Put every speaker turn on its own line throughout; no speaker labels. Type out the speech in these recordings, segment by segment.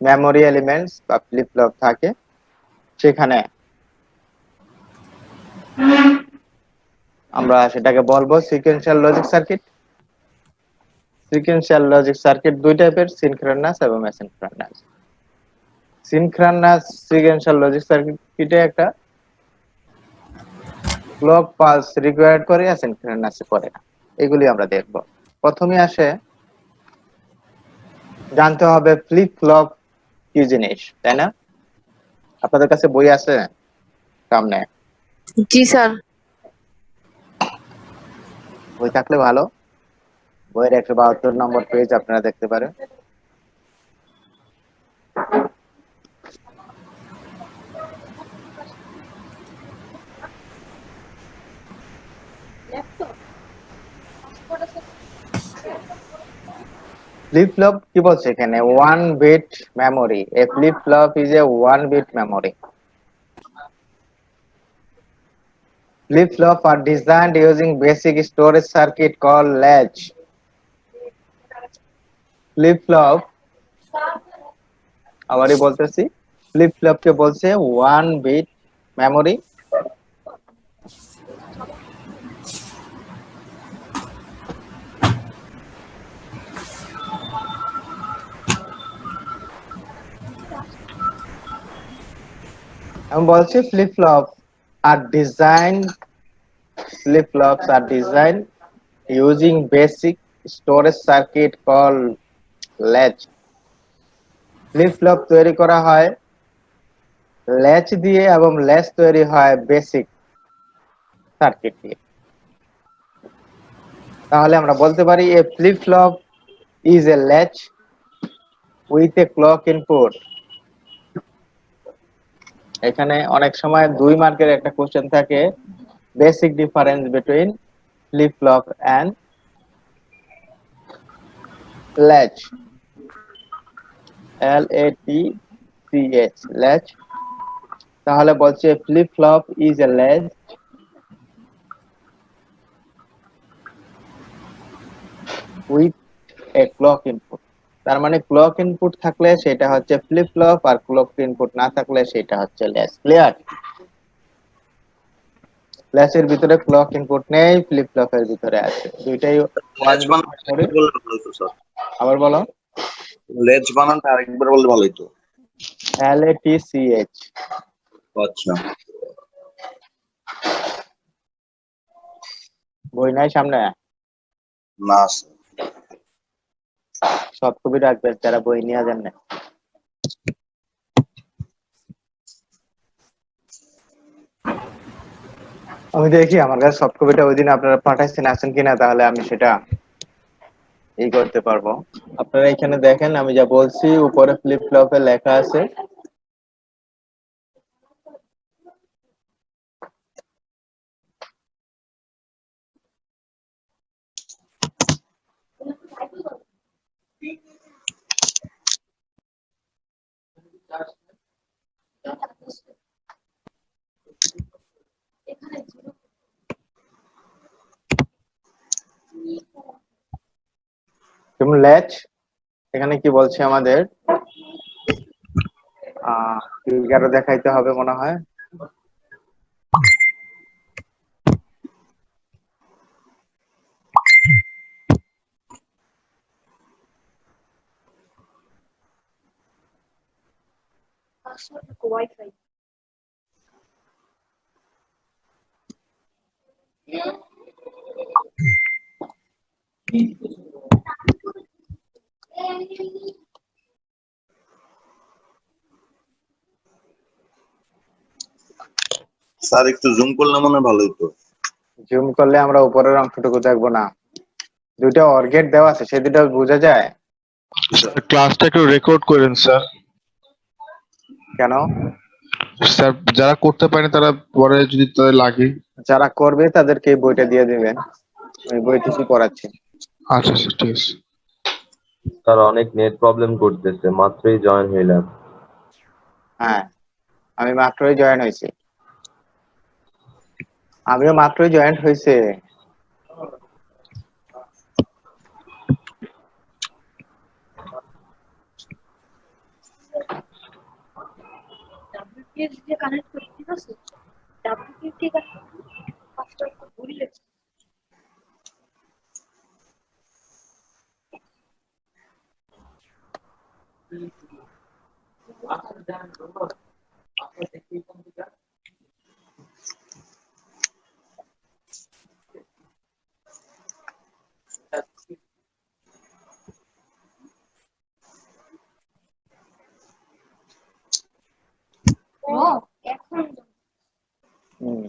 Memory elements বা flip flop থাকে, সেখানে আমরা সেটাকে বলবো sequential logic circuit. Sequential logic circuit দুই টাইপের, সিনক্রোনাস এবং অ্যাসিনক্রোনাস। সিনক্রোনাস সিকোয়েন্সিয়াল লজিক সার্কিটে একটা ক্লক পালস রিকোয়ার্ড করে, অ্যাসিনক্রোনাসে করে না। এগুলি আমরা দেখব। প্রথমে আসে জানতে হবে ফ্লিপ ফ্লপ কি জিনিস, তাই না? আপনাদের কাছে বই আছে সামনে?
জি স্যার।
বই থাকলে ভালো। বইয়ের 172 নম্বর পেজ আপনারা দেখতে পারেন। ফ্লিপ ফ্লপ কি বলছে এখানে? 1 bit memory. A flip flop is a 1 bit memory. Flip flop are designed using basic storage circuit called latch. Flip flop, আবারই বলতেছি, ফ্লিপ ফ্লপ কে বলছে 1 বিট মেমোরি। আমি বলছি flip flops are designed using basic storage circuit called latch. Flip flop তৈরি করা হয় latch দিয়ে, এবং latch তৈরি হয় বেসিক সার্কিট দিয়ে। তাহলে আমরা বলতে পারি a flip flop is a latch with a clock input. এখানে অনেক সময় 2 মার্কের একটা কোশ্চেন থাকে, basic difference between flip flop and latch. LATCH, latch. তাহলে বলছে flip flop is a latch with a clock input. তার মানে ক্লক ইনপুট থাকলে সেটা হচ্ছে ফ্লিপ ফ্লপ, আর ক্লক ইনপুট না থাকলে সেটা হচ্ছে ল্যাচ। ক্লিয়ার? ল্যাচের ভিতরে ক্লক ইনপুট নেই, ফ্লিপ ফ্লপের ভিতরে আছে। দুইটাই ওয়ান
লেজ
বিট
বানানটা
মেমোরি।
আরেকবার বললে ভালো হতো স্যার।
আবার বলো।
লেজ বানানটা আরেকবার বললে ভালো হতো।
LATCH।
আচ্ছা।
বই নাই সামনে?
না স্যার।
সব কপি রাখবেন যারা বই নিয়ে যান না। আমি দেখি আমার কাছে সফট কপিটা ওই দিন আপনারা পাঠাইছেন, আছেন কিনা, তাহলে আমি সেটা এই করতে পারবো। আপনারা এখানে দেখেন, আমি যা বলছি উপরে ফ্লিপ ফ্লপে লেখা আছে। যেমন ল্যাচ, এখানে কি বলছে আমাদের, ফিগারও দেখাইতে হবে মনে হয়।
স্যার একটু জুম করলে মনে হয় ভালো হতো।
জুম করলে আমরা উপরের অংশটুকু দেখবো না। দুইটা অর্গেট দেওয়া আছে, সে দুটো বোঝা যায়।
ক্লাসটা একটু রেকর্ড করেন স্যার।
কেন?
স্যার যারা করতে পারেন তারা পরে যদি তাদের লাগে।
যারা করবে তাদেরকে এই বইটা দিয়ে দিবেন, আমি বই কিছু পড়াচ্ছি।
আচ্ছা স্যার, ঠিক আছে।
স্যার অনেক নেট প্রবলেম করতেছে, মাত্রই জয়েন হইলাম।
হ্যাঁ, আমি মাত্রই জয়েন হয়েছি। আমিও মাত্রই জয়েন হয়েছে।
এর যে কানেক্ট করে ঠিক আছে ডাব্লিউপিটি পাঁচটা ঘুরিয়ে এখন
হুম।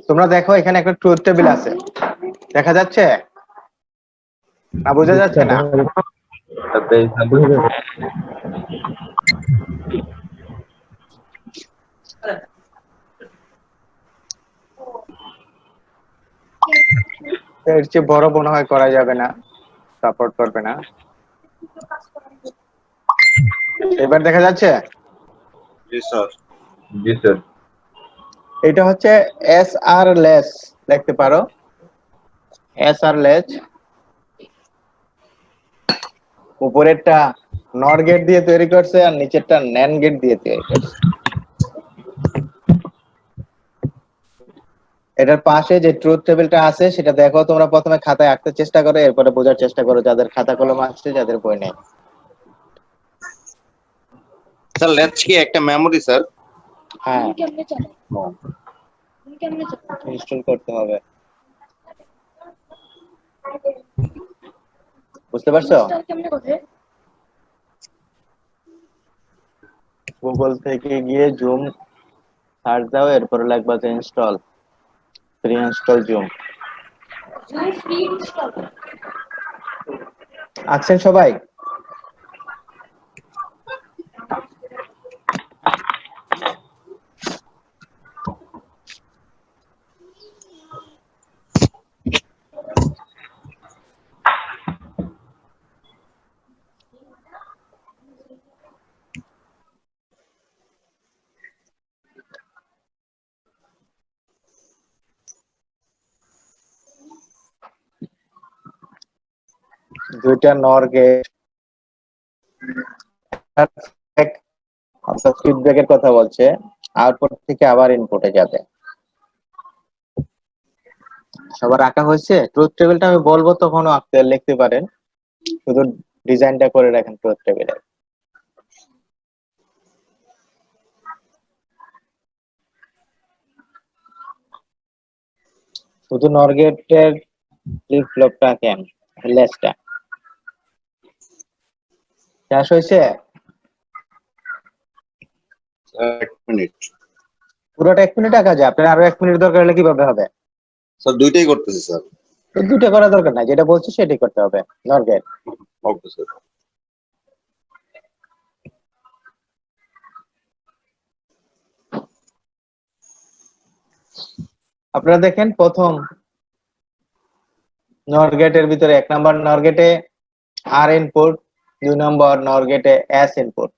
তোমরা দেখো এখানে একটা ট্রুথ টেবিল আছে, দেখা যাচ্ছে না বোঝা যাচ্ছে না? এর চেয়ে বড় মনে হয় করা যাবে না, সাপোর্ট করবে না। এবার দেখা যাচ্ছে?
জি স্যার।
জি স্যার।
এটা হচ্ছে এস আর লেস, দেখতে পারো এস আর লেস। উপরেরটা নর গেট দিয়ে তৈরি করছে আর নিচেরটা ন্যান গেট দিয়ে তৈরি করছে। এটার পাশে যে ট্রুথ টেবিলটা আছে সেটা দেখো তোমরা, প্রথমে খাতায় আঁকতে চেষ্টা করো, এরপরে বোঝার চেষ্টা করো যাদের খাতা কলম আছে, যাদের বই নেই।
স্যার লেটস কি একটা মেমোরি স্যার?
হ্যাঁ,
কেমনে চালাই কেমনে চালাই
ইনস্টল করতে হবে, বুঝতে পারছো?
কেমনে করে
গুগল থেকে গিয়ে জুম সার্চ দাও, এরপরে লাগবে যে install, free install zoom.
Free install
আছেন সবাই? দুইটা নর গেট, অর্থাৎ ফিডব্যাকের কথা বলছে, আউটপুট থেকে আবার ইনপুটে যাবে। সবার আঁকা হয়েছে? ট্রুথ টেবিলটা আমি বলবো তখনও আঁকতে লিখতে পারেন, শুধু ডিজাইনটা করে রাখেন ট্রুথ টেবিলে। শুধু নর গেটের ফ্লিপ ফ্লপটা কেন, লেসটা শেষ হয়েছে?
এক মিনিট
পুরোটা 1 মিনিট আঁকা যায়, আপনার আরো 1 মিনিট দরকার হলে কিভাবে হবে?
স্যার, দুইটাই করতেছি স্যার।
তো দুটো করা দরকার নাই, যেটা বলছি সেটাই করতে হবে। নর গেট
ওকে স্যার।
আপনারা দেখেন, প্রথম নর গেটের ভিতরে 1 নাম্বার নর গেটে আর ইনপুট, 2 নম্বর নর গেটে এস ইনপুট।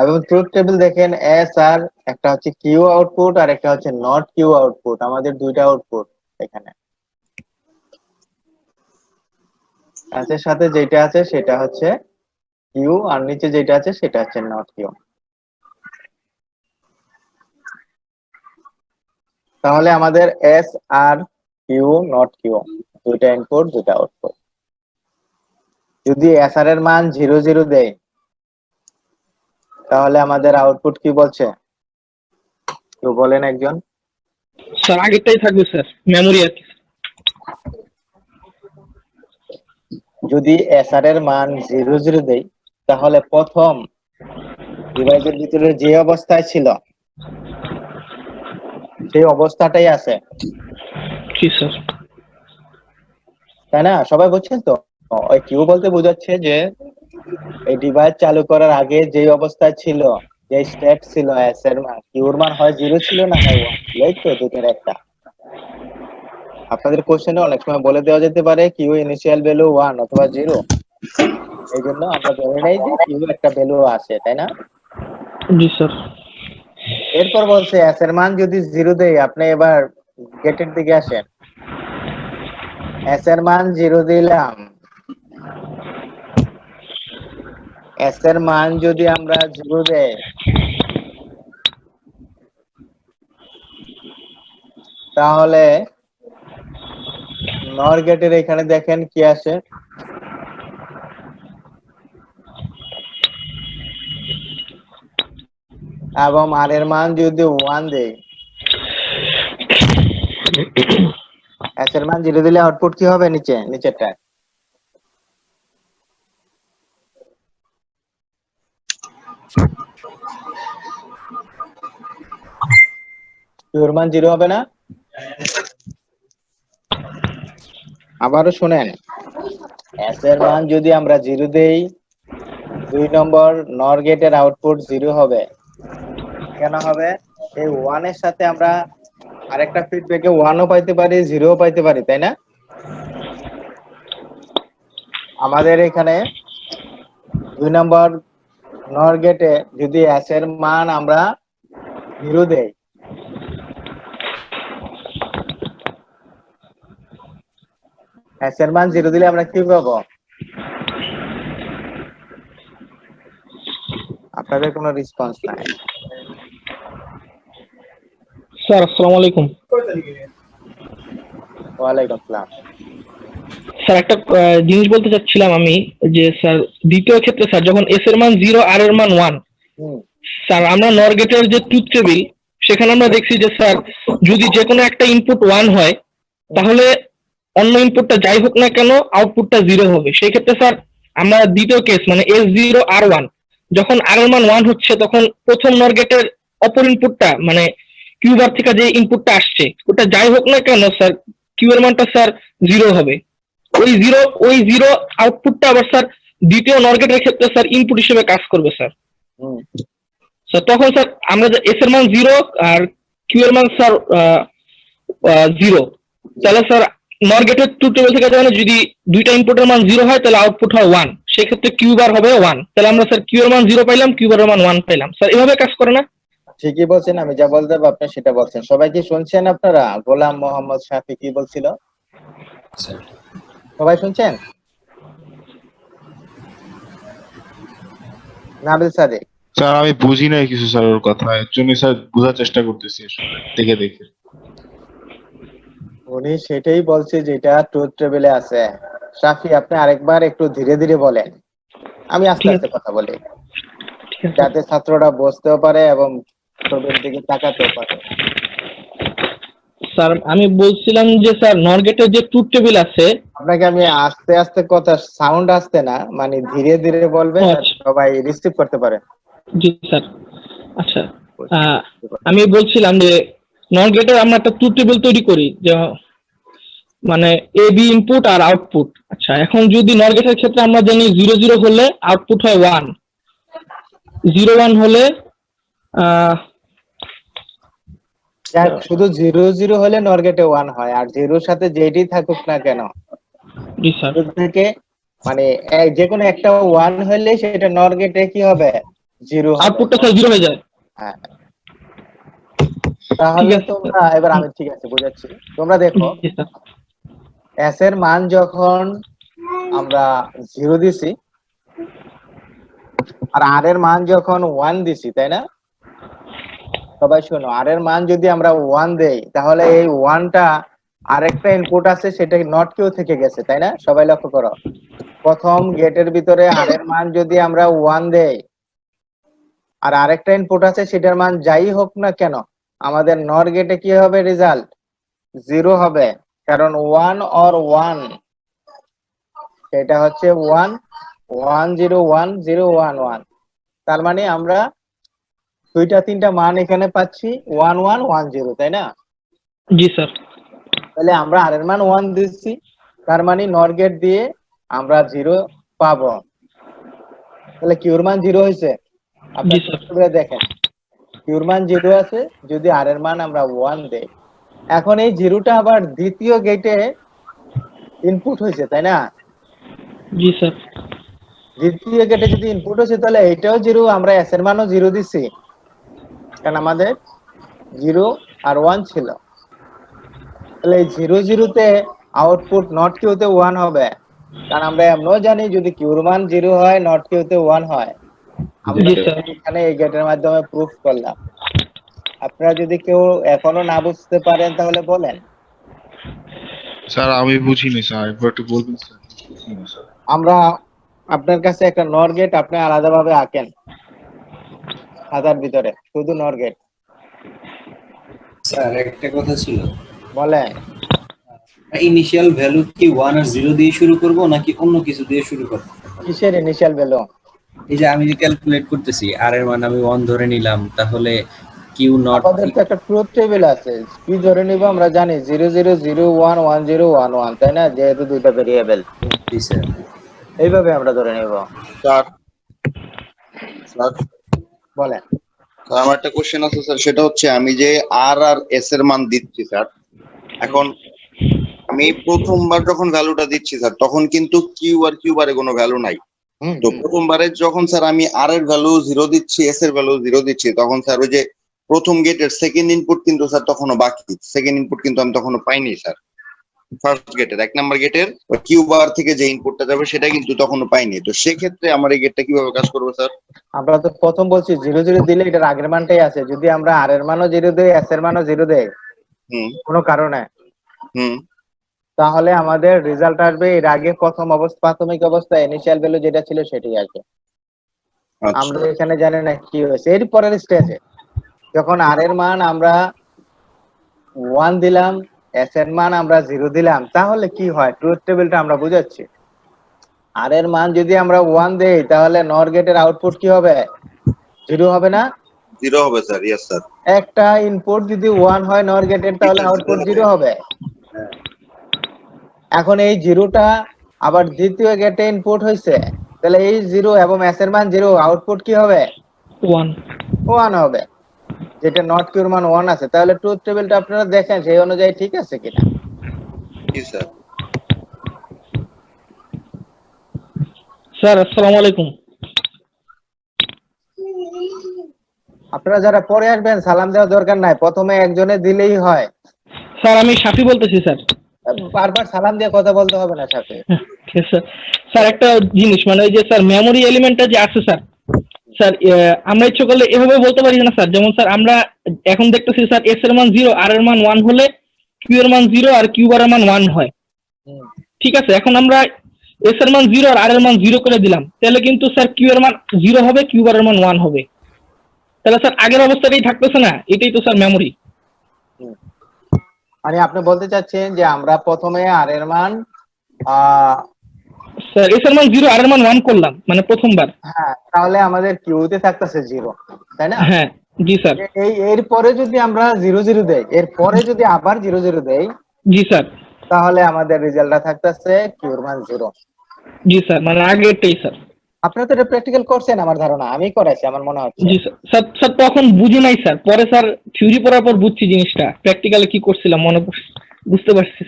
এবং ট্রুথ টেবিল দেখেন এস আর একটা হচ্ছে কিউ আউটপুট আর একটা হচ্ছে নট কিউ আউটপুট, আমাদের দুইটা আউটপুট এখানে। এর সাথে যেটা আছে সেটা হচ্ছে কিউ আর নিচে যেটা আছে সেটা হচ্ছে নট কিউ। তাহলে আমাদের s R Q not q, দুইটা ইনপুট দুইটা আউটপুট। যদি এস আর এর মান 0 0 দেয় তাহলে আমাদের আউটপুট কি বলছে, কেউ বলেন একজন?
স্যার আগেরটাই থাকবে স্যার, মেমোরি আর কি।
যদি এস আর এর মান 0 0 দেয় তাহলে প্রথম ডিভাইসের ভিতরে যে অবস্থায় ছিল সেই অবস্থাটাই আছে,
জি স্যার।
তাই না? সবাই বুঝছেন তো? ওই কিউ বলতে বোঝাচ্ছে যে এই ডিভাইস চালু করার আগে যে অবস্থায় ছিল, যে স্টেট ছিল এস এর মান, কিউর মান হয় 0 ছিল না হয় 1 ছিল, এই তো দুটোর একটা। আপনাদের কোশ্চেনে অনেক সময় বলে দেওয়া যেতে পারে কিউ ইনিশিয়াল ভ্যালু 1 অথবা 0, এই জন্য আমরা ধরে নেই যে কিউ একটা ভ্যালু আসে, তাই না?
জি স্যার।
এরপর বলছে এস এর মান যদি 0 দেয়, আপনি এবার গেটের দিকে আসেন, এস এর মান 0 দিলাম, এস এর মান যদি আমরা 0 দেই, তাহলে নর গেটের এখানে দেখেন কি আসে, এবং আর এর মান যদি 1 দেই, এস এর মান 0 দিলে আউটপুট কি হবে? নিচেরটা কিউর মান 0 হবে না? আবারও শুনেন, এস এর মান যদি আমরা 0 দেই, 2 নম্বর নর গেটের আউটপুট 0 হবে। কেন হবে? এই 1 এর সাথে আমরা আরেকটা ফিডব্যাকে 1 ও পাইতে পারি, 0 ও পাইতে পারি, তাই না? আমাদের এখানে 2 নম্বর নর গেটে যদি এস এর মান আমরা 0 দেই, এস এর মান 0 দিলে আমরা কি পাবো? আপনাদের কোনো রেসপন্স নাই।
স্যার আসসালামু আলাইকুম।
ওয়ালাইকুম আসসালাম।
স্যার একটা জিনিস বলতে চাচ্ছিলাম আমি, যে স্যার দ্বিতীয় ক্ষেত্রে স্যার যখন এস এর মান 0 আর এর মান 1,
হুম,
স্যার আমরা নর গেটের যে ট্রুথ টেবিল, সেখানে আমরা দেখছি যে স্যার যদি যে কোনো একটা ইনপুট 1 হয়, তাহলে অন্য ইনপুটটা যাই হোক না কেন আউটপুটটা 0 হবে। সেই ক্ষেত্রে স্যার আমরা দ্বিতীয় কেস মানে S0R1, যখন আর এর মান 1 হচ্ছে, তখন প্রথম নর গেটের অপর ইনপুটটা মানে কিউ বার থেকে যে ইনপুটটা আসছে, ওটা যাই হোক না কেন স্যার কিউ এর মানটা স্যার 0 হবে। ওই জিরো আউটপুটটা আবার স্যার দ্বিতীয় নর গেটের ক্ষেত্রে স্যার ইনপুট হিসেবে কাজ করবে স্যার।
হুম।
স্যার তখন স্যার আমরা যে এস এর মান 0 আর কিউ এর মান স্যার 0, তাহলে স্যার নর গেটের ট্রুথ টেবিল থেকে জানা যদি দুইটা ইনপুটের মান 0 হয়, তাহলে আউটপুট হয় 1, সেই ক্ষেত্রে কিউ বার হবে 1, তাহলে আমরা স্যার কিউ এর মান 0 পাইলাম, কিউ বারের মান 1 পাইলাম। স্যার এভাবে কাজ করে না?
ঠিকই বলছেন, আমি যা বলতে হবে আপনি সেটা বলছেন। সবাই কি শুনছেন? আপনারা গোলাম মোহাম্মদ শাফি কি বলছিল? সবাই শুনছেন? নাবিল সাদিক,
স্যার আমি বুঝি নাই কিছু স্যার ওর কথা, এর জন্য স্যার বোঝার চেষ্টা করতেছি আসলে, দেখে দেখে।
উনি সেটাই বলছে যেটা ট্রুথ টেবিলে আছে। শাফি, আপনি আরেকবার একটু ধীরে ধীরে বলেন, আমি আস্তে
ঠিক
আস্তে
আছে,
কথা বলি,
ঠিক আছে
যাতে ছাত্ররা বুঝতেও পারে এবং ছবির দিকে তাকাতেও পারে।
স্যার। আমি বলছিলাম যে স্যার নর গেটের যে ট্রুথ টেবিল আছে।
আপনাকে আমি আস্তে আস্তে কথা, সাউন্ড আসতে না, মানে ধীরে ধীরে বলবেন, যাতে
আচ্ছা,
সবাই রিসিভ করতে পারে।
জি স্যার। আচ্ছা, আমি বলছিলাম যে নর গেটের আমরা একটা ট্রুথ টেবিল তৈরি করি, যে মানে A B input R output. আচ্ছা, এখন যদি নর গেটের ক্ষেত্রে আমরা জানি 0 0 হলে আউটপুট হয় 1, 0 1 হলে
শুধু 0 0 হলে নর গেটে 1 হয়, আর 0 সাথে যেটি থাকুক না কেন
জি স্যার,
থেকে মানে যে কোনো একটা 1 হলে সেটা নর গেটে কি হবে? 0 হবে।
আউটপুটটা স্যার 0 হয়ে যায়।
হ্যাঁ,
ঠিক
তাহলে
আছে
তোমরা এবার, আমি ঠিক আছে বুঝাচ্ছি, তোমরা দেখো,
জি স্যার,
এস এর মান যখন আমরা 0 দিছি আর আর এর মান যখন 1 দিছি, তাই না? সবাই শোনো, আর এর মান যদি আমরা 1 দেই, তাহলে এই 1টা আরেকটা ইনপুট আছে, সেটা নট কিউ থেকে গেছে, তাই না? সবাই লক্ষ্য করো, প্রথম গেটের ভিতরে আর এর মান যদি আমরা 1 দেই আর আরেকটা ইনপুট আছে, সেটার মান যাই হোক না কেন, আমাদের নর গেটে কি হবে? রেজাল্ট 0 হবে, কারণ 1 or 1 সেটা হচ্ছে 1 1 0 1 0 1 1, তার মানে আমরা দুইটা তিনটা মান এখানে পাচ্ছি 1 1 1 0, তাই না?
জি স্যার,
তাহলে আমরা আর এর মান 1 দিচ্ছি, তার মানে নর গেট দিয়ে আমরা 0 পাবো। তাহলে কিউর মান 0 হয়েছে।
জি
আপনার
স্যার,
করে দেখেন, কিউর মান 0 আছে যদি আর এর মান আমরা 1 দেই। এখন এই 0টা আবার দ্বিতীয় গেটে ইনপুট হয়েছে, তাই না?
জি স্যার,
দ্বিতীয় গেটে যদি ইনপুট হয়েছে, তাহলে এটাও 0, আমরা এস এর মানও 0 দিচ্ছি, কারণ আমাদের 0 আর 1 ছিল। তাহলে এই 0 0 তে আউটপুট নট কিউতে 1 হবে, কারণ আমরা এমনও জানি যদি কিউর মান 0 হয় নট কিউতে 1 হয়। আমরা
জি স্যার।
এখানে এই গেটের মাধ্যমে প্রুফ করলাম। আপনারা যদি কেউ এখনো না বুঝতে পারেন তাহলে বলেন।
স্যার আমি বুঝিনি স্যার, একবার একটু বলবেন স্যার? বুঝিনি স্যার।
আমরা আপনার কাছে একটা নর গেট আপনি আলাদাভাবে আঁকেন খাতার ভিতরে, শুধু নর গেট।
স্যার একটা কথা ছিল,
বলেন।
ইনিশিয়াল ভ্যালু কি 1 আর 0 দিয়ে শুরু করব নাকি অন্য কিছু দিয়ে শুরু করব?
কিসের ইনিশিয়াল ভ্যালু?
এই যে আমি যে ক্যালকুলেট করতেছি আর এর মান আমি 1 ধরে নিলাম, তাহলে কিউ নট
আমাদের তো একটা ট্রুথ টেবিল আছে, কি ধরে নিব আমরা জানি 00011011, তাই না? যেহেতু দুইটা ভেরিয়েবল,
জি স্যার।
এইভাবে আমরা ধরে নিব।
স্যার স্যার
বলেন।
স্যার, আমার একটা কোশ্চেন আছে স্যার, সেটা হচ্ছে আমি যে আর আর এস এর মান দিচ্ছি স্যার, এখন আমি প্রথমবার যখন ভ্যালুটা দিচ্ছি স্যার তখন কিন্তু কিউ আর কিউ বারে কোনো ভ্যালু নাই।
হুম,
তো প্রথমবারে যখন স্যার আমি আর এর ভ্যালু 0 দিচ্ছি, এস এর ভ্যালু 0 দিচ্ছি, তখন স্যার ওই যে প্রথম গেটের সেকেন্ড ইনপুট কিন্তু স্যার তখনো বাকি, সেকেন্ড ইনপুট কিন্তু আমি তখনো পাইনি স্যার। ফার্স্ট গেটের 1 নাম্বার গেটের কিউ বার থেকে যে ইনপুটটা যাবে সেটা কিন্তু তখনো পাইনি। তো সেক্ষেত্রে আমার এই গেটটা কিভাবে কাজ করবে স্যার?
আমরা তো প্রথম বলছি 00 দিলে এটার আগের মানটাই আছে। যদি আমরা আর এর মানও 0 দেই, এস এর মানও 0 দেই
হুম
কোনো কারণে,
হুম
তাহলে আমাদের রেজাল্ট আসবে এর আগে প্রথম অবস্থা, প্রাথমিক অবস্থা ইনিশিয়াল ভ্যালু যেটা ছিল সেটাই আসবে। আমরা
আচ্ছা
এখানে জানি না কি হয়েছে এর পরের স্টেজে, যখন আর এর মান আমরা 1 দিলাম, এস এর মান আমরা 0 দিলাম, তাহলে কি হয় ট্রুথ টেবিলটা আমরা বুঝাচ্ছি। আর এর মান যদি আমরা 1 দেই তাহলে নর গেটের আউটপুট কি হবে? 0 হবে না?
0 হবে স্যার, ইয়েস স্যার।
একটা ইনপুট যদি 1 হয় নর গেটের তাহলে
এটা
আউটপুট
0
0 হবে।
হ্যাঁ।
এখন এই 0টা আবার দ্বিতীয় গেটে ইনপুট হয়েছে, তাহলে এই 0 এবং এস এর মান 0, আউটপুট কি হবে?
1।
1 হবে, যেটা নট কিউর মান 1 আছে। তাহলে ট্রুথ টেবিলটা আপনারা দেখেন সেই অনুযায়ী ঠিক আছে কিনা।
জি স্যার।
স্যার আসসালামু আলাইকুম।
আপনারা যারা পরে আসবেন সালাম দেওয়ার দরকার নাই, প্রথমে একজনে দিলেই হয়।
স্যার আমি সাফি বলতেছি স্যার।
বারবার সালাম দিয়ে কথা বলতে হবে না সাথে।
ঠিক আছে স্যার। স্যার একটা জিনিস মানে ওই যে স্যার মেমোরি এলিমেন্টটা যে আছে স্যার, স্যার আমরা ইচ্ছে করলে এভাবে বলতে পারি না স্যার, যেমন স্যার আমরা এখন দেখতেছি স্যার এস এর মান 0 আর এর মান 1 হলে কিউ এর মান 0 আর কিউ বার এর মান 1 হয়। ঠিক আছে, এখন আমরা এস এর মান 0 আর আর এর মান 0 করে দিলাম, তাহলে কিন্তু স্যার কিউ এর মান 0 হবে, কিউ বার এর মান 1 হবে। তাহলে স্যার আগের অবস্থাটাই থাকতেছে না, এটাই তো স্যার মেমোরি।
মানে আপনি বলতে চাচ্ছেন যে আমরা প্রথমে আর এর মান
স্যার এস এর মান 0 আর এর মান 1 করলাম মানে প্রথমবার।
হ্যাঁ, তাহলে আমাদের কিউতে থাকতেছে 0, তাই না?
হ্যাঁ জি স্যার।
এই এর পরে যদি আমরা 0 0 দেই, এর পরে যদি আবার 0 0 দেই,
জি স্যার।
তাহলে আমাদের রেজাল্টটা থাকতেছে কিউর মান 0।
জি স্যার, মানে আগেরটাই স্যার।
আপনারা তো এটা প্র্যাকটিক্যাল করছেন আমার ধারণা, আমি করাইছি আমার মনে হচ্ছে।
জি স্যার। স্যার স্যার তখন বুঝি নাই স্যার, পরে স্যার থিওরি পড়ার পর বুঝছি জিনিসটা, প্র্যাকটিক্যালে কি করছিলাম মনে বুঝতে পারছি।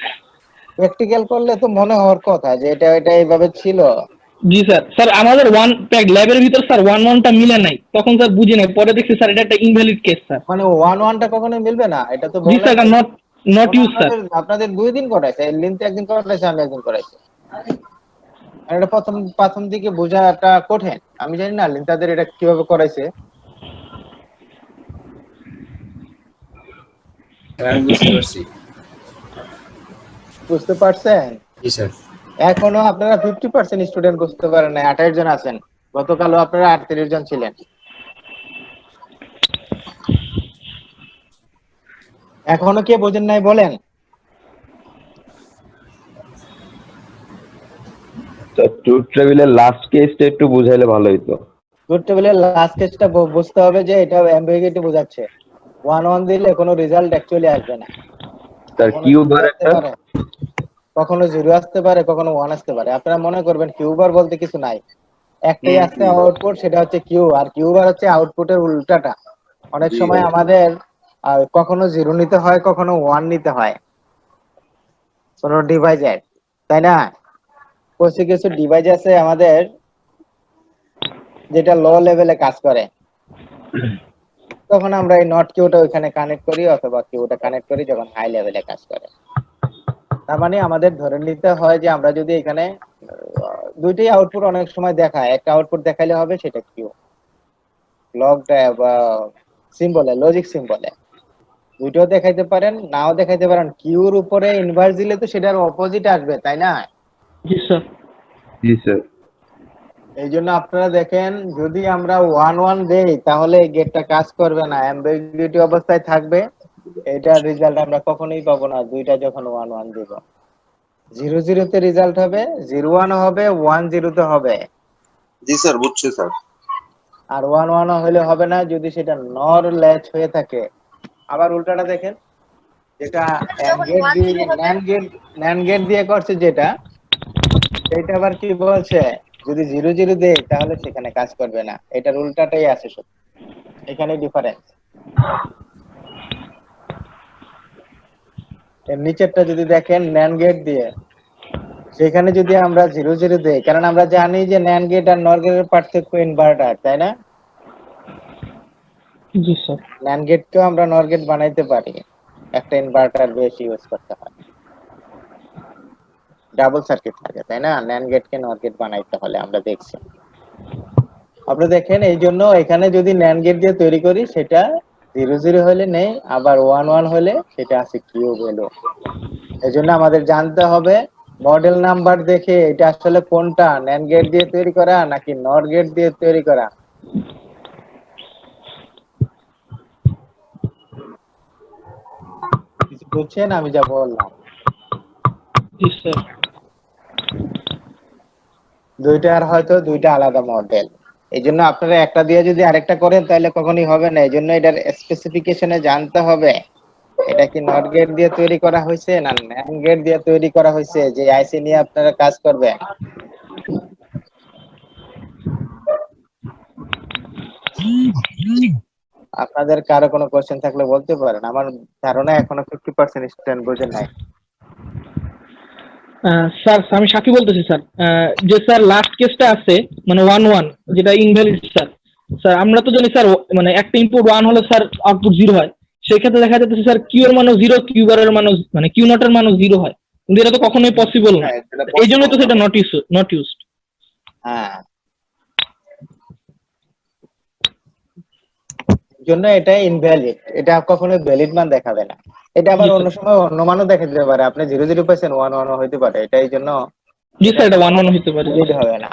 প্র্যাকটিক্যাল করলে তো মনে হওয়ার কথা যে এটা এটা এইভাবে ছিল।
জি স্যার। স্যার আমাদের ওয়ান প্যাক ল্যাবের ভিতর স্যার 1-1টা মিলে নাই, তখন স্যার বুঝি নাই, পরে দেখছি স্যার এটা একটা ইনভ্যালিড কেস স্যার।
মানে 1-1টা কখনোই মিলবে না, এটা তো
জি
বললেন।
স্যার, এটা নট নট ইউজ স্যার।
আপনাদের 2 দিন করাইছে, লিনতে একদিন করাইছে, আমি একদিন করাইছি। আর এটা প্রথম প্রথম দিকে বোঝাটা কঠিন, আমি জানি না লিনতাদের এটা কিভাবে করাইছে।
আমি বুঝতে পারছি।
বুঝতে পারছেন?
জি স্যার।
এখনো আপনারা 50% স্টুডেন্ট বুঝতে পারেন না, 28 জন আছেন, গতকালও আপনারা 38 জন ছিলেন। এখনো কে বোঝেন নাই বলেন?
ট্রুথ টেবিলের লাস্ট কেসটা একটু বুঝাইলে ভালো হইতো।
ট্রুথ টেবিলের লাস্ট কেসটা বুঝতে হবে যে এটা অ্যাম্বিগুইটি বোঝাচ্ছে। 1-1 দিলে কোনো রেজাল্ট অ্যাকচুয়ালি আসবে না।
স্যার
কখনো
কিউ
0
বার
আসতে
একটা
পারে, কখনো 0 আসতে পারে, কখনো 1 আসতে পারে। আপনারা মনে করবেন কিউ বার বলতে কিছু নাই, একটাই আসছে আউটপুট, সেটা হচ্ছে কিউ, আর কিউ বার হচ্ছে আউটপুটের উল্টাটা। অনেক
জি।
সময় আমাদের কখনো 0 নিতে হয়, কখনো 1 নিতে হয় কোনো ডিভাইসের, তাই না? কিছু কিছু ডিভাইস আছে আমাদের যেটা লো লেভেলে কাজ করে, তখন আমরা এই নট কিউটা ওইখানে কানেক্ট করি, অথবা কিউটা কানেক্ট করি যখন হাই লেভেলে কাজ করে। তার মানে আমাদের ধরে নিতে হয় যে আমরা যদি এখানে দুইটাই আউটপুট অনেক সময় দেখায়, একটা আউটপুট দেখাইলে হবে সেটা কিউ লগ বা সিম্বলে, লজিক সিম্বলে দুইটাও দেখাইতে পারেন, নাও দেখাইতে পারেন। কিউর উপরে ইনভার্স দিলে তো সেটার অপোজিট আসবে, তাই না?
জি স্যার।
জি স্যার।
এই জন্য আপনারা দেখেন, যদি আমরা 1 1 দেই তাহলে এই গেটটা কাজ করবে না, অ্যাম্বিগুইটি অবস্থায় থাকবে। এটার রেজাল্ট আমরা কখনোই পাবো না দুইটা যখন 1 1 দিব। 0 0 তে রেজাল্ট হবে, 0 1 হবে, 1 0 তে হবে।
জি স্যার, বুঝছি স্যার।
আর 1 1 হলে হবে না যদি সেটা নর ল্যাচ হয়ে থাকে। আবার উল্টাটা দেখেন, যেটা
যখন
গেট
1
দিয়ে
0 হবে,
ন্যান্ড গেট দিয়ে করছে যেটা, সেটা আবার কি বলছে, যদি 0 0 দেই তাহলে সেখানে কাজ করবে না। এটার উল্টাটাই আছে শুধু, এখানে ডিফারেন্স। এর নিচেরটা যদি দেখেন ন্যান্ড গেট দিয়ে, সেখানে যদি আমরা 0 0 দেই, কারণ আমরা জানি যে ন্যান্ড গেট আর নর গেটের পার্থক্য ইনভার্টার, তাই না?
জি স্যার।
ন্যান্ড গেটকেও আমরা নর গেট বানাইতে পারি, একটা ইনভার্টার বেশি ইউজ করতে হয়, ডাবল সার্কিট লাগে, তাই না? ন্যান্ড গেটকে নর গেট বানাইতে হলে আমরা দেখছি। আপনি দেখেন, এই জন্য এখানে যদি ন্যান্ড গেট দিয়ে তৈরি করি সেটা 0 0 হলে নেই, আবার 1 1 হলে সেটা আছে কিউ ভ্যালু। এই জন্য আমাদের জানতে হবে মডেল নাম্বার দেখে এটা আসলে কোনটা, ন্যান্ড গেট দিয়ে তৈরি করা নাকি নর গেট দিয়ে তৈরি করা। কিছু বুঝছেন আমি যা বললাম?
জি স্যার।
দুইটার হয়তো দুইটা আলাদা মডেল। এই জন্য আপনারা একটা দিয়ে যদি আরেকটা করেন তাহলে কখনোই হবে না। এই জন্য এটার স্পেসিফিকেশনে জানতে হবে এটা কি নট গেট দিয়ে তৈরি করা হয়েছে না ন্যান্ড গেট দিয়ে তৈরি করা হয়েছে, যে আইসি নিয়ে আপনারা কাজ করবেন। আপনাদের কারো কোনো কোশ্চেন থাকলে বলতে পারেন। আমার ধারণা এখনো 50% স্টুডেন্ট বোঝেন নাই।
স্যার আমি সাথী বলতেছি স্যার। যে স্যার লাস্ট কেসটা আছে মানে 1 1 যেটা ইনভ্যালিড স্যার। স্যার আমরা তো জানি স্যার মানে একটা ইনপুট 1 হলে স্যার আউটপুট 0 হয়। সেই ক্ষেত্রে দেখা যাচ্ছে স্যার কিউ এর মানও 0, কিউ বারের মানও মানে কিউ নট এর মানও 0 হয়, কিন্তু এটা তো কখনোই পসিবল না।
হ্যাঁ, সেটা
এই জন্য তো
possible
সেটা
না।
Not used.
হ্যাঁ, জন্য এটা ইনভ্যালিড, এটা কখনো ভ্যালিড মান দেখাবে না। এটা আবার
জি
অন্য
স্যার।
সময় অন্য মানও দেখা দিতে পারে, আপনি 0 0 পাইছেন 1 1 হইতে পারে, এটা এই জন্য
জি
এটা
স্যার, এটা 1 1 হতে পারে।
ভ্যালিড হবে না।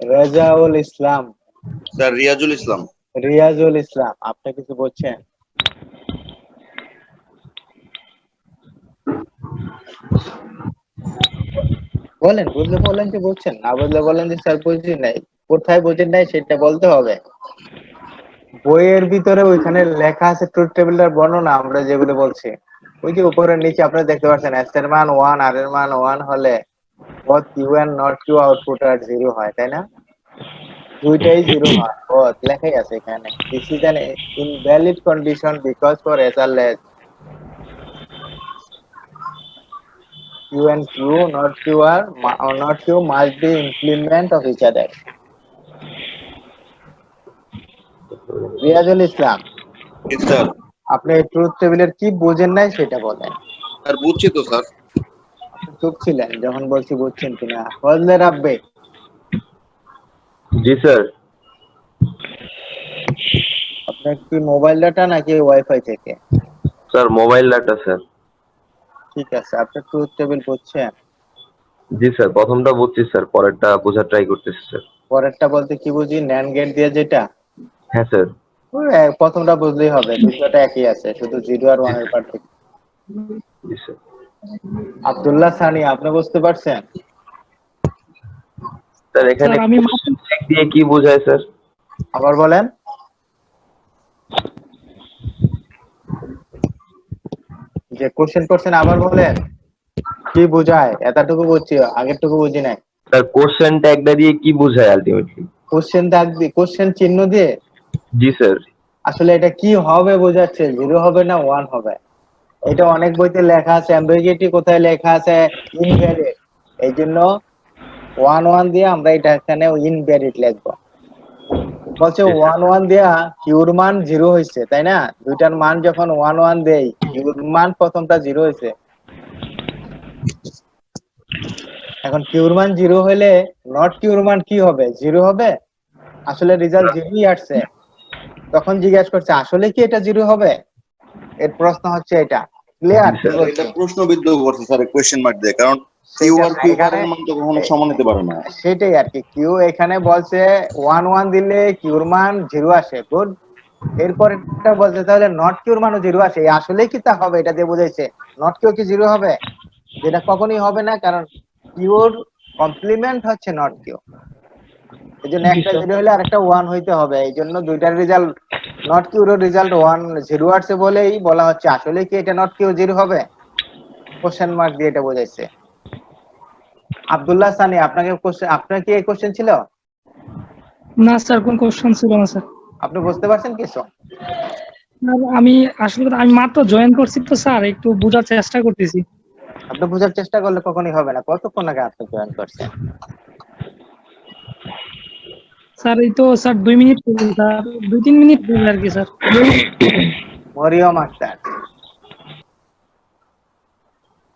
রেজাউল ইসলাম,
স্যার রিয়াজুল ইসলাম।
রিয়াজুল ইসলাম, আপনি কিছু বলছেন? বলেন, বুঝলে বলেন যে বুঝছেন, না বুঝলে বলেন যে স্যার বুঝি নাই। কোথায় বুঝেন নাই সেটা বলতে হবে। বইয়ের ভিতরে ওইখানে লেখা আছে ট্রুথ টেবিলের বর্ণনা, আমরা যেগুলো বলছি ওই যে উপরের নিচে আপনারা দেখতে পাচ্ছেন, এস এর মান 1 আর এর মান 1 হলে both Q and not Q output আর 0 হয়, তাই না? দুইটাই 0 হয়, both লেখাই আছে এখানে। This is an invalid condition because for এসআরলেস Q and Q, not Q are or not Q must be implement of each other. Riazul Islam,
G sir.
আপনি ট্রুথ টেবিলের কি বোঝেন নাই সেটা বলেন।
স্যার বুঝছি তো স্যার।
আপনি চুপ ছিলেন যখন বলছি বুঝছেন কিনা। ফজলে রাব্বে,
জি স্যার।
আপনার কি মোবাইল ডাটা নাকি ওয়াইফাই থেকে?
Sir mobile data sir.
ঠিক আছে, আপনি ট্রুথ টেবিল বুঝছেন?
জি স্যার, প্রথমটা বুঝছি স্যার, পরেরটা বোঝার ট্রাই করতেছি স্যার।
পরেরটা বলতে কি বুঝি, ন্যান্ড গেট দিয়ে যেটা?
হ্যাঁ স্যার।
ওই প্রথমটা বুঝলেই হবে, দুটোটা একই আছে, শুধু 0 আর 1 এর পার্থক্য।
জি স্যার।
আব্দুল্লাহ সানি, আপনি বুঝতে পারছেন?
স্যার এখানে
স্যার আমি
চেক দিয়ে কি বোঝায় স্যার?
আবার বলেন। যে কোশ্চেন করছেন আবার বলেন, কি বোঝায়? এতটুকু বুঝছি, আগেরটুকু বুঝি নাই।
স্যার কোশ্চেন ট্যাগটা দিয়ে কি বোঝায় আলটিমেটলি?
কোশ্চেন দাগ দিয়ে, কোশ্চেন চিহ্ন দিয়ে
জি স্যার।
আসলে এটা কি হবে বোঝাচ্ছে, 0 হবে না 1 হবে। এটা অনেক বইতে লেখা আছে, অ্যাম্বিগুইটি কোথায় লেখা আছে ইনভ্যালিড, এই জন্য 1 1 দিয়ে আমরা এটা এখানে ইনভ্যালিড লিখবো। বলছে
Yes, sir.
1 1 দেয়া কিউর মান 0 হয়েছে তাই না? দুইটার মান যখন 1 1 দেই কিউর মান প্রথমটা 0 হয়েছে। এখন কিউর মান 0 হলে নট কিউর মান কি হবে? 0 হবে? আসলে রেজাল্ট 0ই আসছে। তখন জিজ্ঞেস করছে আসলে কি এটা 0 হবে? এর প্রশ্ন হচ্ছে এটা। ক্লিয়ার? কি
স্যার
বলছি?
এটা প্রশ্নবিদ্ধ করছে স্যার কোয়েশ্চেন মার্ক দিয়ে, কারণ কিউ
সেইটা
আর
না,
কিউ
এখানে
বারের মান তো কখনো সমান হতে পারে না।
সেটাই আর কি। কিউ এখানে বলছে 1 1 দিলে কিউর মান 0 আসে। গুড। এরপরটা বলছে তাহলে নট কিউর মানও 0 আসে। আসলে কি তা হবে? এটা দিয়ে বুঝাইছে। নট কিউ কি 0 হবে? যেটা কখনোই হবে না, কারণ কিউর কমপ্লিমেন্ট হচ্ছে নট কিউ। এই জন্য একটা 0 হলে আরেকটা 1 হইতে হবে। এই জন্য দুইটার রেজাল্ট নট কিউর রেজাল্ট 1 0 আসছে বলেই বলা হচ্ছে আসলে কি এটা নট কিউ 0 হবে? কোশ্চেন মার্ক দিয়ে এটা বোঝাইছে। আব্দুল্লাহ সানি, আপনার কি এই কোশ্চেন ছিল?
না স্যার, কোন কোশ্চেন ছিল না স্যার।
আপনি বুঝতে পারছেন কিছু?
আর আমি আসলে আমি মাত্র জয়েন করছি তো স্যার, একটু বোঝার চেষ্টা করতেছি।
আপনি বোঝার চেষ্টা করলে কখনই হবে না। কতক্ষণ আগে আপনি জয়েন করছেন?
স্যার এই তো স্যার 2 মিনিট হলো স্যার, 2-3 মিনিট হলো আর কি স্যার।
মরিয়ম আক্তার,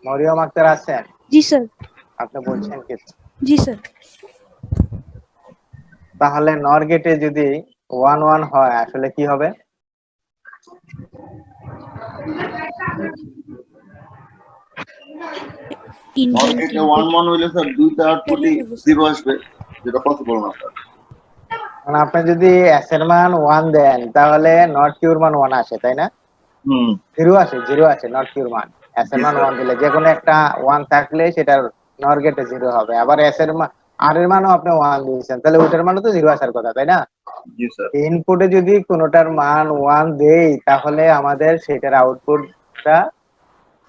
মরিয়ম আক্তার আছেন?
জি স্যার।
আপনি বলছেন কিছু?
জি স্যার।
তাহলে নর গেটে যদি 1 1 হয় আসলে কি হবে?
মার্কেটে 1 1 হইলে স্যার দুইটা আউটপুটই 0 আসবে, যেটা পসিবল না স্যার।
মানে আপনি যদি এস এর মান 1 দেন তাহলে নট কিউর মান 1 আসে তাই না? 0 আসে, 0 আসে নট কিউর মান। এস এর মান 1 দিলে যে কোনো একটা 1 থাকলে সেটার নর গেটে 0 হবে। আবার এস এর মান আর এর মানও আপনি 1 দিয়েছেন, তাহলে ওটার মানও তো 0 আসার কথা তাই না?
জি স্যার।
ইনপুটে যদি কোনোটার মান 1 দেই তাহলে আমাদের সেটার আউটপুটটা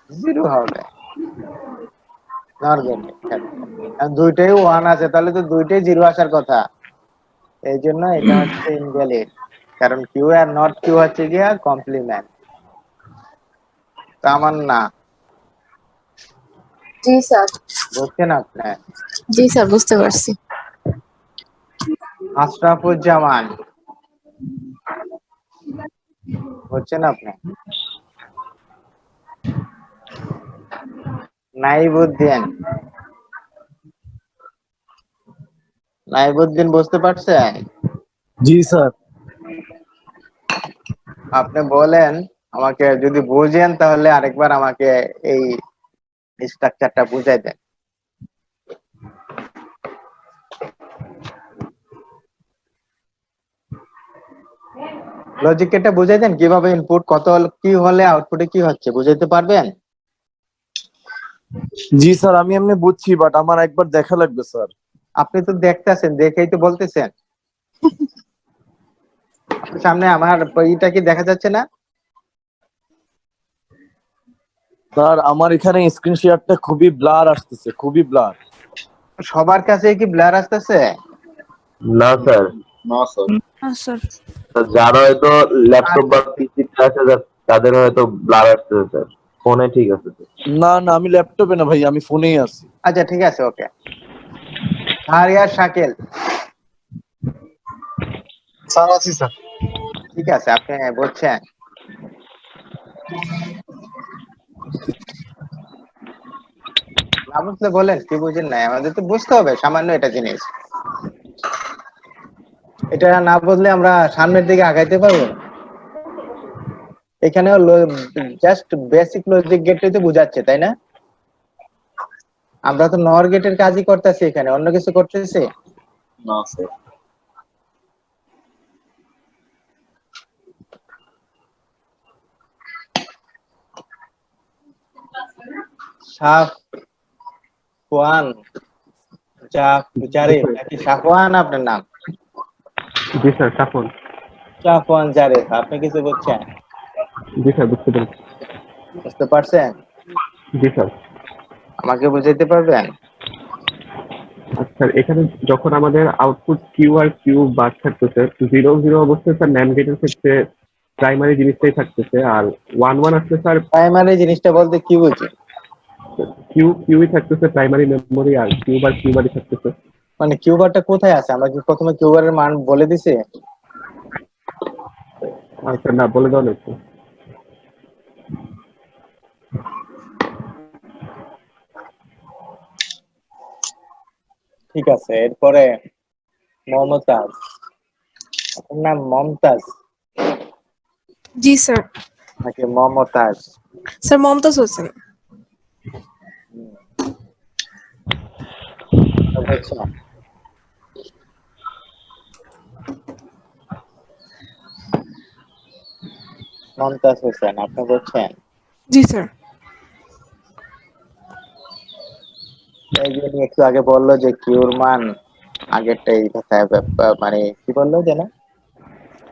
0 হবে নর গেটে। আর দুইটাই 1 আছে তাহলে তো দুইটাই 0 আসার কথা। এই জন্য এটা হচ্ছে ইনভ্যালিড, কারণ কিউ আর নট কিউ হচ্ছে গিয়া কমপ্লিমেন্ট। আমার না,
জি স্যার।
বুঝছেন আপনি?
জি স্যার, বুঝতে পারছি।
আশরাফুজ্জামান, বুঝছেন আপনি? নাইবুদ্দিন, নাইবুদ্দিন বুঝতে পারছেন?
জি স্যার।
আপনি বলেন আমাকে, যদি বুঝেন তাহলে আরেকবার আমাকে এই স্ট্রাকচারটা বুঝাই দেন। লজিক এটা বুঝাই দেন, কিভাবে ইনপুট কি হলে আউটপুটে কি হচ্ছে বুঝাইতে পারবেন?
জি স্যার, আমি এমনি বুঝছি, বাট আমার একবার দেখা লাগবে স্যার।
আপনি তো দেখতেছেন, দেখেই তো বলতেছেন। আপনার সামনে আমার এইটা কি দেখা যাচ্ছে না?
স্যার আমার এখানে স্ক্রিন শেয়ারটা খুবই ব্লার আসতেছে, খুবই ব্লার।
সবার কাছে কি ব্লার আসতেছে?
না স্যার,
না স্যার।
স্যার।
যারা হয়তো ল্যাপটপ বা পিসিতে আছে তাদের হয়তো ব্লার আসতেছে স্যার, ফোনে ঠিক আছে স্যার।
না না, আমি ল্যাপটপে না ভাই, আমি ফোনেই আছি।
আচ্ছা ঠিক আছে, ওকে। হারিয়ার শাকিল,
স্যার আছি স্যার।
ঠিক আছে, আপনি বলছেন। না বুঝলে বলেন, কি বুঝেন নাই, আমাদের তো বুঝতে হবে সামান্য এটা জিনিস। এটা না বুঝলে আমরা সামনের দিকে আগাইতে পারবো না। এখানে জাস্ট বেসিক লজিক গেটটাই তো বুঝাচ্ছে তাই না? আমরা তো নর গেটের কাজই করতেছি, এখানে অন্য কিছু করতেছি
না স্যার।
সাফওয়ান, জারিফ নাকি সাফওয়ান আপনার নাম?
জি স্যার, সাফন।
সাফওয়ান জারিফ, আপনি কিছু বুঝছেন?
জি স্যার, বুঝতে পেরেছি।
বুঝতে পারছেন?
জি স্যার।
আমাকে বুঝাইতে পারবেন?
আচ্ছা, এখানে যখন আমাদের আউটপুট কিউ আর কিউ বার থাকতেছে, 0 0 অবস্থায় স্যার ন্যান্ড গেটের ক্ষেত্রে প্রাইমারি জিনিসটাই থাকতেছে, আর 1 1 আসলে স্যার
প্রাইমারি জিনিসটা বলতে কি বুঝি?
কিউ কিউই থাকতেছে প্রাইমারি মেমোরি, আর কিউ বার থাকতেছে।
মানে কিউবারটা কোথায় আছে? আমরা কি প্রথমে কিউবারের মান বলে দিছি?
আচ্ছা না বলে দাও না একটু।
ঠিক আছে, এরপরে মমতাজ। আপনার নাম মমতাজ
জি স্যার।
নাকি মমতাজ?
স্যার মমতাজ হোসেন।
বুঝছো? মমতাজ হোসেন আপনি বলছেন?
জি স্যার।
এই যে উনি একটু আগে বললো যে কিউর মান আগেরটা এই কথায় মানে কি বললো যেন?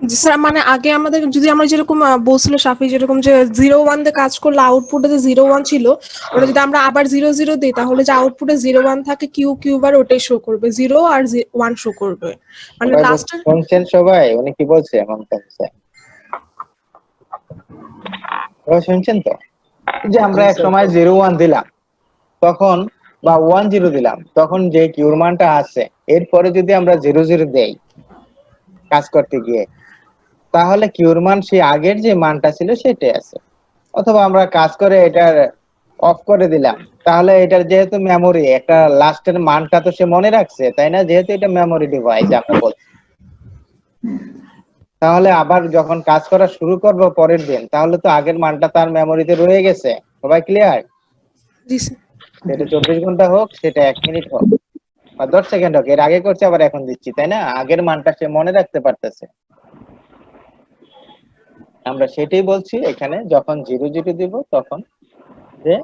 জি স্যার, মানে আগে আমাদের যদি আমরা যেরকম বলছিল সাফি যেরকম যে 0-1 দিয়ে কাজ করলে আউটপুটে যে 0-1 ছিল, ওটা যদি আমরা আবার 0-0 দিই তাহলে যে আউটপুটে 0-1 থাকে কিউ বার ওটাই শো করবে, 0 আর 1 শো করবে। মানে
সবাই
লাস্টের
শুনছেন? সবাই উনি কি বলছে মমতাজ হোসেন? সবাই শুনছেন তো? যে আমরা এক সময় 0-1 দিলাম তখন, বা 1-0 দিলাম তখন যে কিউর মানটা আছে, এরপরে যদি আমরা 0-0 দেই কাজ করতে গিয়ে, তাহলে কিউর মান সেই আগের যে মানটা ছিল সেটাই আছে। অথবা আমরা কাজ করে এটার অফ করে দিলাম, তাহলে এটার যেহেতু মেমোরি একটা লাস্টের মানটা তো সে মনে রাখছে, তাই না? যেহেতু এটা মেমোরি ডিভাইস আমরা বলছি, তাহলে আবার যখন কাজ করা শুরু করব পরের দিন, তাহলে তো আগের মানটা তার মেমোরিতে রয়ে গেছে। সবাই ক্লিয়ার?
জি স্যার।
সেটা 24 ঘন্টা হোক, সেটা 1 মিনিট হোক বা 10 সেকেন্ড হোক, এর আগে করছে আবার এখন দিচ্ছি, তাই না? আগের মানটা সে মনে রাখতে পারতেছে। আমরা সেটাই বলছি এখানে, যখন 0-0 দিব তখন যে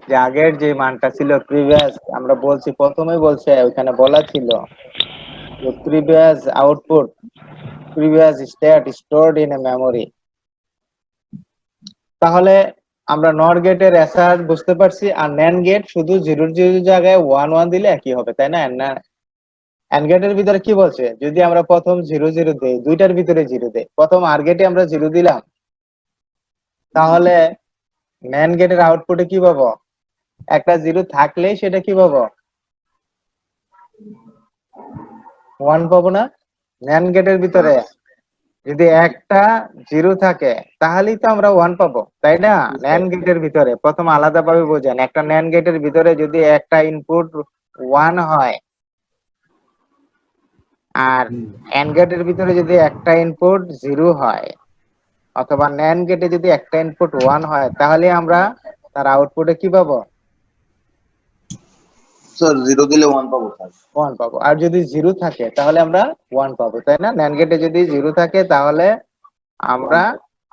যে আগের যে মানটা ছিল প্রিভিয়াস, আমরা বলছি প্রথমেই বলছে ওখানে বলা ছিল যে previous output, previous state stored in a memory. তাহলে আমরা নর গেটের অ্যাসার বুঝতে পারছি, আর ন্যান্ড গেট শুধু 0-0 জায়গায় 1-1 দিলে একই হবে, তাই না? অ্যান্ড গেটের ভিতরে কি বলছে, যদি আমরা প্রথম 0-0 দেই, দুইটার ভিতরে 0 দেই, প্রথম আর গেটে আমরা 0 দিলাম, তাহলে ন্যান্ড গেটের আউটপুটে কি পাবো? একটা 0 থাকলেই সেটা কি পাবো? 1 পাবো না? ন্যান্ড গেটের ভিতরে যদি একটা 0 থাকে তাহলেই তো আমরা 1 পাবো, তাই না? ন্যান্ড গেটের ভিতরে প্রথম আলাদাভাবে বোঝেন, একটা ন্যান্ড গেটের ভিতরে যদি একটা ইনপুট 1 হয় আর অ্যান্ড গেটের ভিতরে যদি একটা ইনপুট 0 হয়, অথবা ন্যান্ড গেটে যদি একটা ইনপুট 1 হয়, তাহলে আমরা তার আউটপুটে কি পাবো?
স্যার 0 দিলে 1 পাবো স্যার।
1 পাবো। আর যদি 0 থাকে তাহলে আমরা 1 পাবো, তাই না? ন্যান্ড গেটে যদি 0 থাকে তাহলে আমরা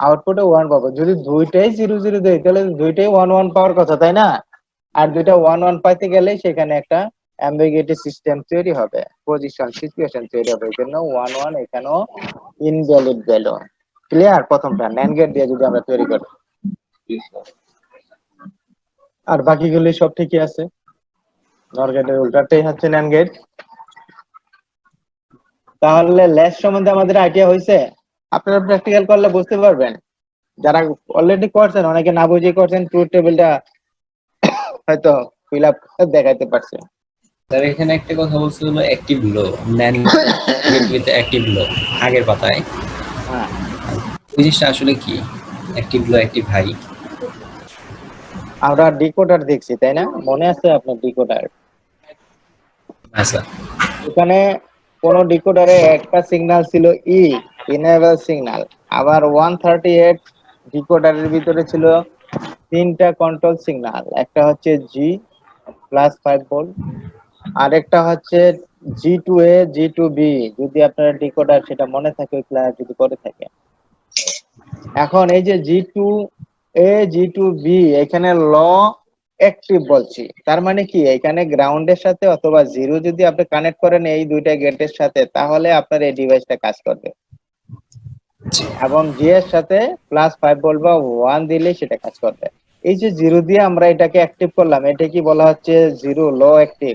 আউটপুটে 1 পাবো। যদি দুইটাই 0-0 দেই তাহলে দুইটাই 1-1 পাওয়ার কথা, তাই না? আর দুইটা 1-1 পাইতে গেলে সেখানে একটা অ্যাম্বিগুইটি সিস্টেম তৈরি হবে, পজিশন সিচুয়েশন তৈরি হবে। এজন্য 1-1 এখানেও ইনভ্যালিড ভ্যালু। ক্লিয়ার? প্রথমটা ন্যান্ড গেট দিয়ে যদি আমরা তৈরি করি, আর বাকিগুলি সব ঠিকই আছে। নর গেটের উল্টাটাই হচ্ছে ন্যান্ড গেট। তাহলে ল্যাচ সম্বন্ধে আমাদের আইডিয়া হয়েছে? আপনারা প্র্যাকটিক্যাল করলে বুঝতে পারবেন। যারা অলরেডি করছেন, অনেকে না বুঝে করছেন, ট্রুথ টেবিলটা হয়তো ফিল আপ দেখাইতে পারছে।
স্যার এখানে একটা কথা বলছে হলো অ্যাক্টিভ লো, ন্যান্ড গেট অ্যাক্টিভ লো আগের পাতায়,
হ্যাঁ,
ওই জিনিসটা আসলে কি? অ্যাক্টিভ লো অ্যাক্টিভ হাই।
আমরা ডিকোডার দেখছি, তাই না? মনে আছে আপনার ডিকোডার?
হ্যাঁ স্যার।
এখানে কোন ডিকোডারে একটা সিগন্যাল ছিল ই, ইনেবল সিগন্যাল। আবার 138 ডিকোডারের ভিতরে ছিল তিনটা কন্ট্রোল সিগন্যাল। একটা হচ্ছে জি +5 ভোল্ট, আরেকটা হচ্ছে G2A G2B, যদি আপনার ডিকোডার সেটা মনে থাকে, ক্লাস যদি করে থাকে। এখন এই যে G2A G2B এখানে ল অ্যাক্টিভ বলছি, তার মানে কি এখানে গ্রাউন্ডের সাথে অথবা 0 যদি আপনি কানেক্ট করেন এই দুইটা গেটের সাথে, তাহলে আপনার এই ডিভাইসটা কাজ করবে। এবং জি এর সাথে +5 ভোল্ট বা 1 দিলে সেটা কাজ করবে। এই যে 0 দিয়ে আমরা এটাকে অ্যাক্টিভ করলাম, এটা কি বলা হচ্ছে 0 ল অ্যাক্টিভ।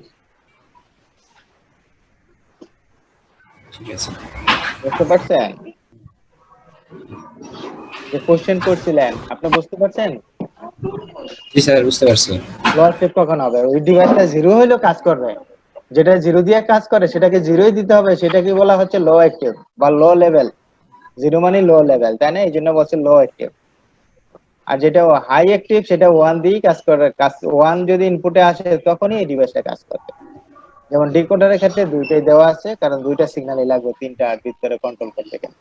ঠিক আছে।
বুঝতে পারছেন? যে কোশ্চেন করছিলেন আপনি বুঝতে পারছেন?
জি স্যার বুঝতে পারছি।
ল অ্যাক্টিভ কখন হবে? ওই ডিভাইসটা 0 হইলেও কাজ করবে। যেটা 0 দিয়ে কাজ করে সেটাকে 0ই দিতে হবে, সেটাকে বলা হচ্ছে লো অ্যাক্টিভ বা লো লেভেল। জিরো মানে লো লেভেল, তাই না? এই জন্য বলছে লো অ্যাক্টিভ। আর যেটা হাই অ্যাক্টিভ সেটা 1 দিয়েই কাজ করে। কাজ 1 যদি ইনপুটে আসে তখনই এই ডিভাইসটা কাজ করবে। যেমন ডিকোডারের ক্ষেত্রে দুইটাই দেওয়া আছে, কারণ দুইটা সিগন্যালই লাগবে তিনটা ভিতরে কন্ট্রোল করতে গেলে।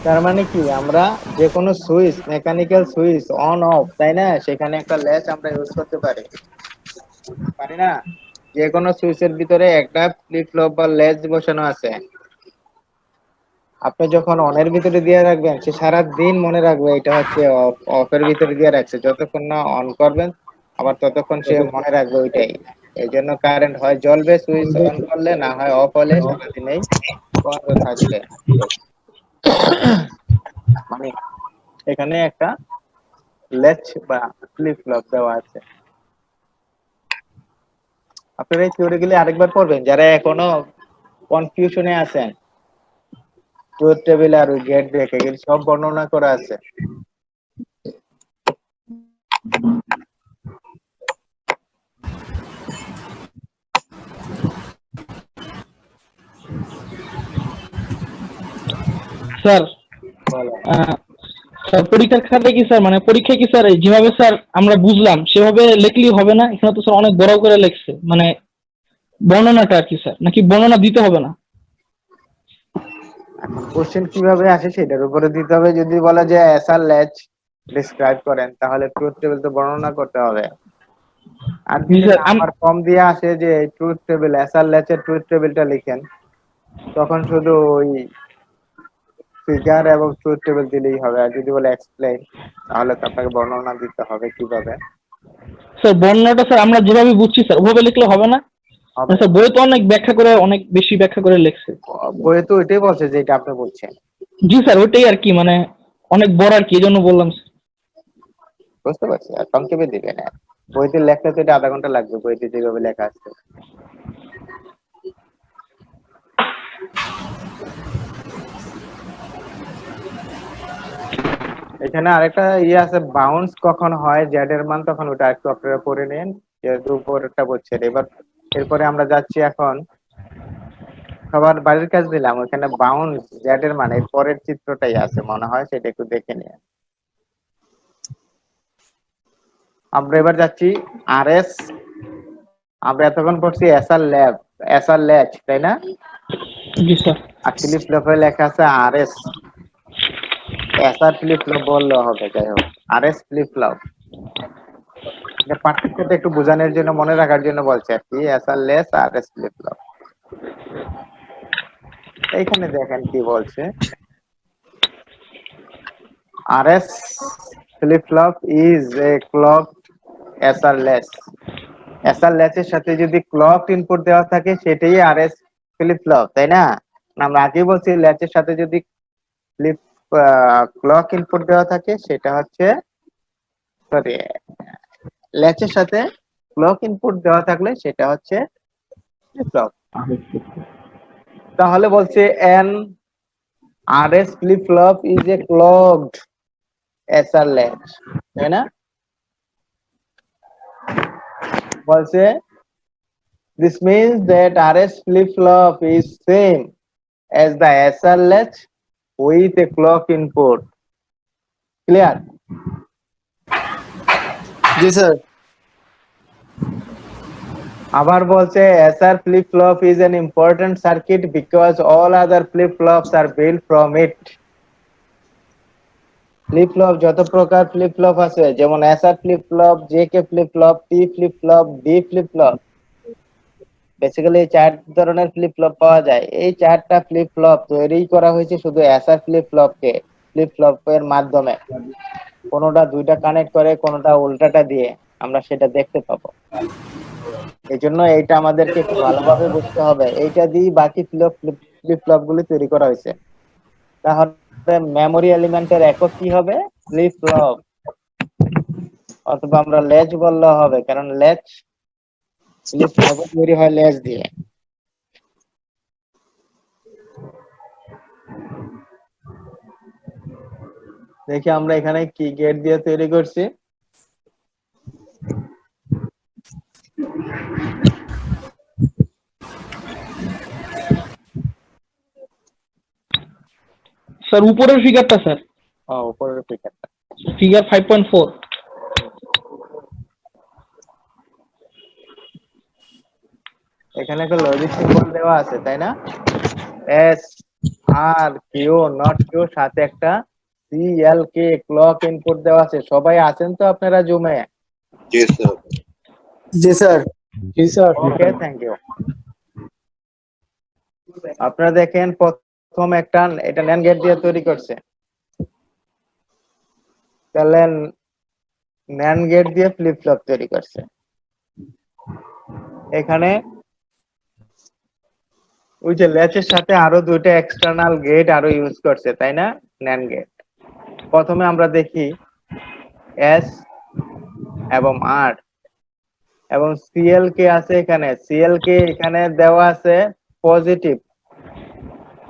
তার মানে কি, আমরা যে কোনো switch, mechanical switch on of, তাই না, সেখানে একটা ল্যাচ আমরা ইউজ করতে পারি, পারি না? যে কোনো সুইচের ভিতরে একটা ফ্লিপ ফ্লপ বা ল্যাচ বসানো আছে। আপনি যখন অনের ভিতরে দিয়ে রাখবেন, সে সারা দিন মনে রাখবে এটা হচ্ছে অফ, অফের ভিতরে দিয়ে রাখছে। যতক্ষণ না অন করবেন আবার ততক্ষণ সে মনে রাখবে ওইটাই। এই জন্য কারেন্ট হয় জ্বলবে সুইচ অন করলে, না হয় অফ হলে সারাদিনেই বন্ধ থাকবে। মানে এখানে একটা লেচ বা ফ্লিপ ফ্লপ দেওয়া আছে। আপনারা এই থিওরিগুলি আরেকবার পড়বেন যারা এখনো কনফিউশনে আছেন। ট্রুথ টেবিল আর ওই গেট ব্রেক এগুলি সব বর্ণনা করা আছে।
স্যার
বলেন।
স্যার পরীক্ষার খাতে কি স্যার, মানে পরীক্ষা কি স্যার যেভাবে স্যার আমরা বুঝলাম সেভাবে লিখলেই হবে না? এখানে তো স্যার অনেক বড় করে লিখছে, মানে বর্ণনাটা আর কি স্যার, নাকি বর্ণনা দিতে হবে না?
এখন কোশ্চেন কিভাবে আসে সেটার উপরে দিতে হবে। যদি বলা যায় এসআর ল্যাচ ডিসক্রাইব করেন, তাহলে ট্রুথ টেবিল তো বর্ণনা করতে হবে। আর
জি
যদি
স্যার।
নাম্বার কম দিয়ে আসে যে ট্রুথ টেবিল, এসআর ল্যাচের ট্রুথ টেবিলটা লিখেন, তখন শুধু ওই ফিগার এবং ট্রুথ টেবিল দিলেই হবে। আর যদি বলে এক্সপ্লেইন, তাহলে তো আপনাকে বর্ণনা দিতে হবে কিভাবে
স্যার বর্ণনাটা স্যার আমরা যেভাবে বুঝছি স্যার ওভাবে লিখলে হবে না?
হবে।
মানে স্যার বই তো অনেক ব্যাখ্যা করে, অনেক বেশি ব্যাখ্যা করে লিখছে।
বইয়ে তো ওইটাই বলছে যেটা আপনি বলছেন।
জি স্যার ওইটাই আর কি, মানে অনেক বড় আর কি, এই জন্য বললাম স্যার।
বুঝতে পারছি, আর সংক্ষেপে দিবেন। বইতে লেখতে তো এটা আধা ঘন্টা লাগবে, বইতে যেভাবে লেখা আছে। এখানে আরেকটা ইয়ে আছে, বাউন্স কখন হয় জেড এর মান, তখন ওটা একটু আপনারা পড়ে নিন, যেহেতু উপরেরটা বলছেন। এরপরে আমরা যাচ্ছি এখন, সবার বাড়ির কাজ দিলাম, ওখানে বাউন্স জেড এর মান এর পরের চিত্রটাই আছে মনে হয়, সেটা একটু দেখে নিন। আমরা এবার যাচ্ছি আরএস। আমরা এতক্ষণ পড়ছি এসআর ল্যাচ, তাই না?
জি স্যার।
আর ফ্লিপ ফ্লপে লেখা আছে আরএস। এসআর ফ্লিপ ফ্লপ বললেও হবে, যাই হোক আরএস ফ্লিপ ফ্লপ। পার্থক্যটা একটু বোঝানোর জন্য, মনে রাখার জন্য বলছে আর কি, SR less RS flip flop. এইখানে দেখেন কি বলছে, RS flip-flop is a clocked SR latch. SR ল্যাচের সাথে যদি ক্লক ইনপুট দেওয়া থাকে সেটাই RS flip-flop, তাই না? আমরা আগেই বলছি ল্যাচের সাথে যদি ক্লক ইনপুট দেওয়া থাকে সেটা হচ্ছে, সরি, ল্যাচের সাথে ক্লক ইনপুট দেওয়া থাকলে সেটা হচ্ছে ফ্লিপ-ফ্লপ। তাহলে বলছে an RS flip-flop is a clocked SR latch, তাই না? বলছে this means that RS flip-flop is same as the SR latch with a clock input. Clear?
G sir.
আবার বলছে SR flip-flop is an important circuit because all other flip-flops are built from it. Flip-flop যত প্রকার flip-flop আছে, যেমন SR flip-flop, JK flip-flop, T flip-flop, D flip-flop, basically এই 4 ধরনের flip flop পাওয়া যায়। এই 4টা ফ্লিপ ফ্লপ তৈরি করা হয়েছে শুধু এসআর ফ্লিপ ফ্লপের মাধ্যমে। কোনোটা দুইটা কানেক্ট করে, কোনোটা উল্টাটা দিয়ে, আমরা সেটা দেখতে পাবো। এই জন্য এইটা আমাদেরকে একটু ভালোভাবে বুঝতে হবে, এইটা দিয়ে বাকি ফ্লিপ ফ্লপ গুলি তৈরি করা হয়েছে। তাহলে মেমোরি এলিমেন্টের একক কি হবে? ফ্লিপ ফ্লপ, অথবা আমরা ল্যাচ বললেও হবে, কারণ ল্যাচ ফ্লিপ ফ্লপ তৈরি হয় ল্যাচ দিয়ে। দেখি আমরা এখানে কি গেট দিয়ে তৈরি করছি।
স্যার উপরের ফিগারটা স্যার,
উপরের ফিগারটা
ফিগার 5.4।
এখানে একটা লজিক সিম্বল দেওয়া আছে তাই না? S R Q not Q সাথে একটা সিএল কে ক্লক ইনপুট দেওয়া আছে। সবাই আছেন তো আপনারা জুমে?
জি স্যার।
জি স্যার।
জি স্যার। Okay, thank you. আপনারা দেখেন প্রথম একটা এটা ন্যান্ড গেট দিয়ে তৈরি করছে। তাহলে ন্যান্ড গেট দিয়ে ফ্লিপ ফ্লপ তৈরি করছে। এখানে ওই যে ল্যাচের সাথে আরো দুইটা এক্সটার্নাল গেট আরো ইউজ করছে তাই না? NAND gate. প্রথমে আমরা দেখি এস এবং আর এবং সিএল কে আছে এখানে। সিএল কে এখানে দেওয়া আছে পজিটিভ,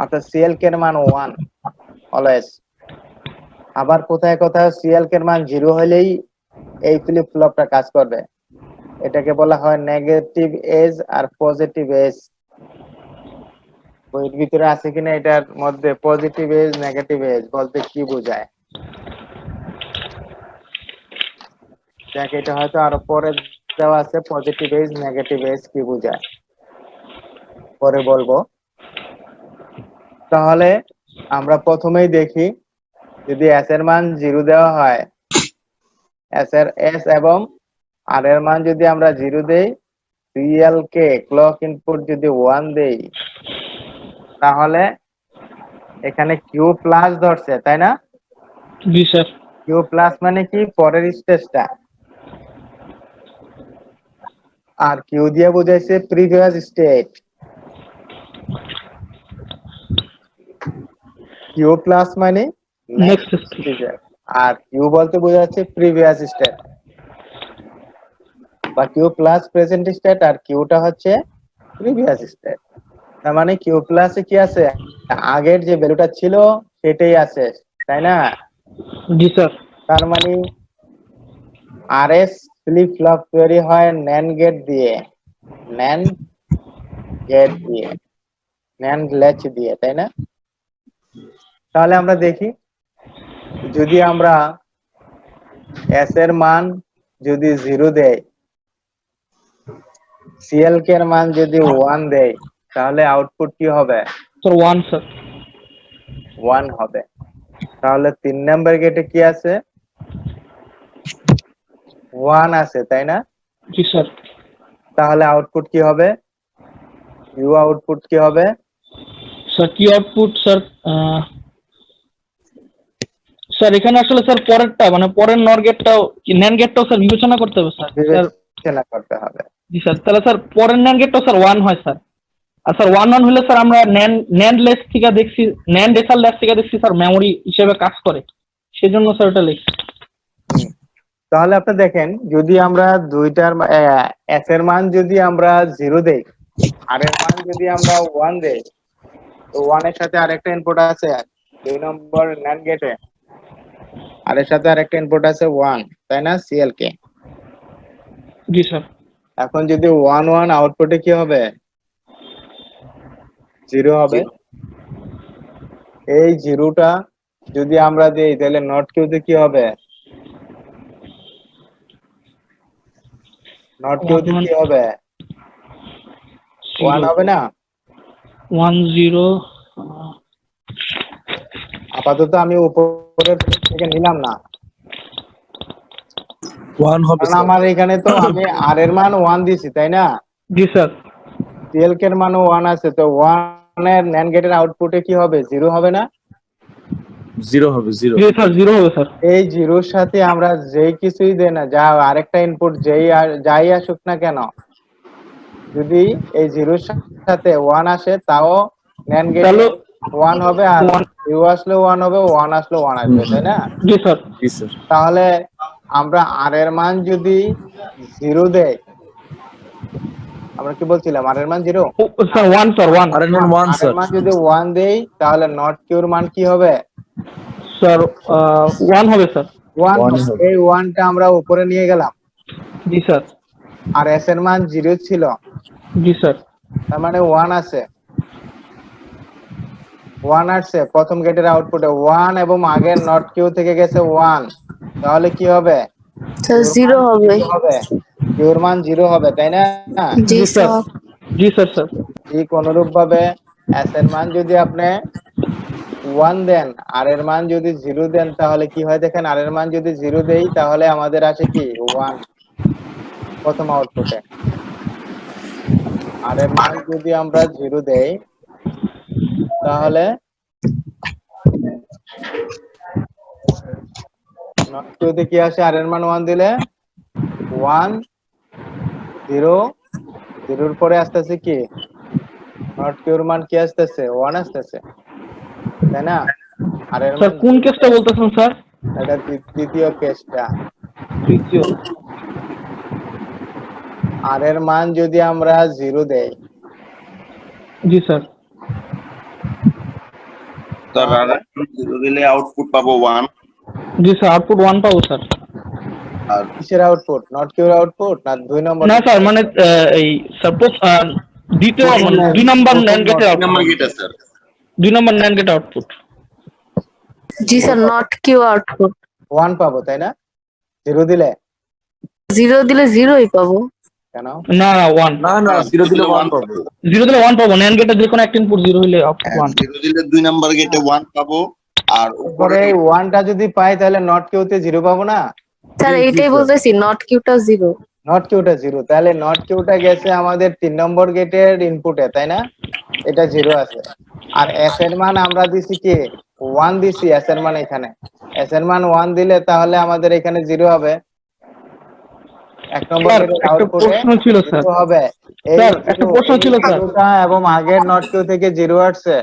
অর্থাৎ সিএল কে এর মান 1 অলওয়েজ। আবার কোথায় কোথায় সিএল কে এর মান 0 হলেই এই ফ্লিপ ফ্লপটা কাজ করবে। এটাকে বলা হয় নেগেটিভ এজ আর পজিটিভ এজ। বইয়ের ভিতরে আছে কিনা এটার মধ্যে পজিটিভ এজ নেগেটিভ এজ বলতে কি বোঝায়? দেখ এটা হয়তো আরো পরে দেওয়া আছে পজিটিভ এজ নেগেটিভ এজ কি বোঝায়, পরে বলবো। তাহলে আমরা প্রথমেই দেখি যদি এস এর মান 0 দেওয়া হয়, এস এবং আর এর মান যদি আমরা 0 দেই, সিএল কে ক্লক ইনপুট যদি 1 দেই, তাহলে এখানে কিউ প্লাস ধরছে তাই না?
জি স্যার।
কিউ প্লাস মানে কি? পরের স্টেজটা। আর কিউ দিয়ে বোঝাইছে প্রিভিয়াস স্টেট। কিউ প্লাস মানে নেক্সট স্টেজ, আর কিউ বলতে বোঝাচ্ছে প্রিভিয়াস স্টেট বা কিউ প্লাস প্রেজেন্ট স্টেট, আর কিউটা হচ্ছে প্রিভিয়াস স্টেট। তার মানে কিউ প্লাসে কি আছে? আগের যে ভ্যালুটা ছিল সেটাই আছে তাই না?
জি স্যার।
তার মানে আরএস ফ্লিপ ফ্লপ তৈরি হয় ন্যান্ড গেট দিয়ে, ন্যান্ড গেট দিয়ে, ন্যান্ড ল্যাচ দিয়ে তাই না? তাহলে আমরা দেখি যদি আমরা এস এর মান যদি 0 দেয়, সিএল কে এর মান যদি 1 দেয়, তাহলে আউটপুট কি হবে?
Sir 1 sir.
1 হবে। তাহলে 3 নাম্বার গেটে কি আছে? 1 আছে তাই না?
জি স্যার।
তাহলে আউটপুট কি হবে? কিউ আউটপুট কি হবে?
স্যার কি আউটপুট স্যার? স্যার এখানে আসলে স্যার পরেরটা মানে পরের নর গেটটাও ন্যান্ড গেটটাও স্যার বিবেচনা করতে হবে স্যার।
বিবেচনা করতে হবে।
জি স্যার। তাহলে স্যার পরের ন্যান্ড গেটটাও স্যার 1 হয় স্যার। আর স্যার 1 হলে স্যার আমরা ন্যান্ড লেস থেকে দেখছি, ন্যান্ড এসআর লেস থেকে দেখছি স্যার মেমোরি হিসেবে কাজ করে, সেজন্য স্যার এটা লিখছি।
তাহলে আপনি দেখেন যদি আমরা দুইটার এস এর মান যদি আমরা 0 দেই, আর এর মান যদি আমরা 1 দেই, তো 1 এর সাথে আরেকটা ইনপুট আছে 2 নম্বর ন্যান্ড গেটে, আর এর সাথে আরেকটা ইনপুট আছে 1 তাই না? সিএল কে।
জি স্যার।
এখন যদি 1 1 আউটপুটে কি হবে? 0 হবে। এই 0টা যদি আমরা দেই তাহলে নট কিউতে কি হবে? নট কিউতে কি হবে? 1 হবে না?
1 0
আপাতত আমি উপরের থেকে নিলাম না,
1 হবে
কারণ আমার এখানে তো আমি আর এর মান 1 দিছি তাই না?
জি স্যার।
সিএল কে এর মানও 1 আছে, তো 1 এর ন্যান্ড গেটের আউটপুটে কি হবে? 0 হবে না?
0 হবে 0।
জি স্যার 0 হবে স্যার।
এই 0-র সাথে আমরা যেই কিছুই দেই না, যা আরেকটা ইনপুট যাই আসুক না কেন, যদি এই 0-র সাথে 1 আসে তাও ন্যান্ড গেটে 1 হবে, আর 0 আসলে 1 হবে, 1 আসলে 1 আসবে তাই না?
জি স্যার।
জি স্যার।
তাহলে আমরা আর এর মান যদি 0 দেই, আমরা কি বলছিলাম আর এর মান 0?
Sir 1 sir 1।
আর এর মান 1
আর এর
স্যার।
মান যদি 1 দেই তাহলে নট কিউর মান কি হবে?
স্যার 1 হবে স্যার।
ওয়ান
One হবে।
এই ওয়ানটা আমরা উপরে নিয়ে গেলাম,
জি স্যার।
আর এস এর মান 0 ছিল,
জি স্যার।
তার মানে 1 আছে, 1 আসছে প্রথম গেটের আউটপুটে 1, এবং আগের নট কিউ থেকে গেছে 1, তাহলে কি হবে?
স্যার
কিউর মান
0 হবে।
0 হবে, কিউর মান 0 হবে, তাই না?
জি
জি স্যার।
স্যার।
জি স্যার স্যার।
ঠিক অনুরূপ ভাবে এস এর মান যদি আপনি 1 দেন, আর এর মান যদি 0 দেন, তাহলে কি হয় দেখেন, আর এর মান যদি 0 দেই তাহলে আমাদের আসে কি 1 প্রথম আউটপুটে, আর এর মান যদি আমরা 0 দেই তাহলে নট কিউতে কি আসে, আর এর মান 1 দিলে 1 0, 0 পরে আসতেছে কি নট কিউর মান কি আসতেছে 1 আসতেছে, তাই না? আর এর
স্যার
মান
কোন
0
কেসটা বলতেছেন স্যার?
এটা তৃতীয় কেসটা।
তৃতীয়।
আর এর মান যদি আমরা 0 দেই
জি স্যার।
স্যার আর জিরো দিলে আউটপুট পাবো 1,
জি স্যার, আউটপুট 1 পাবো স্যার।
আর
কিসের আউটপুট, নট কিউর আউটপুট না 2 নম্বর?
না স্যার, মানে এই সাপোজ দ্বিতীয় মানে 2 নাম্বার NAND গেটের
number
output.
Gate sir.
2 number NAND গেটের আউটপুট।
জি স্যার, নট কিউ আউটপুট।
1 পাবো, তাই না? 0 দিলে
0 দিলে 0ই পাবো।
কেন?
না না 1।
না না, 0 দিলে 1 পাবো।
0 দিলে 1 পাবো, NAND গেটের যে কোনো একটা ইনপুট 0 হইলে আউটপুট 1।
জিরো দিলে 2 নাম্বার গেটে 1 পাবো, আর উপরে
তারপরে এই 1টা যদি পাই তাহলে নট কিউতে 0 পাবো না?
স্যার এইটাই বলতেছি, নট কিউটা 0।
নট কিউটা 0, তাহলে নট কিউটা গেছে আমাদের 3 নম্বর গেটের ইনপুটে, তাই না? এটা 0 আছে। আর এস এর মান আমরা দিছি কি 1 দিছি, এস এর মান এখানে, এস এর মান 1 দিলে তাহলে আমাদের এখানে 0 হবে, এক নম্বর
স্যার
গেটের
একটা
আউটপুটে
প্রশ্ন ছিল স্যার।
0 হবে। এই
স্যার একটা প্রশ্ন ছিল স্যার।
0টা এবং আগের নট কিউ থেকে 0 আসছে,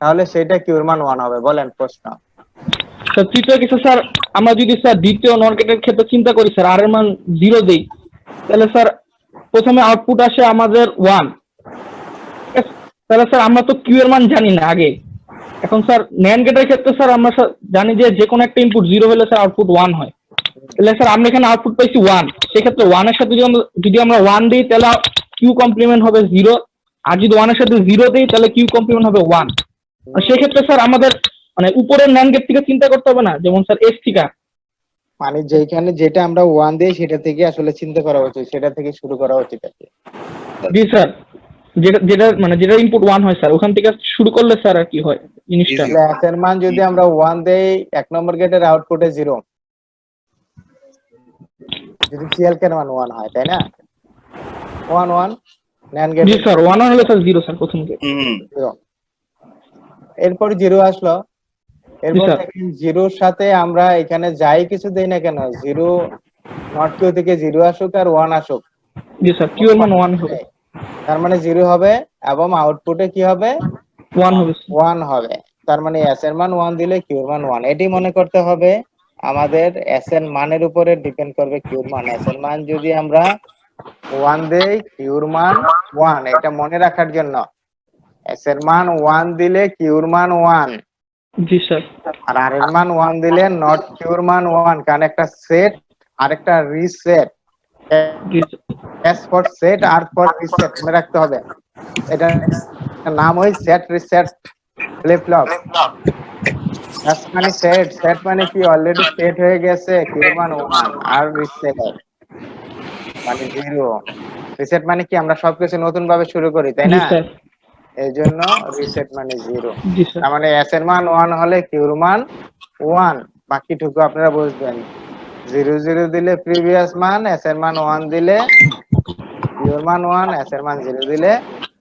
তাহলে সেটা কিউর মান 1 হবে। বলেন প্রশ্ন।
স্যার তৃতীয় কিছু স্যার, আমরা যদি স্যার দ্বিতীয় নট গেটের ক্ষেত্রে চিন্তা করি স্যার, আর এর মান 0 দেই, তাহলে স্যার প্রথমে আউটপুট আসে আমাদের 1। তাহলে স্যার আমরা তো কিউ এর মান জানি না আগে। এখন স্যার NAND গেটের ক্ষেত্রে স্যার আমরা জানি যে কোনো একটা ইনপুট 0 হলে স্যার আউটপুট 1 হয়। তাহলে স্যার আমরা এখানে আউটপুট পাইছি 1, সেক্ষেত্রে 1 এর সাথে যদি আমরা 1 দিই তাহলে কিউ কমপ্লিমেন্ট হবে 0, আর যদি 1 এর সাথে 0 দিই তাহলে কিউ কমপ্লিমেন্ট হবে 1। আর সেক্ষেত্রে স্যার আমাদের মানে উপরের NAND গেট থেকে চিন্তা করতে হবে না, যেমন স্যার এস থেকে।
মানে যেখানে যেটা আমরা 1 দিই সেটা থেকে আসলে চিন্তা করা উচিত, সেটা থেকে শুরু করা উচিত আর কি।
জি স্যার, যেটা ইনপুট 1 হয় স্যার, ওখান থেকে শুরু করলে স্যার আর কি হয় জিনিসটা।
তাহলে এস এর মান যদি আমরা 1 দেই, এক নম্বর গেটের আউটপুটে 0, যদি সিএলকে এর মান 1 হয়, তাই না? 1 1 NAND
জি
গেটে
স্যার, 1 হলে স্যার 0 স্যার প্রথম গেট।
0, এরপর 0 আসলো, এরপর
স্যার।
দেখেন 0 এর সাথে আমরা এখানে যাই কিছু দেই না কেন, 0 নট কিউ থেকে 0 আসুক আর 1 আসুক,
জি স্যার, কিউ এর মান 1 হবে।
তার মানে 0 হবে, এবং আউটপুটে কি হবে
1 হবে স্যার।
1 হবে। তার মানে এস এর মান 1 দিলে কিউ এর মান 1, এটি মনে করতে হবে। আমাদের এস এর মানের উপরে ডিপেন্ড করবে কিউর মান। এস এর মান যদি আমরা 1 দেই, কিউর মান 1, এটা মনে রাখার জন্য। এস এর মান 1 দিলে কিউর মান 1,
জি স্যার।
আর আর এর মান 1 দিলে নট কিউর মান 1, কারণ একটা সেট আর একটা রিসেট,
জি sir.
S for set, R for reset মনে রাখতে হবে। এটা নাম ওই set reset flip flop. S মানে সেট, সেট মানে কি অলরেডি সেট হয়ে গেছে, কিউর মান 1, আর রিসেট মানে 0। রিসেট মানে কি আমরা সবকিছু নতুন ভাবে শুরু করি, তাই
জি
না?
স্যার।
এই জন্য রিসেট মানে 0।
জি স্যার।
তার মানে এস এর মান 1 হলে কিউর মান 1, বাকিটুকু আপনারা বুঝবেন। 0 0 দিলে প্রিভিয়াস মান, এস এর মান 1 দিলে কিউর মান 1, এস এর মান 0 দিলে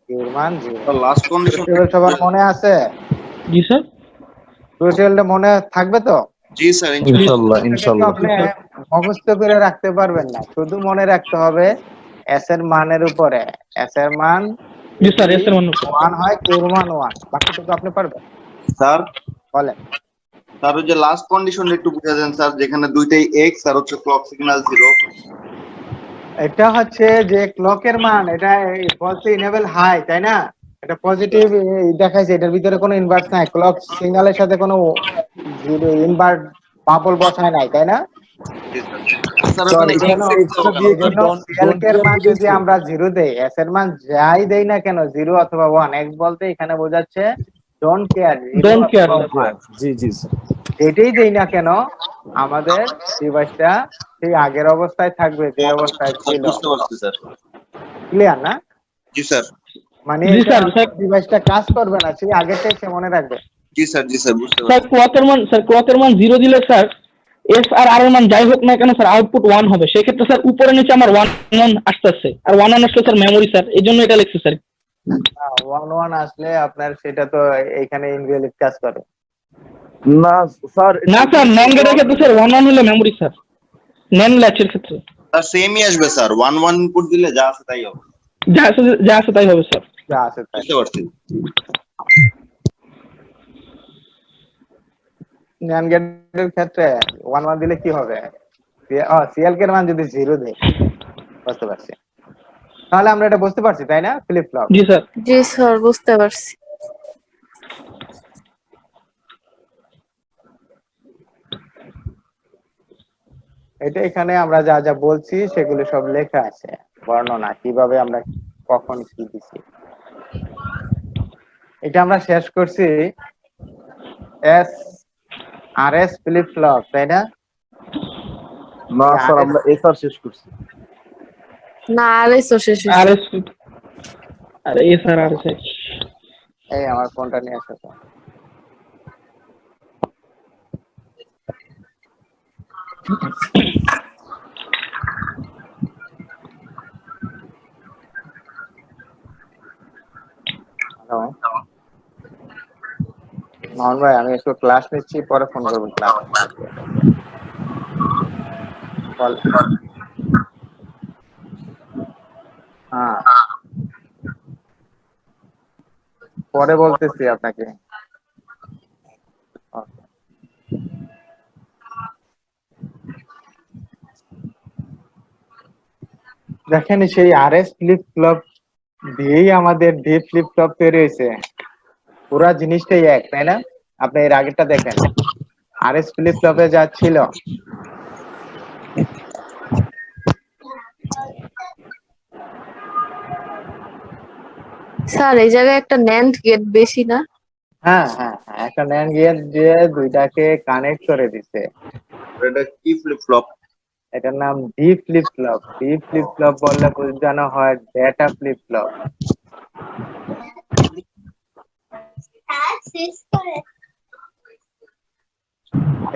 কিউর মান 0।
Last condition.
সবার মনে আছে?
জি স্যার।
ক্রুশিয়ালটা মনে থাকবে তো?
জি স্যার,
ইনশাআল্লাহ ইনশাআল্লাহ।
আপনি মুখস্থ করে রাখতে পারবেন না, শুধু মনে রাখতে হবে এস এর মানের উপরে। এস এর মান
জি স্যার, এস এর মান
1 হয়, কিউর মান 1, বাকিটুকু আপনি পারবেন।
স্যার
বলেন।
স্যার ওই যে লাস্ট কন্ডিশন একটু বুঝা দেন স্যার, যেখানে দুইটাই এক্স আর হচ্ছে ক্লক সিগন্যাল 0।
এটা হচ্ছে যে ক্লকের মান, এটা বলতে ইনেবল হাই, তাই না? এটা পজিটিভ দেখাইছে, এটার ভিতরে কোনো ইনভার্স নাই, ক্লক সিগন্যালের সাথে কোনো জিরো ইনভার্ট বাবল বসায় নাই, তাই না?
স্যার
স্যার
ওখানে
এখানে
এক্স
এক্সট্রা
কেন?
দিয়ে কি
এজন্য
ডন্ট
সিএলকে এর
কেয়ার
মান যদি
বুঝাইছে?
আমরা জিরো দেই, এস এর মান যাই দেই না কেন, জিরো অথবা ওয়ান, এক্স বলতে এখানে বোঝাচ্ছে don't care, zero
don't care
অথবা
ডন্ট
ওয়ান,
কেয়ার, জি জি স্যার।
যেটাই দেই না কেন আমাদের ডিভাইসটা সেই আগের অবস্থায় থাকবে যে অবস্থায়
স্যার
ছিল।
বুঝতে পারছি স্যার।
ক্লিয়ার না?
জি স্যার।
মানে
জি
এটা
স্যার। স্যার
ডিভাইসটা কাজ করবে না, সেই আগেরটাই সে মনে রাখবে।
জি স্যার, জি স্যার বুঝতে
স্যার
পারছি।
ক্লকের মান 0 দিলে স্যার এস আর আর এর মান যাই হোক না কেন স্যার আউটপুট 1 হবে। সেক্ষেত্রে স্যার উপরে নিচে আমার 1 1 আসতেছে, আর 1 1 আসলে স্যার মেমোরি স্যার, এই জন্য এটা লিখছি স্যার।
ওয়ান ওয়ান আসলে আপনার সেটা তো এইখানে ইনভ্যালিড কাজ করে।
না স্যার,
না স্যার, নন গেটের ক্ষেত্রে স্যার 1 1 হলে মেমোরি স্যার, নন ল্যাচের ক্ষেত্রে
স্যার সেমই আসবে স্যার, 1 1 ইনপুট দিলে যা আছে তাই হবে।
যা আছে তাই হবে স্যার।
যা আছে তাই।
বুঝতে পারছি।
ন্যান্ড গেটের ক্ষেত্রে ওয়ান ওয়ান দিলে কি হবে? সিএলকে এর মান যদি জিরো দেয়, বুঝতে পারছি। তাহলে আমরা এটা বুঝতে পারছি, তাই না? Flip flop.
জি স্যার।
জি স্যার, বুঝতে পারছি।
এটা এখানে আমরা যা যা বলছি সেগুলো সব লেখা আছে, বর্ণনা কিভাবে আমরা কখন কি দিছি। এটা আমরা শেষ করছি এস আর এস ফ্লিপ ফ্লপ, তাই না?
না
এই
স্যার,
RS
আমরা এসআর শেষ করছি।
না, আরএসও শেষ
আর
হয়েছে।
এস, আরে এস আর আর এস।
এই আমার ফোনটা নিয়ে আসো তো। হ্যালো মোহন ভাই, আমি একটু ক্লাস নিচ্ছি, পরে ফোন করবো ক্লাস। হ্যাঁ, পরে বলতেছি আপনাকে। Okay. দেখেন সেই আরএস ফ্লিপ ফ্লপ দিয়েই আমাদের ডি ফ্লিপ ফ্লপ তৈরি হয়েছে, পুরা জিনিসটাই এক, তাই না? আপনি এর আগেরটা দেখেন, আরএস ফ্লিপ ফ্লপে যা ছিল
স্যার এই জায়গায় একটা ন্যান্ড গেট বেশি না?
হ্যাঁ হ্যাঁ হ্যাঁ, একটা ন্যান্ড গেট দিয়ে দুইটাকে কানেক্ট করে দিছে।
এটা কি ফ্লিপ ফ্লপ?
এটার নাম D flip flop. D flip flop বললে বোঝানো হয় ডেটা ফ্লিপ ফ্লপ।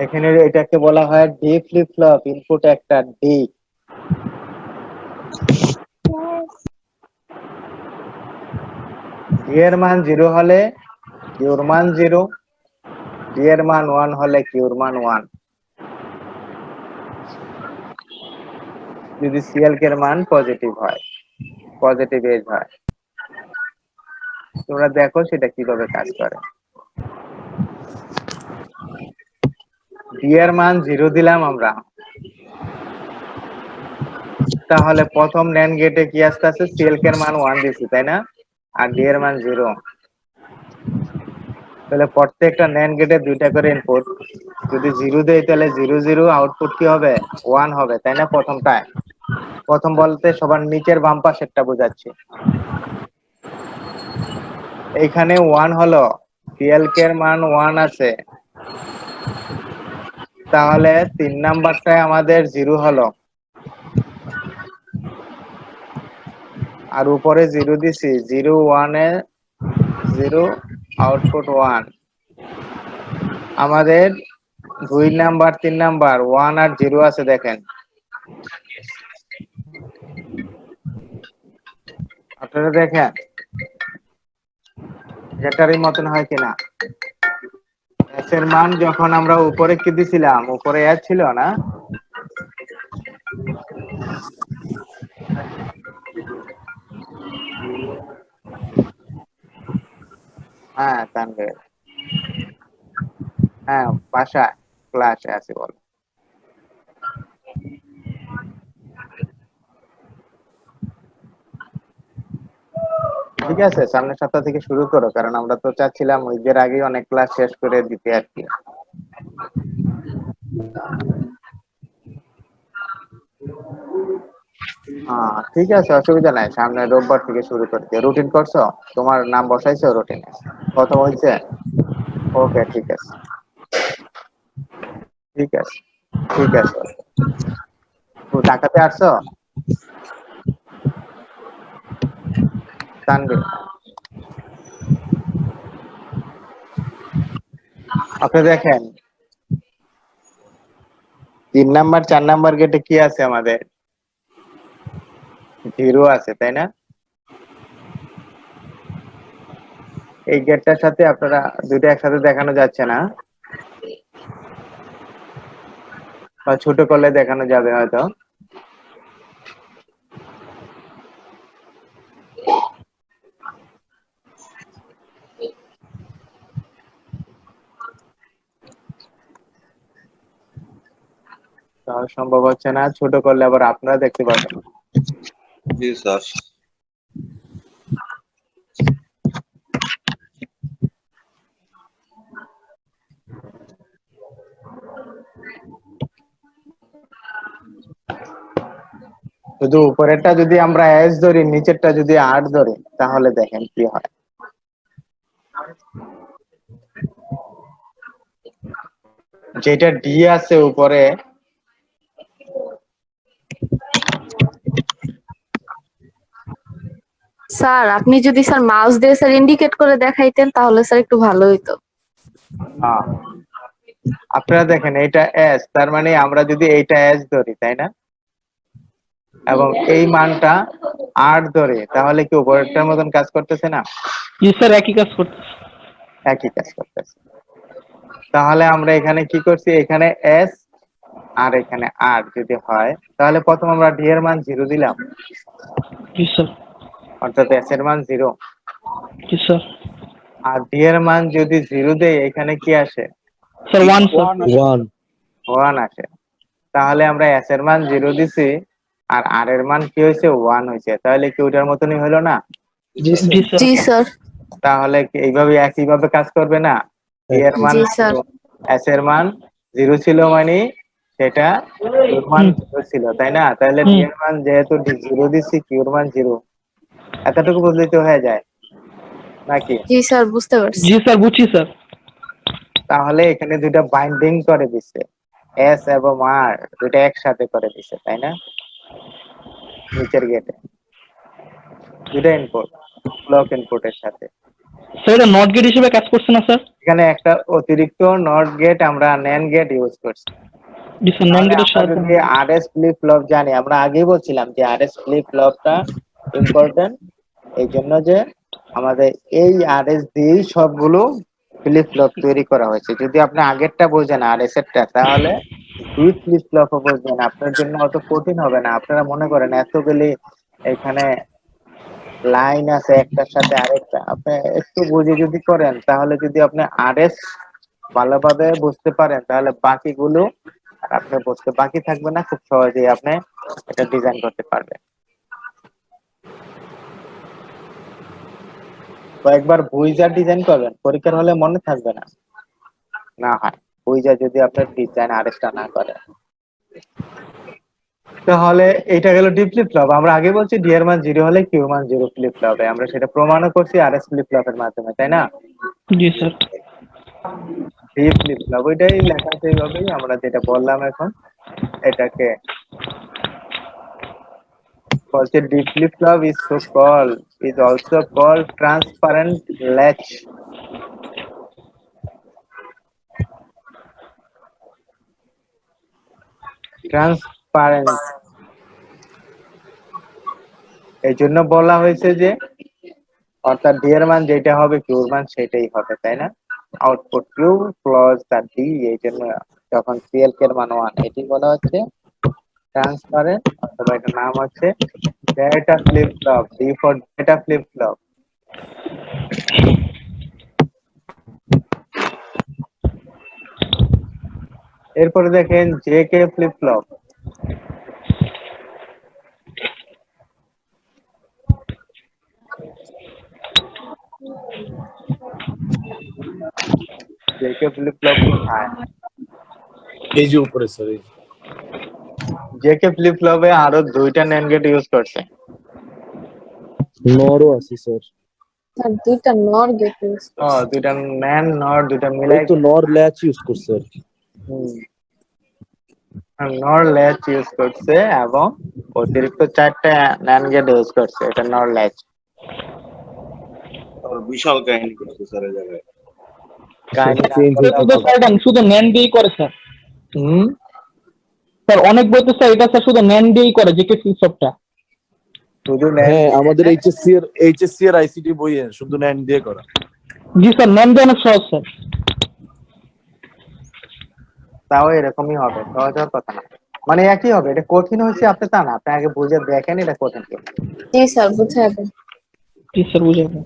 এখানে এটাকে বলা হয় ডি ফ্লিপ ফ্লপ, ইনপুট একটা ডি। ডি এর মান 0 হলে কিউর মান 0, ডি এর মান 1 হলে কিউর মান 1। যদি সিএলকে এর মান পজিটিভ হয়, পজিটিভ এজ হয়। তোমরা দেখো সেটা কিভাবে কাজ করে। ডি এর মান 0 দিলাম আমরা, তাহলে প্রথম ন্যান্ড গেটে কি আসতেছে? সিএলকে এর মান 1 দিছি, তাই না? আর ডি এর মান 0। তাহলে প্রত্যেকটা ন্যান্ড গেটে দুইটা করে ইনপুট। যদি 0 দেই তাহলে 0 0 আউটপুট কি হবে? 1 হবে, তাই না? প্রথমটায়, প্রথম বলতে সবার নিচের বাম পাশেরটা বোঝাচ্ছে। এইখানে 1 হলো, সিএলকে এর মান 1 আছে, তাহলে 3 নাম্বারটায় আমাদের 0 হলো, আর উপরে 0 দিছি, 0 1 এ 0 আউটপুট 1। আমাদের 2 নাম্বার 3 নাম্বার 1 আর 0 আছে, দেখেন আপনারা দেখেন এটারই মতন হয় কিনা। এস এর মান যখন আমরা উপরে কি দিছিলাম, উপরে এস ছিল না? হ্যাঁ তানভীর, হ্যাঁ বাসায় ক্লাসে আছে, বল। ঠিক আছে, সামনের সপ্তাহ থেকে শুরু করো, কারণ আমরা তো চাচ্ছিলাম ঈদের আগেই অনেক ক্লাস শেষ করে দিতে আর কি। ঠিক আছে, অসুবিধা নাই, সামনে রোববার থেকে শুরু করতে। রুটিন করছো? তোমার নাম বসাইছো রুটিনে? প্রথম হয়েছে? ওকে, ঠিক আছে, ঠিক আছে, ঠিক আছে। ও ঢাকাতে আসছো তানভীর? আপনি দেখেন 3 নাম্বার 4 নাম্বার গেটে কি আছে আমাদের? 0 আছে, তাই না? এই গেটটার সাথে আপনারা দুইটা একসাথে দেখানো যাচ্ছে না, বা ছোট করলে দেখানো যাবে হয়তো। তাহলে সম্ভব হচ্ছে না, ছোট করলে আবার আপনারা দেখতে পাবেন।
জি স্যার।
শুধু উপরেরটা যদি আমরা এস ধরি, নিচেরটা যদি 8 ধরি, তাহলে দেখেন কি হয়। যেটা ডি আছে উপরে,
স্যার আপনি যদি স্যার মাউস দিয়ে স্যার ইন্ডিকেট করে দেখাইতেন তাহলে স্যার একটু ভালো হইতো।
আপনারা দেখেন এটা এস, তার মানে আমরা যদি এইটা এস ধরি, তাই না, এবং এই মানটা 8 ধরে, তাহলে কি উপরেরটার মতন কাজ করতেছে না?
জি স্যার, একই কাজ করতেছে।
একই কাজ করতেছে। তাহলে আমরা এখানে কি করছি, এখানে এস আর এখানে 8 যদি হয়, তাহলে প্রথম আমরা ডি এর মান 0 দিলাম,
জি স্যার।
অর্থাৎ এস এর মান 0।
জি স্যার।
আর ডি এর মান যদি 0 দেই, এখানে কি আসে?
Sir 1 sir.
1 আসে। তাহলে আমরা এস এর মান 0 দিছি, আর আর এর মান কি হয়েছে? 1 হয়েছে। তাহলে কি ওইটার মতনই হলো না?
জি স্যার।
জি স্যার।
তাহলে কি এইভাবে একইভাবে কাজ করবে না? ডি এর মান
জি স্যার।
0, এস এর মান 0 ছিল, মানে সেটা কিউর মান 0 ছিল, তাই না? তাহলে ডি এর মান যেহেতু 0 দিছি, কিউর মান 0, এতটুকু বুঝলেই তো হয়ে যায় নাকি?
জি স্যার, বুঝতে পারছি।
জি স্যার, বুঝছি স্যার।
তাহলে এখানে দুইটা বাইন্ডিং করে দিছে, এস এবং আর দুইটা একসাথে করে দিছে, তাই না? নিচের গেটে দুইটা ইনপুট, ব্লক ইনপুটের সাথে।
স্যার এটা নট গেট হিসেবে কাজ করছে না স্যার?
এখানে একটা অতিরিক্ত নট গেট আমরা ন্যান্ড গেট ইউজ করছি।
জি স্যার, নট
তাহলে
গেটের
আমরা
সাথে।
যদি আরএস ফ্লিপ ফ্লপ জানি, আমরা আগেই বলছিলাম যে আরএস ফ্লিপ ফ্লপটা ইম্পর্টেন্ট, এই জন্য যে আমাদের এই আরএস দিয়েই সবগুলো ফ্লিপ ফ্লপ তৈরি করা হয়েছে। যদি আপনি আগেরটা বোঝেন আরএস এরটা, তাহলে এই ফ্লিপ ফ্লপ বুঝবেন, আপনার জন্য অত কঠিন হবে না। আপনারা মনে করেন এতগুলি এখানে লাইন আছে একটার সাথে আরেকটা, আপনি একটু বুঝে যদি করেন, তাহলে যদি আপনি আরএস ভালোভাবে বুঝতে পারেন, তাহলে বাকিগুলো আর আপনি বুঝতে বাকি থাকবে না, খুব সহজেই আপনি এটা ডিজাইন করতে পারবেন। কয়েকবার বুঝা ডিজাইন করবেন, পরীক্ষার হলে মনে থাকবে না, না হয় বুঝা যদি আপনার ডিজাইন আরএসটা না করেন। তাহলে এটা গেল ডি ফ্লিপ ফ্লপ। আমরা আগে বলছি ডি এর মান 0 হলে কিউ মান 0 ফ্লিপ ফ্লপে, আমরা সেটা প্রমাণও করছি আরএস ফ্লিপ ফ্লপের মাধ্যমে, তাই না?
জি স্যার।
ডি ফ্লিপ ফ্লপ ওইটাই লেখা আছে এইভাবেই, আমরা যেটা বললাম এখন এটাকে বলছে D flip flop is also called transparent latch. Transparent এই জন্য বলা হয়েছে যে, অর্থাৎ ডি এর মান যেটা হবে কিউর মান সেটাই হবে, তাই না? Output Q plus the D, এই জন্য যখন সিএলকে এর মান 1, এটি বলা হচ্ছে ট্রান্সপারেন্ট, অথবা এটার নাম হচ্ছে data flip flop, D for data flip flop. এরপরে দেখেন J K flip flop. JK flip flop কোথায়?
এই যে উপরে স্যার, এই যে।
জেকে ফ্লিপ ফ্লপে আরো 2টা NAND গেট ইউজ করছে।
নরও আছে স্যার।
স্যার দুইটা নর গেট ইউজ
ও,
করছে।
2টা NAND নর 2টা
ওই
মিলাই
তো নর ল্যাচ ইউজ করছে আর কি।
নর ল্যাচ ইউজ করছে এবং অতিরিক্ত 4টা NAND গেট ইউজ করছে। এটা নর ল্যাচ।
বিশাল কাহিনী করছে স্যার এই জায়গায়।
কাহিনী না
চেঞ্জ
করলেও
বইতে
হবে।
স্যার শুধু ন্যান্ড দিয়েই করে স্যার।
হুম,
স্যার অনেক বইতে স্যার এটা স্যার শুধু ন্যান্ড দিয়েই করে জেকে ফ্লিপ ফ্লপটা।
শুধু NAND
হ্যাঁ, আমাদের এইচএসসি এর আইসিটি বইয়ে শুধু ন্যান্ড দিয়ে করা।
জি স্যার, ন্যান্ড দিয়ে অনেক সহজ স্যার।
তাও এরকমই হবে, সহজ হওয়ার কথা না। মানে একই হবে, এটা কঠিন হচ্ছে আপনি তা না, আপনি আগে বুঝে দেখেন এটা কঠিন কি।
জি স্যার বুঝাই দেন।
জি স্যার বুঝাবো।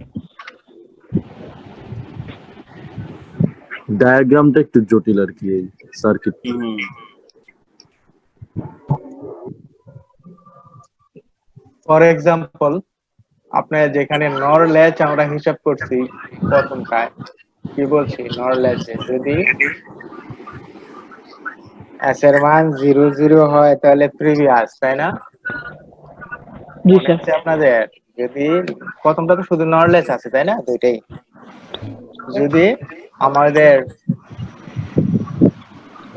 ডায়াগ্রামটা একটু জটিল আর কি, এই সার্কিট।
ফর এক্সাম্পল, আপনার যেখানে নর ল্যাচ আমরা হিসাব করছি প্রথমটায়, কি বলছি, নর ল্যাচে যদি এস এর মান 0 0 হয় তাহলে প্রিভিয়াস, তাই না?
জি
মনে
স্যার।
আছে আপনাদের? যদি প্রথমটা তো শুধু নর ল্যাচ আছে, তাই না? দুইটাই। যদি আমাদের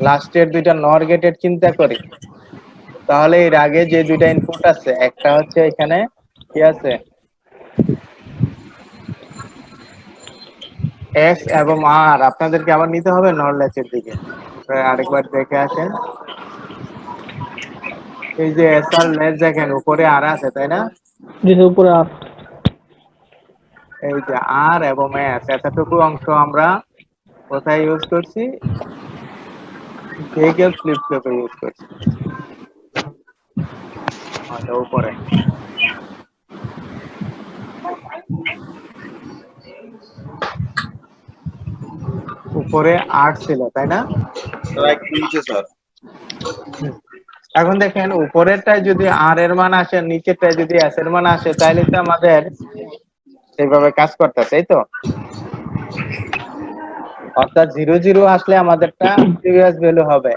লাস্টের 2টা নর গেটের চিন্তা করি, তাহলে এর আগে যে 2টা ইনপুট আছে, একটা হচ্ছে এখানে কি আছে, এস এবং আর। আপনাদেরকে আবার নিতে হবে নর ল্যাচের দিকে। আরেকবার দেখে আসেন, এই যে এস আর ল্যাচ দেখেন উপরে আর আছে, তাই না?
জি স্যার, উপরে আর।
এই যে আর এবং এস, এতটুকু অংশ আমরা কোথায় ইউজ করছি? জেকে ফ্লিপ ফ্লপে ইউজ করছি। আচ্ছা, উপরে উপরে 8 ছিল, তাই না?
স্যার একটু নিচে স্যার।
এখন দেখেন উপরেরটায় যদি আর এর মান আসে, নিচেরটায় যদি এস এর মান আসে, তাহলে তো আমাদের এইভাবে কাজ করতেছে, তাই তো? অর্থাৎ 0 0 আসলে আমাদেরটা প্রিভিয়াস ভ্যালু হবে।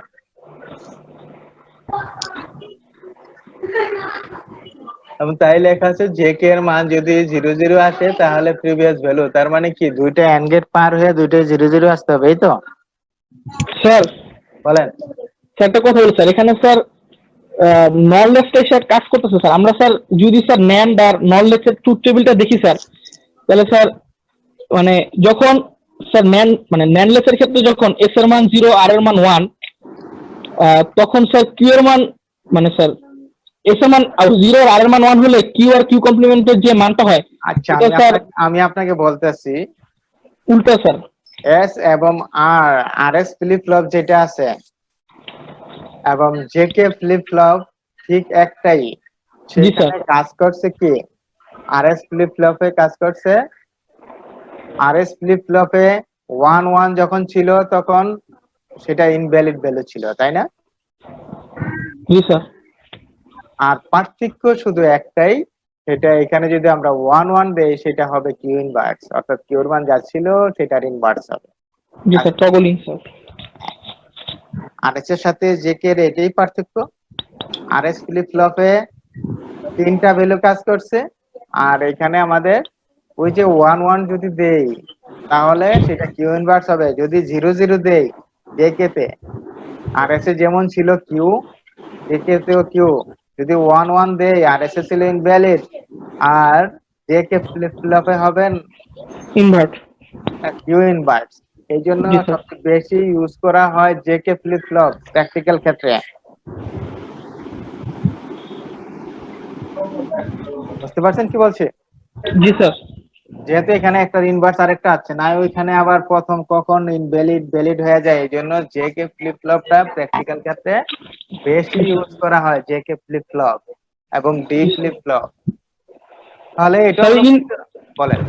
এবং তাই লেখা আছে জেকে এর মান যদি 0 0 আসে তাহলে প্রিভিয়াস ভ্যালু। তার মানে কি 2টা এন্ড গেট পার হয়ে 2টা 0 0 আসতে হবে, এই তো?
স্যার
বলেন।
একটা কথা বলি স্যার, এখানে স্যার নলেজটা স্যার কাজ করতেছে স্যার। আমরা স্যার যদি স্যার ন্যান্ড আর নলেজের ট্রুথ টেবিলটা দেখি স্যার, তাহলে স্যার মানে যখন স্যার ন্যান্ডলেসের ক্ষেত্রে যখন এস এর মান 0 আর এর মান 1, তখন স্যার কিউ এর মান মানে স্যার এস এর মান 0 আর এর মান 1 হলে কিউ আর কিউ কমপ্লিমেন্টের যে মানটা হয়,
আচ্ছা,
এটা স্যার
আমি আপনাকে বলতেছি,
উল্টা স্যার।
এস এবং আর এস ফ্লিপ ফ্লপ যেটা আছে এবং জেকে ফ্লিপ ফ্লপ ঠিক একটাই।
জি স্যার।
সেখানে কাজ করছে কি, আর এস ফ্লিপ ফ্লপে কাজ করছে, আর এস ফ্লিপ ফ্লপে 1 1 যখন ছিল তখন সেটা ইনভ্যালিড ভ্যালু ছিল, তাই না?
জি স্যার।
আর পার্থক্য শুধু একটাই, সেটা এখানে যদি আমরা 1 1 দেই সেটা হবে কিউ ইনভার্স, অর্থাৎ কিউর মান যা ছিল সেটার ইনভার্স হবে।
জি স্যার, টগলিং স্যার।
আর এস এর সাথে জেকে এর এটাই পার্থক্য। আর এস ফ্লিপ ফ্লপে 3টা ভ্যালু কাজ করছে, আর এখানে আমাদের ওই যে 1 1 যদি দেই তাহলে সেটা কিউ ইনভার্স হবে। যদি 0 0 দেই জেকে তে, আর এস এ যেমন ছিল কিউ, জেকে তেও কিউ। যদি 1 1 দেই আর এস এ ছিল ইনভ্যালিড, আর জেকে ফ্লিপ ফ্লপে হবেন
ইনভার্ট।
Q inverse. এই জন্য
জি স্যার।
সবচেয়ে বেশি ইউজ করা হয় জেকে ফ্লিপ ফ্লপ প্র্যাকটিক্যাল ক্ষেত্রে। বুঝতে পারছেন কি বলছি?
জি স্যার।
যেহেতু এখানে একটা ইনভার্স আরেকটা আছে না, ওইখানে আবার প্রথম কখন ইনভ্যালিড ভ্যালিড হয়ে যায়, এই জন্য জেকে ফ্লিপ ফ্লপটা প্র্যাকটিক্যাল ক্ষেত্রে বেশি ইউজ করা হয়, জেকে ফ্লিপ ফ্লপ এবং ডি ফ্লিপ ফ্লপ। তাহলে এটা
স্যার
হলো, বলেন।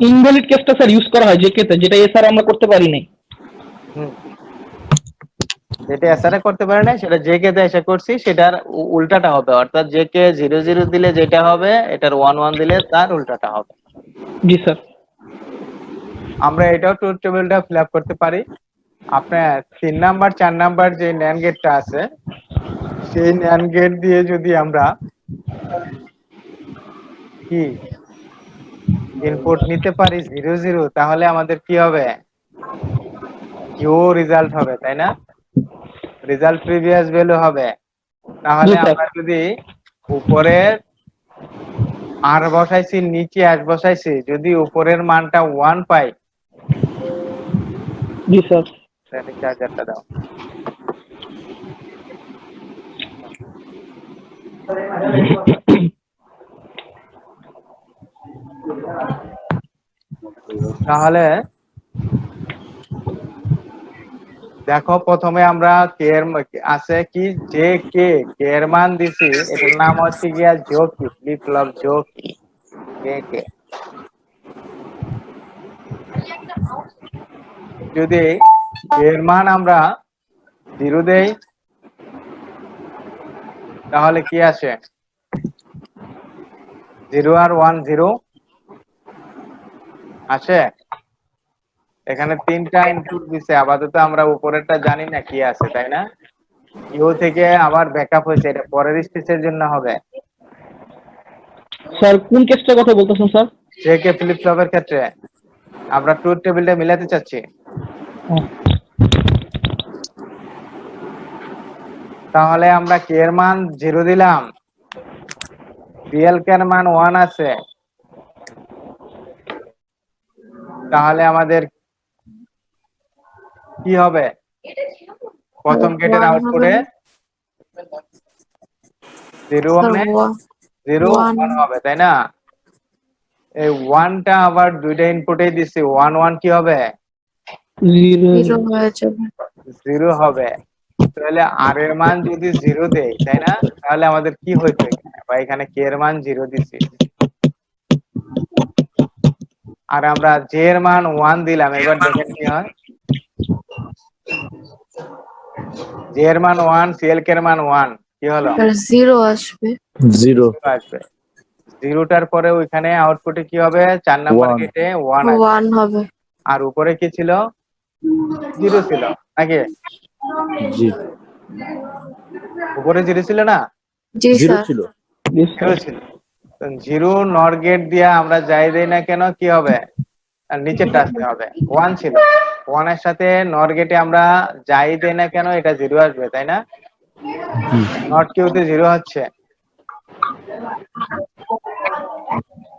ইনভ্যালিড কেসটা স্যার ইউজ করা হয় জেকে তে, যেটা এস আর আমরা করতে পারি নাই।
যেটা এসআরএ করতে পারে না সেটা জেকে তে এসে করছি, সেটার উল্টাটা হবে। অর্থাৎ জেকে 0 0 দিলে যেটা হবে এটার 1 1 দিলে তার উল্টাটা হবে।
জি স্যার।
আমরা এটাও ট্রুথ টেবিলটা ফিল আপ করতে পারি। আপনার 3 নাম্বার 4 নাম্বার যে ন্যান্ড গেটটা আছে সেই ন্যান্ড গেট দিয়ে যদি আমরা কি ইনপুট নিতে পারি 0 0, তাহলে আমাদের কি হবে? কিউ রেজাল্ট হবে, তাই না? রেজাল্ট প্রিভিয়াস ভ্যালু হবে। তাহলে
জি স্যার।
আমরা যদি উপরের আর বসাইছি, নিচে আস বসাইছি, যদি উপরের মানটা 1 পাই,
জি স্যার।
তাহলে চার্জারটা দাও। তাহলে দেখো প্রথমে আমরা কে এর আছে কি যে কে এর মান দিছি, এটার নাম হচ্ছে গিয়া জোকি, ফ্লিপ ফ্লপ জোকি কে। যদি এর মান আমরা 0 দেই তাহলে কি আসে? 0 আর 1 0 আসে। এখানে 3টা ইনপুট দিছে, আপাতত আমরা উপরেরটা জানি না কি আছে, তাই না? ইউ থেকে আবার ব্যাকআপ হয়েছে, এটা পরের স্টেজের জন্য হবে।
স্যার কোন কেসটার কথা বলতেছেন স্যার?
যে কে ফ্লিপ ফ্লপের ক্ষেত্রে আমরা ট্রুথ টেবিলটা মিলাতে চাচ্ছি। তাহলে আমরা কে এর মান 0 দিলাম, রিয়েল কে এর মান 1 আছে, তাহলে আমাদের কি হবে? প্রথম গেটের আউটপুটে 0 মানে 0 1 হবে, তাই না? এই 1টা আবার দুইটা ইনপুটে দিছি, 1 1 কি হবে? 0 হবে। তাহলে আর এর মান যদি 0 দেই, তাই না, তাহলে আমাদের কি হইতো এখানে? বা এখানে কে এর মান 0 দিছি, আর আমরা জে এর মান 1 দিলাম। এবার দেখেন কি হয়। জে এর মান 1, সিএল কে এর মান 1, কি হলো?
0 আসবে। 0
আসবে। 0টার পরে ওইখানে আউটপুটে কি হবে? 4 নাম্বার
1
গেটে 1 আসবে।
1 হবে।
আর উপরে কি ছিল? 0 ছিল নাকি?
জি
উপরে 0 ছিল না?
জি
0
স্যার।
ছিল।
0 ছিল। 0 নর গেট দিয়ে আমরা যাই দেই না কেন কি হবে? আর নিচেরটা আসতে হবে। 1 ছিল, 1 এর সাথে নর গেটে আমরা যাই দেই না কেন এটা 0 আসবে, তাই না? নট কিউতে 0 হচ্ছে।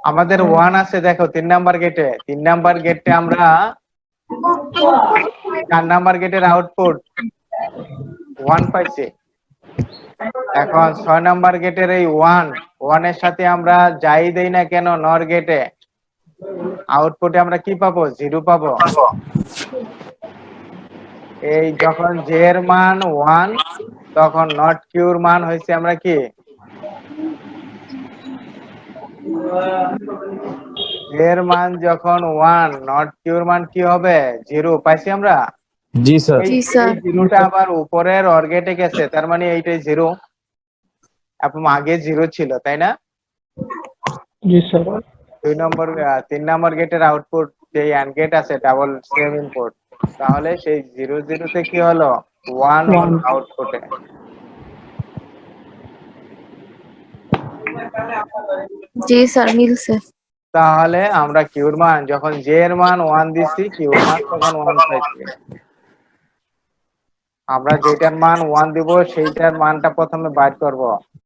আমাদের 1 আছে দেখো 3 নাম্বার গেটে। 3 নাম্বার গেটে আমরা 4 নাম্বার গেটের আউটপুট 1 পাইছি। এখন 6 নাম্বার গেটের এই 1 এর সাথে আমরা যাই দেই না কেন নর গেটে, আউটপুটে আমরা কি পাবো? 0 পাবো। এই যখন জে এর মান 1, তখন নট কিউর মান হয়েছে আমরা কি? জে এর মান যখন 1, নট কিউর মান কি হবে? 0 পাইছি আমরা।
জি স্যার।
এই 0টা আবার উপরের অর গেটে গেছে, তার মানে এইটাই 0। এবং আগে 0 ছিল, তাই না?
জি স্যার।
3 নম্বর গেটের আউটপুট যে অ্যান্ড গেট আছে ডাবল সেম ইনপুট, তাহলে সেই 0 0 তে কি হলো? 1 হলো আউটপুটে।
জি স্যার মিলছে।
তাহলে আমরা কিউর মান যখন জে এর মান 1 দিছি, কিউর মান তখন 1 পাইছি। আমরা যেটার মান 1 দিব সেইটার মানটা প্রথমে বাইর করব,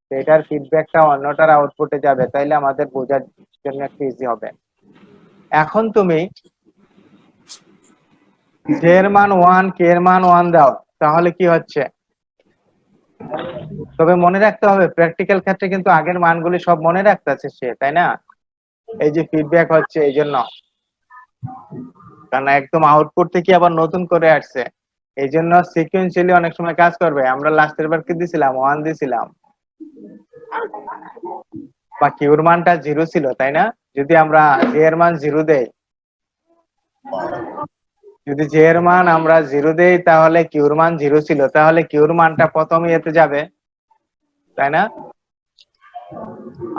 সেটার ফিডব্যাকটা অন্যটার আউটপুটে যাবে, তাইলে আমাদের বোঝার জন্য একটু ইজি হবে। এখন তুমি জে এর মান 1, কে এর মান 1 দাও, তাহলে কি হচ্ছে? তবে মনে রাখতে হবে প্র্যাকটিক্যাল ক্ষেত্রে কিন্তু আগের মানগুলি সব মনে রাখতে আছে সে, তাই না? এই যে ফিডব্যাক হচ্ছে এই জন্য, কারণ একদম আউটপুট থেকে আবার নতুন করে আসছে, এই জন্য সিকুয়েন্সিয়ালি অনেক সময় কাজ করবে। আমরা লাস্টের বার কি দিছিলাম? 1 দিছিলাম, বা কিউর মানটা 0 ছিল, তাই না? যদি আমরা জে এর মান 0 দেই, যদি জে এর মান আমরা 0 দেই তাহলে কিউর মান 0 ছিল, তাহলে কিউর মানটা প্রথম ইয়েতে যাবে, তাই না?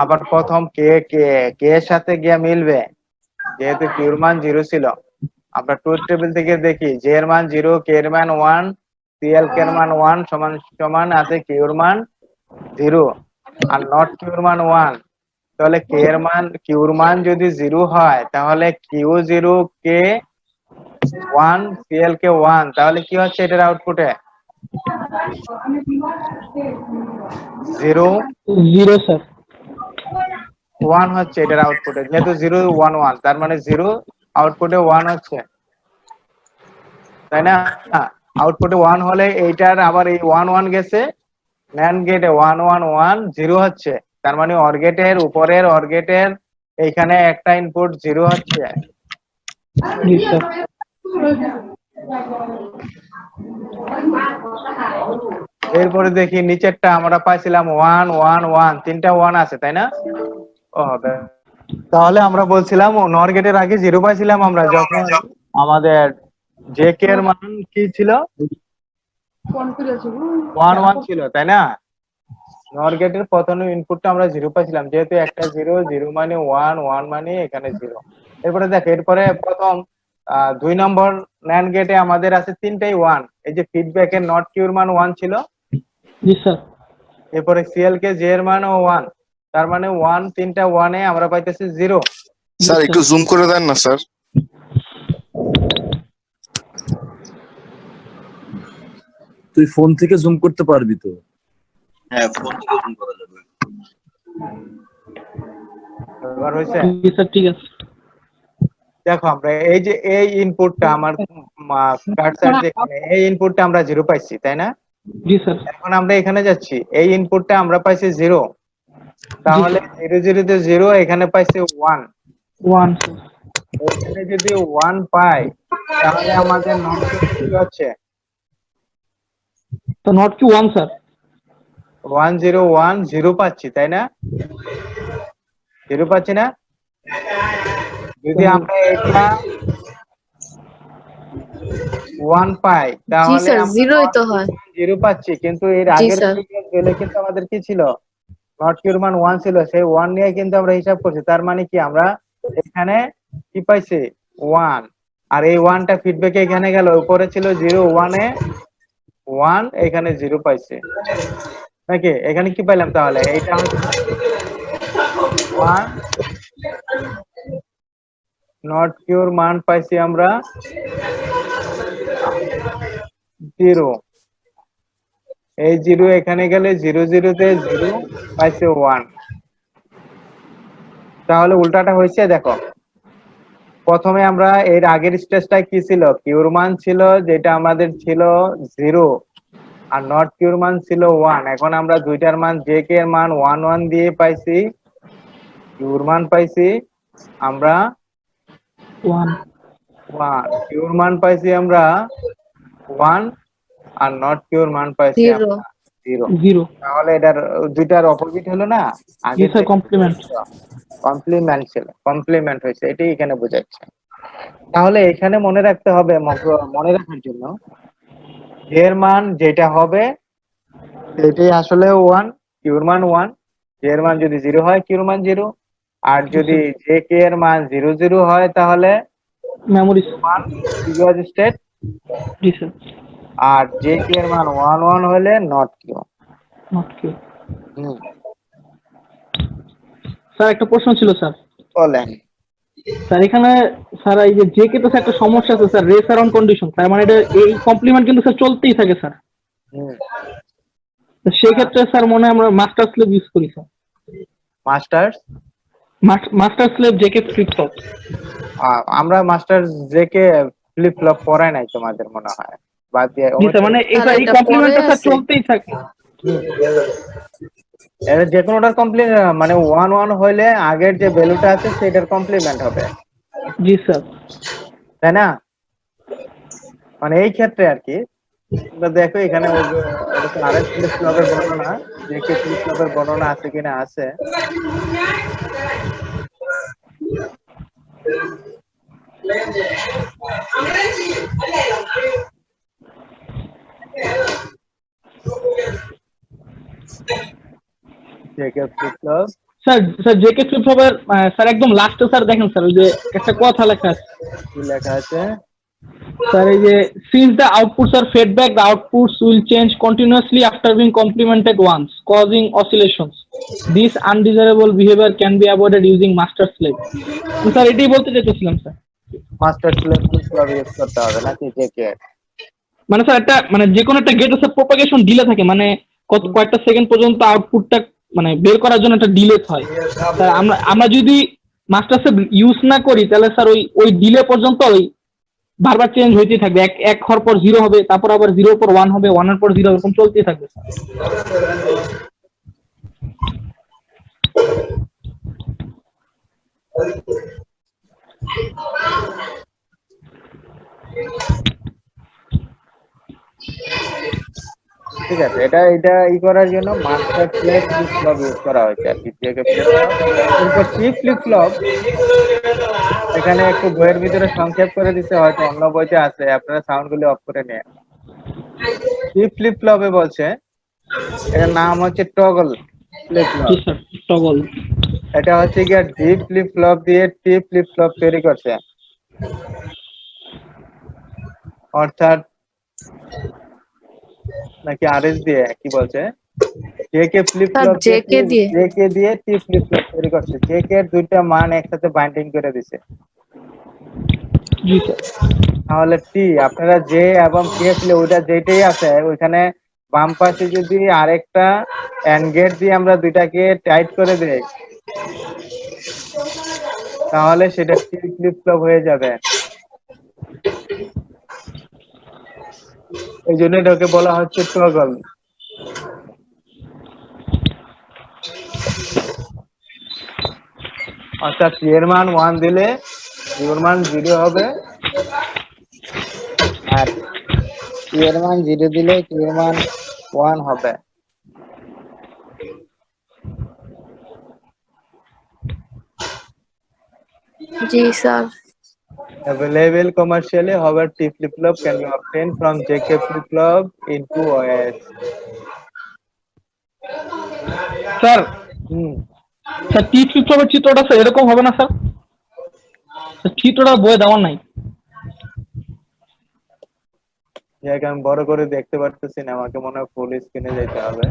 আবার প্রথম কে কে কে এর সাথে গিয়ে মিলবে, যেহেতু কিউর মান 0 ছিল। আমরা ট্রুথ টেবিল থেকে দেখি জে এর মান 0, কে এর মান 1, সিএল কে এর মান 1 সমান সমান আছে কিউ এর মান 0 আর নট কিউ এর মান 1। তাহলে কে এর মান কিউ এর মান যদি 0 হয় তাহলে কিউ 0, কে 1, সিএল কে 1, তাহলে কি হচ্ছে এটার আউটপুটে 0
0 স্যার।
1 হচ্ছে এটার আউটপুটে, যেহেতু 0 1 1 তার মানে 0 আউটপুটে 1 হচ্ছে, তাই না? আউটপুটে 1 হলে এইটার আবার এই 1 1 গেছে NAND গেটে 1 1 1 0 হচ্ছে, তার মানে OR গেটের উপরের OR গেটের এইখানে একটা ইনপুট 0 হচ্ছে।
জি স্যার।
এরপরে দেখি নিচেরটা আমরা পাইছিলাম 1 1 1, তিনটা 1 আছে তাই না? ও হবে, তাহলে আমরা বলছিলাম NOR গেটের আগে 0 পাইছিলাম আমরা যখন আমাদের জেকে এর মান কি ছিল 1 1 ছিল তাই না? NOR গেটের প্রথম ইনপুটটা আমরা 0 পাইছিলাম, যেহেতু একটা 0 0 মানে 1 1 মানে এখানে 0। এরপরে দেখ এরপরে প্রথম 2 নম্বর NAND গেটে আমাদের আছে তিনটাই 1, এই যে ফিডব্যাক এর নট কিউ এর মান 1 ছিল।
জি স্যার।
এরপরে সিএল কে জে এর মানও 1, তার মানে 1 তিনটা 1 এ আমরা পাইতেছি 0।
স্যার একটু জুম করে দেন না স্যার।
তুই ফোন থেকে জুম করতে পারবি তো?
হ্যাঁ, ফোন থেকে জুম করা যাবে।
এবার হইছে?
জি স্যার ঠিক আছে।
দেখো আমরা এই যে এই ইনপুটটা আমার কার্সার যেখানে এই ইনপুটটা আমরা 0 পাইছি তাই না?
জি স্যার।
এখন আমরা এখানে যাচ্ছি, এই ইনপুটটা আমরা পাইছি 0, তাহলে 0 0 তে 0, এখানে পাইছি 1
1
এখানে যদি 1 পাই তাহলে আমাদের নট কি হচ্ছে
তো নট কি 1 স্যার?
1 0 1 0 পাচ্ছি তাই না? 0 পাচ্ছি না? যদি আমরা এটা 1 পাই তাহলে আমরা
0ই তো হয়।
0 পাচ্ছি, কিন্তু এর
জি
আগের
স্যার।
গেলে কিন্তু আমাদের কি ছিল নট কিউর মান 1 ছিল, সেই 1 নিয়ে কিন্তু আমরা হিসাব করছি, তার মানে কি আমরা এখানে কি পাইছি 1, আর এই 1টা ফিডব্যাকে এখানে গেল, উপরে ছিল 0 1 এ 1, এখানে 0 পাইছে নাকি? এখানে কি পাইলাম তাহলে এইটা হচ্ছে 1, নট কিউর মান পাইছি আমরা 0, এই 0 এখানে গেলে 0 0 তে 0 পাইছে 1। তাহলে উল্টাটা হয়েছে, দেখো প্রথমে আমরা এর আগের স্টেজটা কি ছিল, কিউর মান ছিল যেটা আমাদের ছিল 0 আর নট কিউর মান ছিল 1। এখন আমরা দুইটার মান জে কে এর মান 1 1 দিয়ে পাইছি, কিউর মান পাইছি আমরা
1
কিউর মান পাইছি আমরা 1 আর নট কিউর মান পাইছি আমরা 0। তাহলে এটার দুইটার অপোজিট হলো না, আগে
জি স্যার কমপ্লিমেন্ট।
কমপ্লিমেন্ট হয়েছে, এটাই এখানে বোঝাচ্ছে। তাহলে এখানে মনে রাখতে হবে, মনে রাখার জন্য এর মান যেটা হবে সেটাই আসলে 1, কিউর মান 1, এর মান যদি 0 হয় কিউর মান 0, আর যদি জে কে এর মান 0 0 হয় তাহলে
মেমোরি
1 প্রিভিয়াস স্টেট,
জি স্যার।
আর জে কে এর মান 1 1 হলে নট কিউ।
নট কি স্যার একটা প্রশ্ন ছিল স্যার।
বলেন।
স্যার এখানে স্যার এই যে জেকে তো স্যার একটা সমস্যা আছে স্যার, রেস অন কন্ডিশন, তার মানে এটা এই কমপ্লিমেন্ট কিন্তু স্যার চলতেই থাকে স্যার। তো সেই ক্ষেত্রে স্যার মনে হয় আমরা মাস্টার স্লেভ ইউজ করি sir. Master slave JK flip flop.
আমরা মাস্টার জেকে ফ্লিপ ফ্লপ পড়াই নাই তোমাদের মনে হয়, বাদ দিয়ে
জি স্যার, মানে এই কমপ্লিমেন্টটা স্যার চলতেই থাকে।
এর যে কোনোটার কমপ্লিমেন্ট মানে 1 1 হইলে আগের যে ভ্যালুটা আছে সেটার কমপ্লিমেন্ট হবে।
জি স্যার।
তাই না? মানে এই ক্ষেত্রে আর কি তোমরা দেখো এখানে এটা তো আরএস ফ্লিপ ফ্লপের বর্ণনা, যে কি ফ্লিপ ফ্লপের বর্ণনা আছে কিনা আছে। JK flip flop
sir JK flip ফ্লপের স্যার একদম লাস্টে স্যার দেখেন স্যার ওই যে একটা কথা লেখা আছে।
কি লেখা আছে?
স্যার এই যে since the outputs are fed back, the outputs will change continuously after being complemented once, causing oscillations. This undesirable behavior can be avoided using master slave. Sir এটাই বলতে চাইছিলাম sir.
Master slave flip use করতে হবে নাকি JK?
মানে sir একটা মানে যে কোনো একটা গেট আছে প্রপাগেশন ডিলে থাকে, মানে কয়েকটা সেকেন্ড পর্যন্ত আউটপুটটা মানে বের করার জন্য একটা ডিলে হয়। স্যার আমরা যদি মাস্টার স্লেভ ইউজ না করি তাহলে স্যার ওই ডিলে পর্যন্ত ওই বারবার চেঞ্জ হইতেই থাকবে, এক হওয়ার পর 0 হবে, তারপর আবার 0 পর 1 হবে, 1 এর পর 0 এরকম চলতেই থাকবে।
ঠিক আছে, এটা করার জন্য master slave flip flop use করা হয়েছে আর কি, জেকে ফ্লিপ ফ্লপ। এরপর টি ফ্লিপ ফ্লপ এখানে একটু বইয়ের ভিতরে সংক্ষেপ করে দিতে, হয়তো অন্য বইতে আছে, আপনারা সাউন্ড গুলো অফ করে নিন। টি ফ্লিপ ফ্লপে বলছে এটার নাম হচ্ছে টগল ফ্লিপ ফ্লপ।
জি স্যার, টগল।
এটা হচ্ছে গিয়ে ডি ফ্লিপ ফ্লপ দিয়ে টি ফ্লিপ ফ্লপ তৈরি করছে, অর্থাৎ নাকি আরএস দিয়ে কি বলছে, জেকে ফ্লিপ ফ্লপ
জেকে দিয়ে
টি ফ্লিপ ফ্লপ তৈরি করছে। জেকে এর দুইটা মান একসাথে বাইন্ডিং করে দিছে।
জি স্যার।
তাহলে টি আপনারা জে এবং কে ফ্লিপ ওইটা যেটাই আছে ওইখানে বাম পাশে যদি আরেকটা এন্ড গেট দিয়ে আমরা দুইটাকে টাইট করে দেই তাহলে সেটা টি ফ্লিপ ফ্লপ হয়ে যাবে। এই জন্য এটাকে বলা হচ্ছে টগল। অর্থাৎ টি এর মান 1 দিলে কিউর মান 0 হবে, আর টি এর মান 0 দিলে কিউর মান 1 হবে।
জি sir.
Available commercially, however, T flip-flop can be obtained from JK flip-flop into OS.
Sir sir T flip ফ্লপের চিত্রটা স্যার এরকম হবে না স্যার? চিত্রটা বইয়ে দেওয়া নাই।
জায়গা আমি বড় করে দেখতে পারতেছি না, আমাকে মনে হয় ফুল স্ক্রিনে যেতে হবে।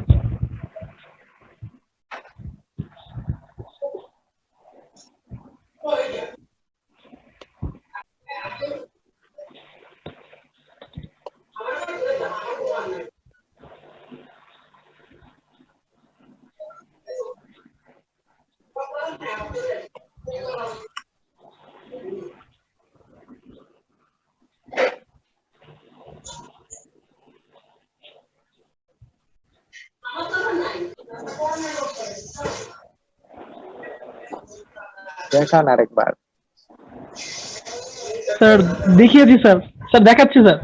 দেখান আরেকবার।
স্যার দেখিয়েছি স্যার, স্যার দেখাচ্ছি স্যার।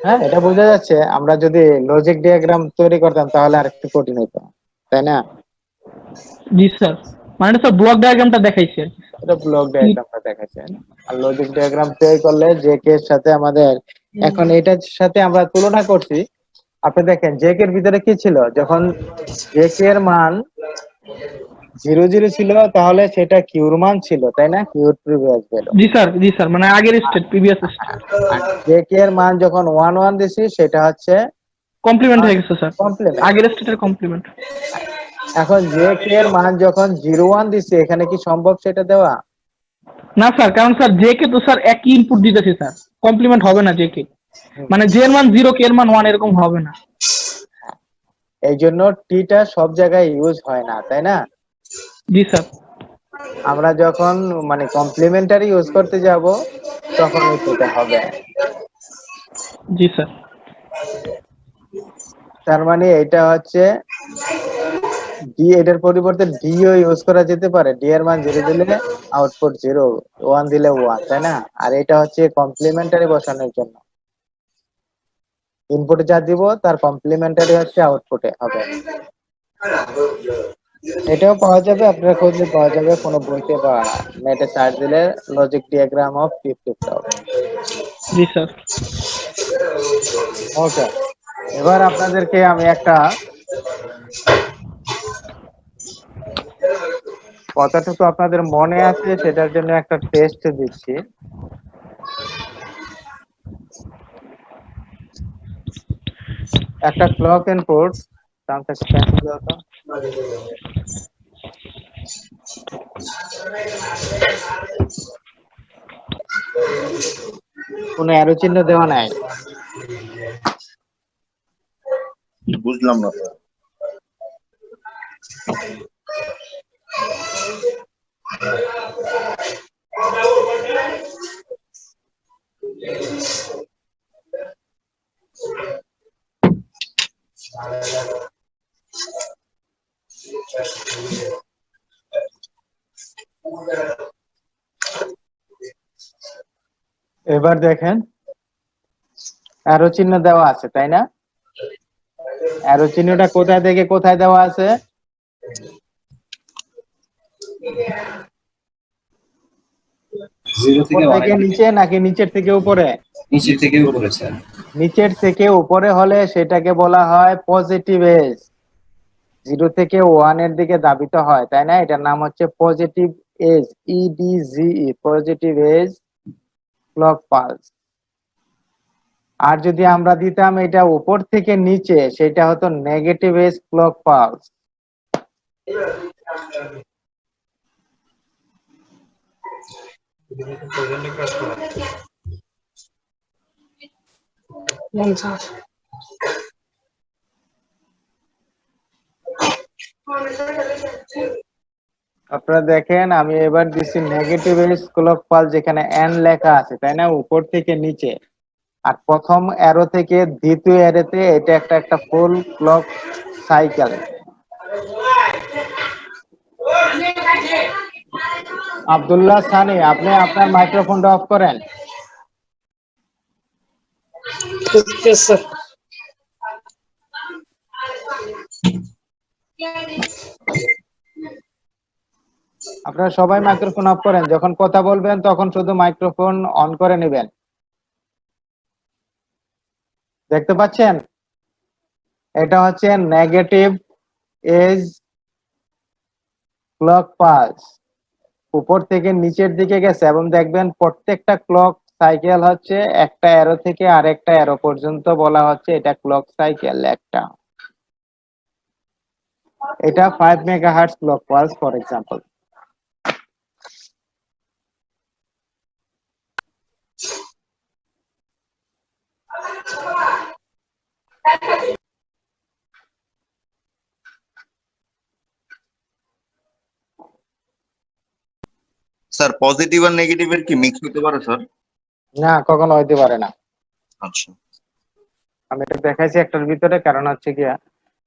হ্যাঁ, এটা বোঝা যাচ্ছে। আমরা যদি লজিক ডায়াগ্রাম তৈরি করতাম তাহলে আরেকটু কঠিন হতো, তাই না?
জি স্যার, মানে স্যার ব্লক ডায়াগ্রামটা দেখাইছি।
এটা ব্লক ডায়াগ্রামটা দেখাচ্ছেন, আর লজিক ডায়াগ্রাম তৈরি করলে জেকে এর সাথে আমাদের এখন এটার সাথে আমরা তুলনা করছি। আপনি দেখেন জেকে এর ভিতরে কি ছিল, যখন জেকে এর মান 0 ছিল তাহলে সেটা কিউর মান ছিল, তাই না? কিউর প্রিভিয়াস ভ্যালু।
জি স্যার, মানে আগের স্টেট, প্রিভিয়াস স্টেট।
আর জেকে এর মান যখন 1 দিছি সেটা হচ্ছে
কমপ্লিমেন্ট হয়ে গেছে স্যার,
কমপ্লিমেন্ট।
আগের স্টেটের কমপ্লিমেন্ট।
এখন জেকে এর মান যখন 0 দিছি এখানে কি সম্ভব সেটা দেওয়া?
না স্যার, কারণ স্যার জেকে তো স্যার একই ইনপুট দিতেছে স্যার, কমপ্লিমেন্ট হবে না জেকে। মানে জে এর মান 0 কে এর মান 1 এরকম হবে না।
এই জন্য টিটা সব জায়গায় ইউজ হয় না, তাই না?
জি স্যার।
আমরা যখন মানে কমপ্লিমেন্টারি ইউজ করতে যাব তখন এই টিটা হবে।
জি স্যার।
তার মানে এটা হচ্ছে ডি, এটার পরিবর্তে ডিও ইউজ করা যেতে পারে। ডি এর মান 0 দিলে আউটপুট 0, 1 দিলে 1, তাই না? আর এটা হচ্ছে কমপ্লিমেন্টারি বসানোর জন্য, ইনপুটে যা দিব তার কমপ্লিমেন্টারি হচ্ছে আউটপুটে হবে। এটাও পাওয়া যাবে, আপনারা খুঁজলে পাওয়া যাবে কোনো বইতে বা নেটে সার্চ দিলে logic diagram of T flip flop.
জি স্যার।
ওকে, এবার আপনাদেরকে আমি একটা কতটুকু আপনাদের মনে আছে সেটার জন্য একটা টেস্ট দিচ্ছি। একটা ক্লক ইনপুট, একটা পেন্সিল দাও তো। কোনো অ্যারো চিহ্ন দেওয়া নাই।
বুঝলাম না স্যার।
এবার দেখেন অ্যারো চিহ্ন দেওয়া আছে, তাই না? অ্যারো চিহ্নটা কোথায় থেকে কোথায় দেওয়া আছে?
জিরো
উপর
থেকে
থেকে
ওয়ানের দিকে,
নিচে নাকি নিচের থেকে উপরে?
নিচের থেকে উপরে স্যার।
নিচের থেকে উপরে হলে সেটাকে বলা হয় পজিটিভ এজ। 0 থেকে 1 এর দিকে ধাবিত হয়, তাই না? এটার নাম হচ্ছে positive edge, E D G E, positive edge clock pulse. আর যদি আমরা দিতাম এটা উপর থেকে নিচে, সেটা হতো নেগেটিভ এজ ক্লক পালস। আপনারা দেখেন আমি এবার দিচ্ছি নেগেটিভ এজ ক্লক পালস, যেখানে এন লেখা আছে, তাই না, উপর থেকে নিচে। আর প্রথম অ্যারো থেকে দ্বিতীয় অ্যারোতে এটা একটা ফুল ক্লক সাইকেল। আব্দুল্লাহ সানি, আপনি আপনার মাইক্রোফোনটা অফ করেন। আপনারা সবাই মাইক্রোফোন অফ করেন, যখন কথা বলবেন তখন শুধু মাইক্রোফোন অন করে নেবেন। দেখতে পাচ্ছেন? এটা হচ্ছে নেগেটিভ এজ ক্লক পালস, উপর থেকে নিচের দিকে গেছে, এবং দেখবেন প্রত্যেকটা ক্লক সাইকেল হচ্ছে একটা অ্যারো থেকে আরেকটা অ্যারো পর্যন্ত বলা হচ্ছে এটা ক্লক সাইকেল একটা। এটা 5 megahertz clock pulse for example.
Sir positive আর নেগেটিভ এর কি মিক্স হতে পারে স্যার?
না, কখনো হইতে পারে না।
আচ্ছা।
আমি এটা দেখাইছি একটার ভিতরে, কারণ হচ্ছে গিয়া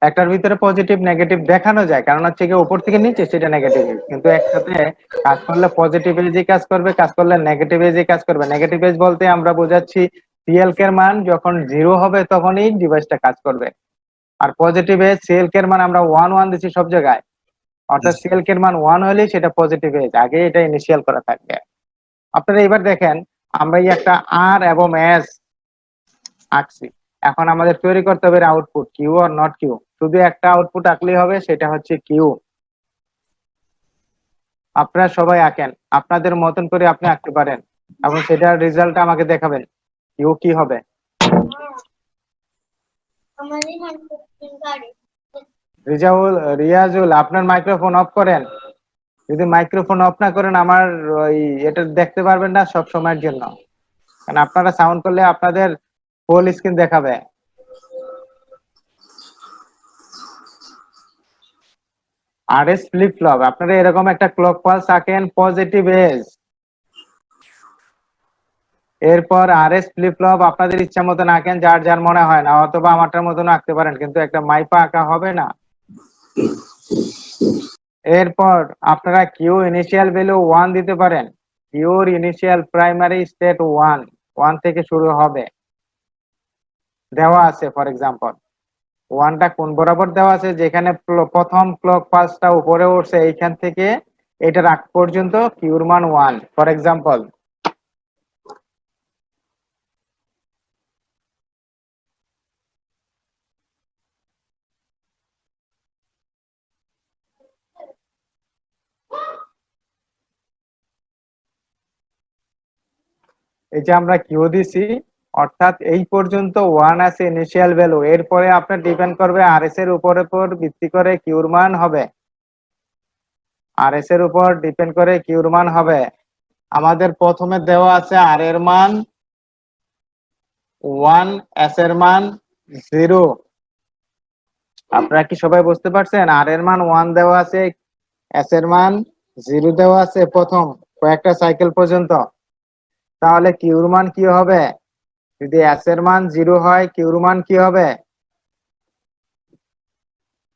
একটার ভিতরে পজিটিভ নেগেটিভ দেখানো যায়, কারণ হচ্ছে গিয়ে উপর থেকে নিচে সেটা নেগেটিভ, কিন্তু একসাথে কাজ করলে পজিটিভ এজে কাজ করবে, কাজ করলে নেগেটিভ এজে কাজ করবে। নেগেটিভ এজ বলতে আমরা বোঝাচ্ছি সিএলক এর মান যখন 0 হবে তখনই ডিভাইসটা কাজ করবে। আর পজিটিভ এজ সিএলক এর মান আমরা 1 দিচ্ছি সব জায়গায়, অর্থাৎ সিএলক এর মান 1 হলেই সেটা পজিটিভ এজ, আগে এটা ইনিশিয়াল করা থাকবে। আপনারা এবার দেখেন আমরা এই একটা আর এবং এস আঁকছি, এখন আমাদের তৈরি করতে হবে আউটপুট কিউ আর নট কিউ। শুধু একটা আউটপুট আঁকলেই হবে, সেটা হচ্ছে কিউ। আপনারা সবাই আঁকেন, আপনাদের মতন করে আপনি আঁকতে পারেন, এবং সেটার রেজাল্ট আমাকে দেখাবেন কিউ কি হবে। রিয়াজুল, আপনার মাইক্রোফোন অফ করেন। যদি মাইক্রোফোন অফ না করেন আমার ওই এটা দেখতে পারবেন না সব সময়ের জন্য, কারণ আপনারা সাউন্ড করলে আপনাদের ফুল স্ক্রিন দেখাবে। আরএস ফ্লিপ ফ্লপ, আপনারা এরকম একটা ক্লক পালস আঁকেন পজিটিভ এজ, এরপর আরএস ফ্লিপ ফ্লপ আপনাদের ইচ্ছা মতন আঁকেন, যার যার মনে হয়, না অথবা আমারটার মতন আঁকতে পারেন, কিন্তু একটা মাইপা আঁকা হবে না। এরপর আপনারা কিউ ইনিশিয়াল ভ্যালু 1 দিতে পারেন। কিউর ইনিশিয়াল প্রাইমারি স্টেট 1 থেকে শুরু হবে, দেওয়া আছে। ফর এক্সাম্পল 1টা কোন বরাবর দেওয়া আছে, যেখানে প্রথম ক্লক পালসটা উপরে উঠছে এইখান থেকে এটার আগ পর্যন্ত কিউর মান 1। ফর এক্সাম্পল এই যে আমরা কিউ দিছি, অর্থাৎ এই পর্যন্ত 1 আছে ইনিশিয়াল ভ্যালু, এরপরে আপনার ডিপেন্ড করবে আরএস এর উপর ভিত্তি করে কিউর মান হবে, আরএস এর উপর ডিপেন্ড করে কিউর মান হবে। আমাদের প্রথমে দেওয়া আছে আর এর মান 1, এস এর মান 0। আপনারা কি সবাই বুঝতে পারছেন? আর এর মান 1 দেওয়া আছে, এস এর মান 0 দেওয়া আছে প্রথম কয়েকটা সাইকেল পর্যন্ত। তাহলে কিউর মান কি হবে? যদি এস এর মান 0 হয়, কিউর মান কি হবে?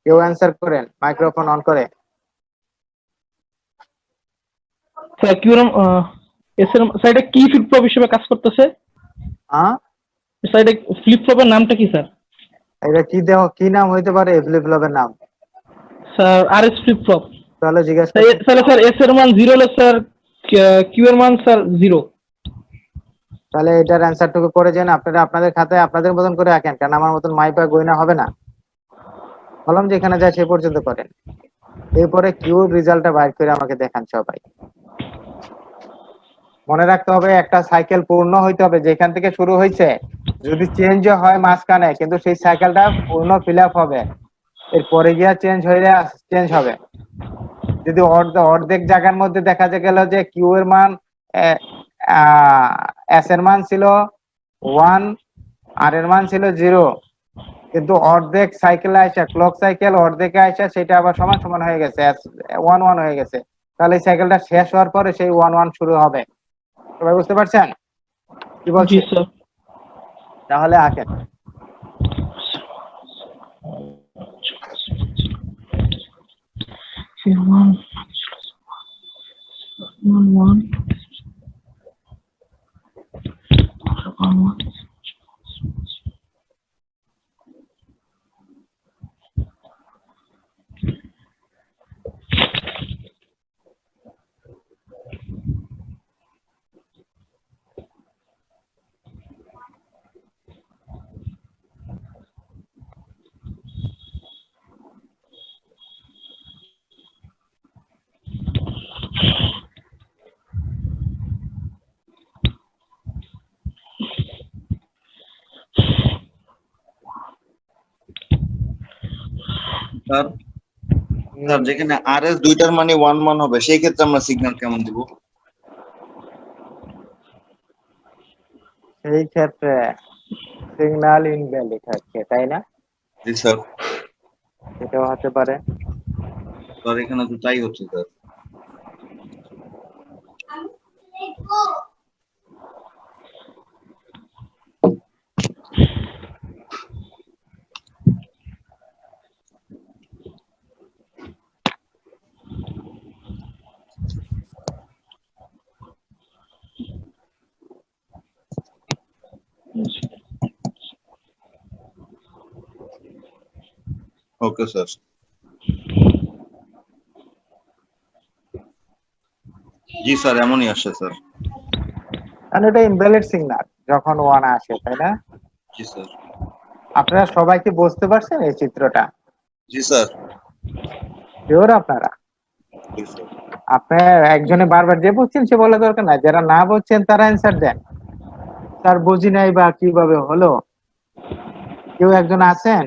কেউ অ্যান্সার করেন, মাইক্রোফোন অন করে।
স্যার কিউরাম এস এর সাইডে কি ফ্লিপ ফ্লপ হিসেবে কাজ করতেছে?
হ্যাঁ,
সাইডে ফ্লিপ ফ্লপের নামটা কি স্যার?
এটা কি নাম হইতে পারে ফ্লিপ ফ্লপের নাম?
Sir RS flip flop.
তাহলে জিজ্ঞেস
তাহলে স্যার এস এর মান 0 হলে স্যার কিউ এর মান স্যার 0।
তাহলে এটার অ্যান্সারটুকু করে যান আপনারা, আপনাদের খাতায় আপনাদের মতন করে রাখেন, কারণ আমার মতন মাইপা গয়না হবে না। বললাম যে এখানে যায় সে পর্যন্ত করেন, এরপরে কিউর রেজাল্টটা বাইর করে আমাকে দেখান সবাই। মনে রাখতে হবে একটা সাইকেল পূর্ণ হইতে হবে, যেখান থেকে শুরু হয়েছে যদি চেঞ্জ হয় মাঝখানে, কিন্তু সেই সাইকেলটা পূর্ণ ফিল আপ হবে, এরপরে গিয়া চেঞ্জ হবে। যদি অর্ধেক জায়গার মধ্যে দেখা গেল যে কিউ এর মান এস এর মান ছিল 1, আর এর মান ছিল 0, কিন্তু অর্ধেক সাইকেল আইসা ক্লক সাইকেল অর্ধেকে আইসা সেটা আবার সমান সমান হয়ে গেছে, 1 হয়ে গেছে, তাহলে এই সাইকেলটা শেষ হওয়ার পরে সেই 1 শুরু হবে। সবাই বুঝতে পারছেন কি বলছি? তাহলে আঁকেন।
স্যার যেখানে আরএস দুইটার মানে 1 হবে, সেই ক্ষেত্রে আমরা সিগন্যাল কেমন দিব?
সেই ক্ষেত্রে সিগন্যাল ইনভ্যালিড হচ্ছে, তাই না?
জি স্যার।
এটাও হতে পারে।
স্যার এখানে তো তাই হচ্ছে স্যার। Okay sir. জি স্যার, এমনই আসছে স্যার।
কারণ এটা ইনভ্যালিড সিগন্যাল যখন 1 আসে, তাই না?
জি স্যার।
আপনারা সবাই কি বুঝতে পারছেন এই চিত্রটা?
জি স্যার।
শিওর আপনারা?
জি স্যার।
আপনি একজনে বারবার যে বুঝছেন সে বলা দরকার না, যারা না বুঝছেন তারা অ্যান্সার দেন। স্যার বুঝি নাই বা কিভাবে হলো, কেউ একজন আছেন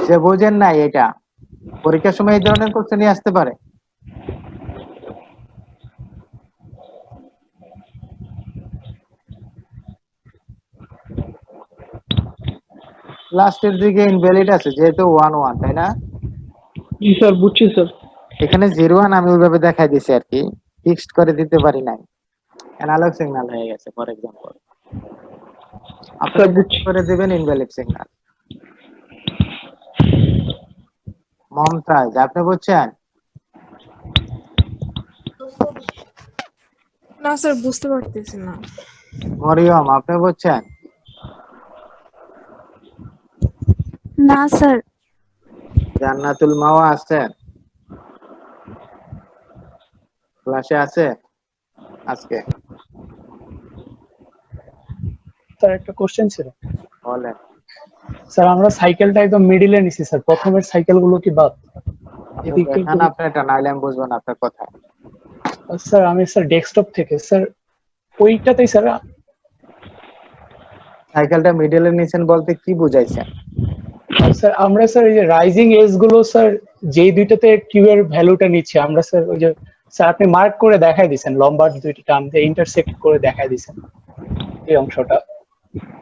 যে বোঝেন নাই? এটা পরীক্ষার সময় এই ধরনের কোশ্চেনই আসতে পারে। লাস্টের দিকে ইনভ্যালিড আছে যেহেতু 1, তাই না?
জি স্যার, বুঝছি স্যার।
এখানে 0 আমি ওইভাবে দেখাই দিছি আর কি, ফিক্সড করে দিতে পারি নাই, অ্যানালগ সিগন্যাল হয়ে গেছে ফর এক্সাম্পল। আপনারা বুঝ করে দিবেন ইনভ্যালিড সিগন্যাল। মমতাজ আপনি বুঝছেন?
না স্যার, বুঝতে পারতেছি না।
মরিয়ম আপনি বুঝছেন?
না স্যার।
জান্নাতুল মাওয়া আছেন? ক্লাসে আছে আজকে?
স্যার একটা কোশ্চেন ছিল।
বলেন।
স্যার আমরা সাইকেলটা একদম মিডিলে নিছি স্যার, প্রথমের সাইকেল গুলো কি বাদ?
দেখান আপনি এটা, নাইলে আমি বুঝবো না আপনার কথা।
স্যার আমি স্যার ডেস্কটপ থেকে স্যার ওইটাতেই স্যার
সাইকেলটা মিডলে নিছেন বলতে কি বুঝাইছেন?
স্যার আমরা স্যার এই যে রাইজিং এজ গুলো স্যার যেই দুইটাতে কিউ এর ভ্যালুটা নিচ্ছে আমরা স্যার ওই যে স্যার আপনি মার্ক করে দেখাই দিয়েছেন লম্বা দুইটা টার্ম দিয়ে ইন্টারসেক্ট করে দেখাই দিয়েছেন এই অংশটা।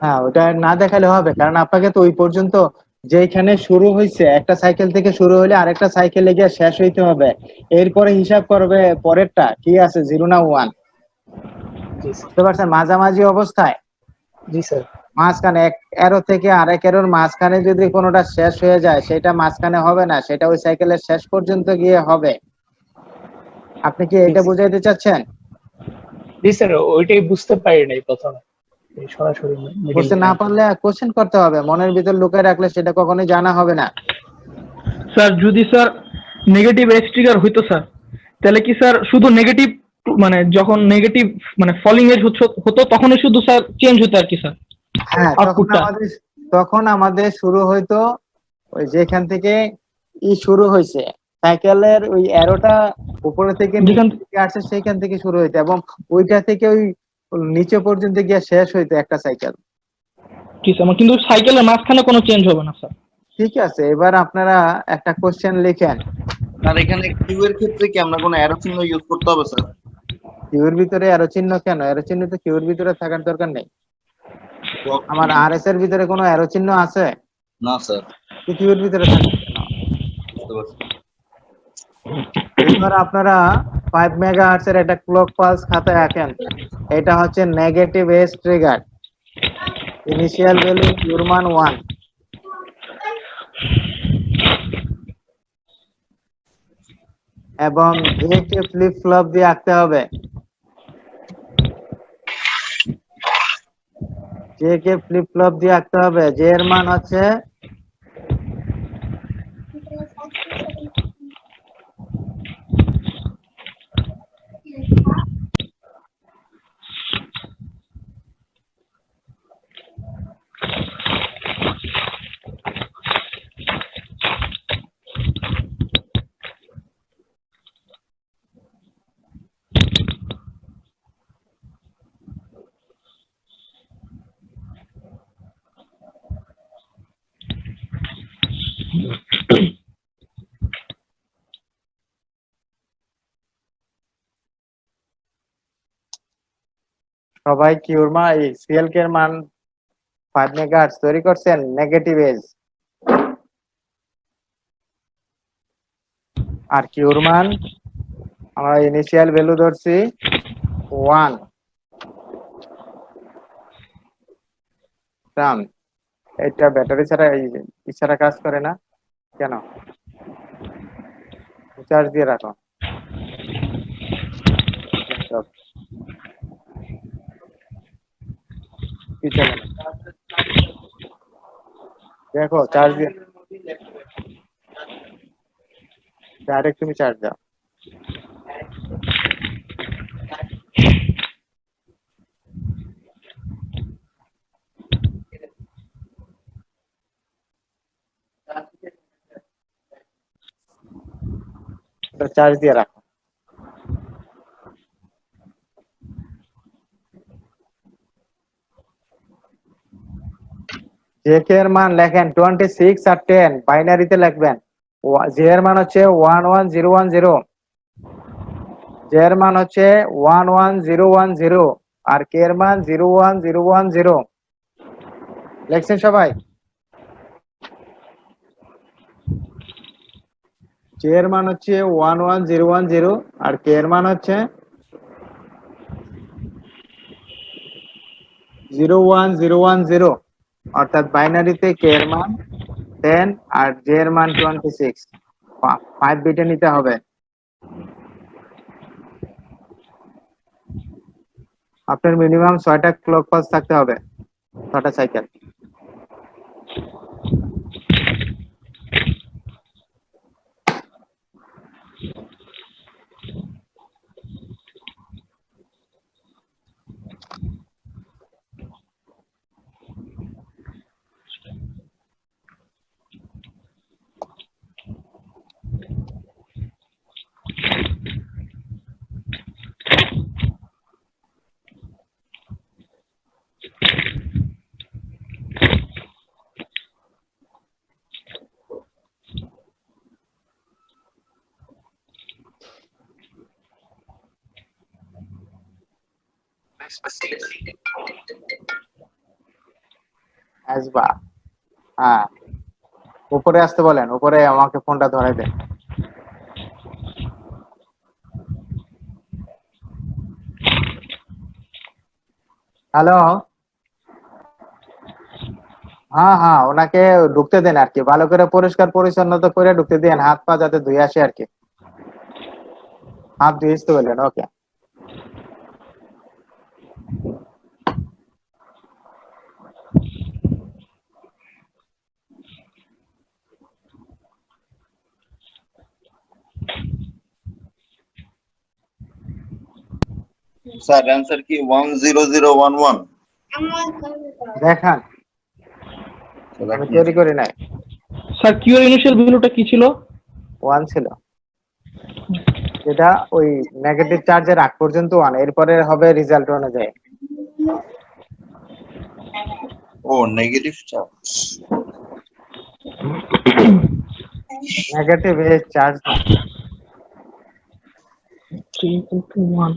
হ্যাঁ, ওটা না দেখালে হবে, কারণ আপনাকে তো ওই পর্যন্ত যেখানে শুরু হয়েছে একটা সাইকেল থেকে শুরু হলে আরেকটা সাইকেলে গিয়ে শেষ হইতে হবে, এরপরে হিসাব করবে পরেরটা কি আছে, 0 না 1।
জি স্যার।
বুঝতে পারছেন? মাঝামাঝি অবস্থায়
জি স্যার।
মাঝখানে এক এরো থেকে আরেক এরোর মাঝখানে যদি কোনোটা শেষ হয়ে যায় সেটা মাঝখানে হবে না, সেটা ওই সাইকেলের শেষ পর্যন্ত গিয়ে হবে। আপনি কি এটা বুঝাইতে চাচ্ছেন?
জি স্যার, ওইটাই বুঝতে পারি নাই প্রথমে এই সরাসরি
বুঝতে না পারলে কোশ্চেন করতে হবে, মনের ভিতর লুকিয়ে রাখলে সেটা কখনোই জানা হবে না।
স্যার যদি স্যার নেগেটিভ এজ ট্রিগার হইতো স্যার, তাহলে কি স্যার শুধু নেগেটিভ মানে যখন নেগেটিভ মানে ফলিং এজ হতো তখনই শুধু স্যার চেঞ্জ হতো আর কি স্যার
হ্যাঁ,
আউটপুটটা?
তখন আমাদের শুরু হইতো ওই যেখান থেকে শুরু হয়েছে সাইকেলের ওই অ্যারোটা উপরে থেকে নিচে আসছে সেইখান থেকে শুরু হইতো, এবং ওইটা থেকে ওই নিচে পর্যন্ত গিয়ে শেষ হইতো একটা সাইকেল।
কি স্যার, কিন্তু সাইকেলের মাঝখানে কোনো চেঞ্জ হবে না স্যার।
ঠিক আছে, এবার আপনারা একটা কোশ্চেন লিখেন।
আর এখানে কিউ এর ক্ষেত্রে কি আমরা কোনো অ্যারো চিহ্ন ইউজ করতে হবে স্যার?
কিউর ভিতরে অ্যারো চিহ্ন কেন? অ্যারো চিহ্ন তো কিউর ভিতরে থাকার দরকার নেই। আমার আরএস এর ভিতরে কোনো অ্যারো চিহ্ন আছে?
না স্যার।
কিউর ভিতরে থাকে কেন? এবার আপনারা 5 মেগাহার্টজ এর একটা ক্লক পালস খাতায় আঁকেন। এটা হচ্ছে negative edge trigger, initial value কিউর মান 1। এবং জে কে ফ্লিপ ফ্লপ দিয়ে আঁকতে হবে। জে কে ফ্লিপ ফ্লপ দিয়ে আঁকতে হবে। জে এর মান হচ্ছে সবাই কিউর মান সিএল কে এর মান 5 মেগাহার্টজ তৈরি করছেন নেগেটিভ এজ, আর কিউর মান আমরা ইনিশিয়াল ভ্যালু ধরছি 1 গ্রাম। এটা ব্যাটারি ছাড়া ছাড়া কাজ করে না কেন? চার্জ দিয়ে রাখো। দেখো চার্জ দিয়ে ডাইরেক্ট তুমি চার্জ দাও। চার্জ দিয়ে রাখো। জে কে এর মান লেখেন 26 আর 10, বাইনারিতে লিখবেন। জে এর মান হচ্ছে 11010, জে এর মান হচ্ছে 11010, আর কে এর মান 01010। লিখছেন সবাই? জে এর মান হচ্ছে 11010 আর কে এর মান হচ্ছে 01010, অর্থাৎ বাইনারিতে কে এর মান 10 আর জে এর মান 26। 5 বিটে নিতে হবে। আপনার মিনিমাম 6টা ক্লক পালস থাকতে হবে, 6টা সাইকেল। আসবা, হ্যাঁ উপরে আসতে বলেন, উপরে আমাকে ফোনটা ধরাই দেন। হ্যালো, হ্যাঁ হ্যাঁ ওনাকে ঢুকতে দেন আর কি, ভালো করে পরিষ্কার পরিচ্ছন্নতা করে ঢুকতে দেন, হাত পা যাতে ধুয়ে আসে আর কি। হাত ধুয়ে আসতে বললেন, ওকে।
স্যার অ্যান্সার কি 10011?
দেখান, আমি তৈরি করি নাই।
স্যার কিউ এর ইনিশিয়াল ভ্যালুটা কি ছিল?
1 ছিল, যেটা ওই নেগেটিভ চার্জের আগ পর্যন্ত 1, এরপরে হবে রেজাল্ট অনুযায়ী।
ও নেগেটিভ চার্জ।
নেগেটিভ চার্জ না।
3 × 1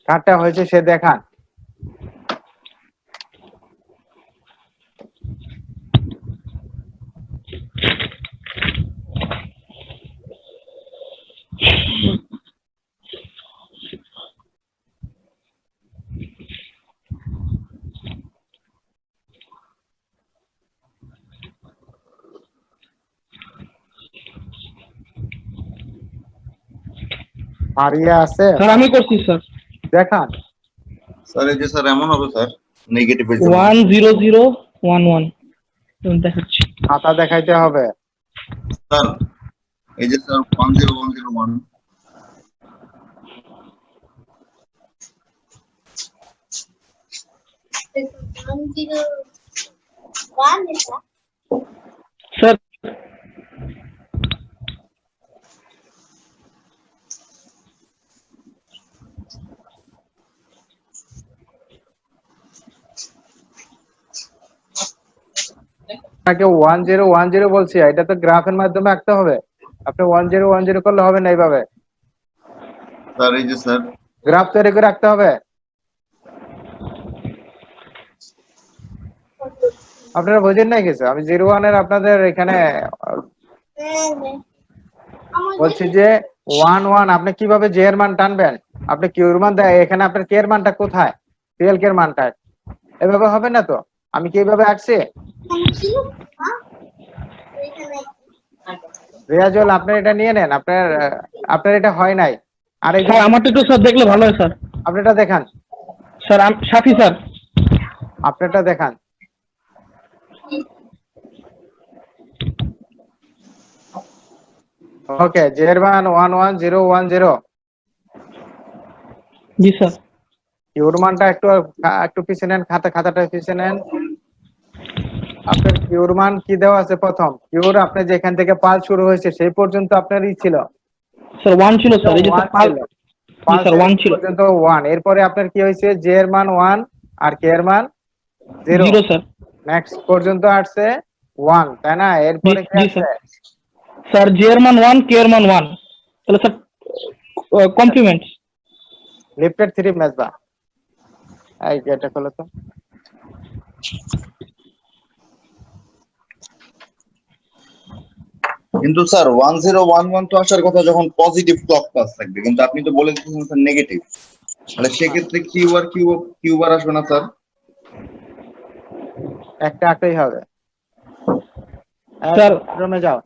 কারটা হয়েছে সে দেখান। মারিয়া আছে,
স্যার আমি করছি স্যার।
দেখান।
স্যার এই যে স্যার এমন হবে স্যার, নেগেটিভ
10011 দেখাচ্ছি।
খাতা দেখাইতে হবে।
স্যার এই যে স্যার 10101।
স্যার
আপনাকে 1010 বলছি, এটা তো গ্রাফের মাধ্যমে আঁকতে হবে। আপনি 1010 করলে হবে না, এইভাবে
স্যার এই যে স্যার
গ্রাফ তৈরি করে রাখতে হবে। আপনারা বোঝেন নাই কিছু? আমি 01 এর আপনাদের এখানে বলছি যে 11 আপনি কিভাবে জে এর মান টানবেন, আপনি কিউর মান দেয় এখানে, আপনার কে এর মানটা কোথায়, রিয়েল কে এর মানটা, এভাবে হবে না তো। আমি কি এইভাবে আঁকছি? রিয়াজুল আপনি এটা নিয়ে নেন, আপনার এটা হয় নাই। আর এই
স্যার আমারটা একটু স্যার দেখলে ভালো হয় স্যার।
আপনারটা দেখান।
স্যার সাফি স্যার
আপনারটা দেখান। ওকে, জে এর মান 11010।
জি স্যার।
কিউর মানটা একটু পিছিয়ে নেন, খাতাটা পিছিয়ে নেন। আপনার কিউর মান কি দেওয়া আছে? প্রথম কিউর আপনি যেখান থেকে পাল শুরু হয়েছে সেই পর্যন্ত আপনার ই ছিল
স্যার 1 ছিল স্যার। এই যে স্যার পাল স্যার 1 ছিল
পর্যন্ত 1, এরপরে আপনার কি হয়েছে? জে এর মান 1 আর কে এর মান
0 স্যার।
নেক্সট পর্যন্ত আসছে 1, তাই না? এরপরে কি
জি
আছে?
স্যার জে এর মান 1, কে এর মান 1, তাহলে স্যার কমপ্লিমেন্ট।
লিফটেড 3 মেজবা, এই এটা খোলো তো।
কিন্তু স্যার 1011 তো আসার কথা যখন পজিটিভ ক্লক পাস থাকবে, কিন্তু আপনি তো বলে দিচ্ছেন স্যার নেগেটিভ, তাহলে সেক্ষেত্রে কিউ বার আসবে না স্যার?
একটা আঁকতেই হবে।
স্যার
রুমে যাও।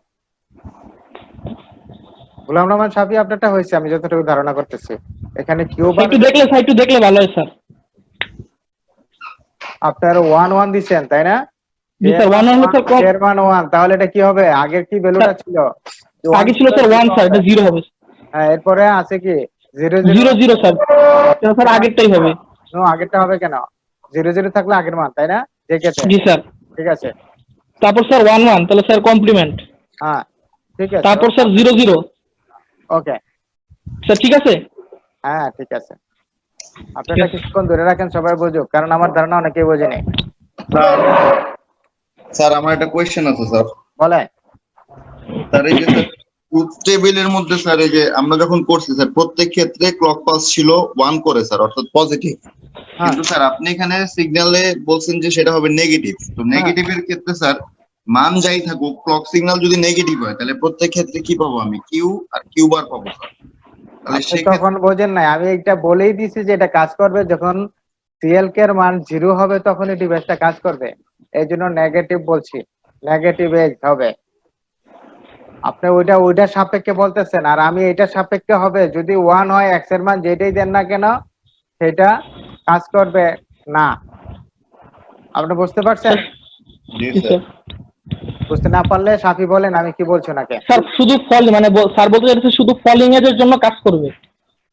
গোলাম রহমান সাফি আপনারটা হয়েছে, আমি যতটুকু ধারণা করতেছি। এখানে কিউ বার
একটু দেখলে ভালো হয় স্যার।
আপনার 11 দিচ্ছেন তাই না?
জি স্যার 1 হলো স্যার কম।
এর মান 1, তাহলে এটা কি হবে? আগের কি ভ্যালুটা ছিল?
আগে ছিল স্যার 1 স্যার, এটা 0 হবে।
হ্যাঁ, এরপরে আছে কি
0 0 স্যার। স্যার আগেরটাই হবে।
নো, আগেরটা হবে কেন? 00 থাকলে আগের মান, তাই না?
জি স্যার।
ঠিক আছে।
তারপর স্যার 1 1, তাহলে স্যার কমপ্লিমেন্ট।
হ্যাঁ ঠিক আছে।
তারপর স্যার 0 0।
ওকে
স্যার ঠিক আছে?
হ্যাঁ ঠিক আছে। আপনারা কিছুক্ষণ ধরে রাখেন, সবাই বুঝুক, কারণ আমার ধারণা অনেকেই বোঝেনি।
স্যার আমার একটা কোয়েশ্চেন আছে স্যার।
বলেন।
স্যার এই যে স্যার ট্রুথ টেবিলের মধ্যে স্যার এই যে আমরা যখন করছি স্যার প্রত্যেক ক্ষেত্রে ক্লক পালস ছিল 1 করে স্যার, অর্থাৎ পজিটিভ। কিন্তু স্যার আপনি এখানে সিগন্যালে বলছেন যে সেটা হবে নেগেটিভ। তো নেগেটিভের ক্ষেত্রে স্যার মান যাই থাকুক, ক্লক সিগন্যাল যদি নেগেটিভ হয় তাহলে প্রত্যেক ক্ষেত্রে কি পাবো আমি? কিউ আর কিউ বার পাবো স্যার। তাহলে
আপনি
সেক্ষেত্রে
তখন বোঝেন নাই, আমি এটা বলেই দিছি যে এটা কাজ করবে যখন সিএলকে এর মান 0 হবে তখনই ডিভাইসটা কাজ করবে। এই জন্য নেগেটিভ বলছি, নেগেটিভ এজ হবে। আপনি ওইটা সাপেক্ষে বলতেছেন, আর আমি এটা সাপেক্ষে হবে যদি 1 হয়, এক্স এর মান যেটাই দেন না কেন সেটা কাজ করবে না। আপনি বুঝতে পারছেন?
জি
জি
স্যার।
স্যার।
বুঝতে না পারলে সাফি বলেন, আমি কি বলছি নাকি?
স্যার শুধু ফল মানে স্যার বলতে চাইছে শুধু ফলিং এজ এর জন্য কাজ করবে,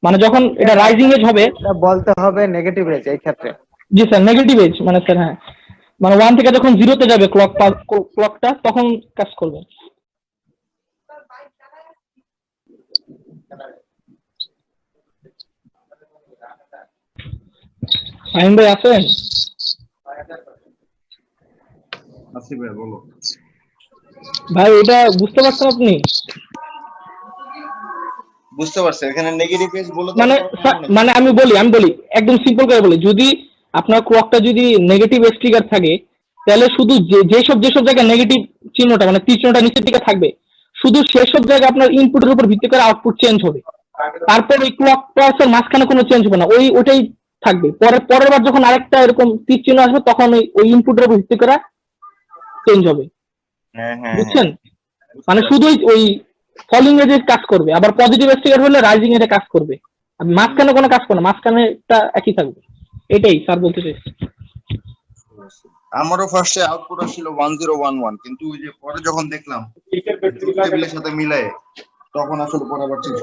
মানে যখন এটা রাইজিং এজ হবে।
এটা বলতে হবে নেগেটিভ এজ এই ক্ষেত্রে।
জি স্যার, নেগেটিভ এজ মানে স্যার হ্যাঁ, মানে 1 থেকে যখন 0 তে যাবে ক্লকটা তখন কাজ করবে। ফাহিম ভাই আছেন?
আসি ভাই বলো।
ভাই এটা বুঝতে পারছেন আপনি?
বুঝতে পারছি, এখানে নেগেটিভ এজ বলে
মানে মানে আমি বলি একদম সিম্পল করে বলি, যদি আপনার ক্লকটা যদি নেগেটিভ এজ ট্রিগার থাকে তাহলে শুধু যেসব জায়গায় নেগেটিভ চিহ্নটা মানে তীর চিহ্নটা নিচের দিকে থাকবে, শুধু সেসব জায়গায় আপনার ইনপুটের উপর ভিত্তি করে আউটপুট চেঞ্জ হবে। তারপর ওই ক্লক পালসের মাঝখানে কোনো চেঞ্জ হবে না, ওইটাই থাকবে। পরের বার যখন আরেকটা এরকম তীর চিহ্ন আসবে তখন ওই ইনপুটের উপর ভিত্তি করে চেঞ্জ হবে। বুঝছেন? মানে শুধু ওই ফলিং এজে কাজ করবে, আবার পজিটিভ এজ ট্রিগার হলে রাইজিং এজে কাজ করবে। আর মাঝখানে কোনো কাজ করবে না, মাঝখানেটা একই থাকবে। এটাই স্যার বলতে চাইছি।
আমারও ফার্স্টে আউটপুট আসছিল 1011, কিন্তু ওই যে পরে যখন দেখলাম ট্রুথ টেবিলের সাথে মিলায়ে তখন আসলে পরে আবার চেঞ্জ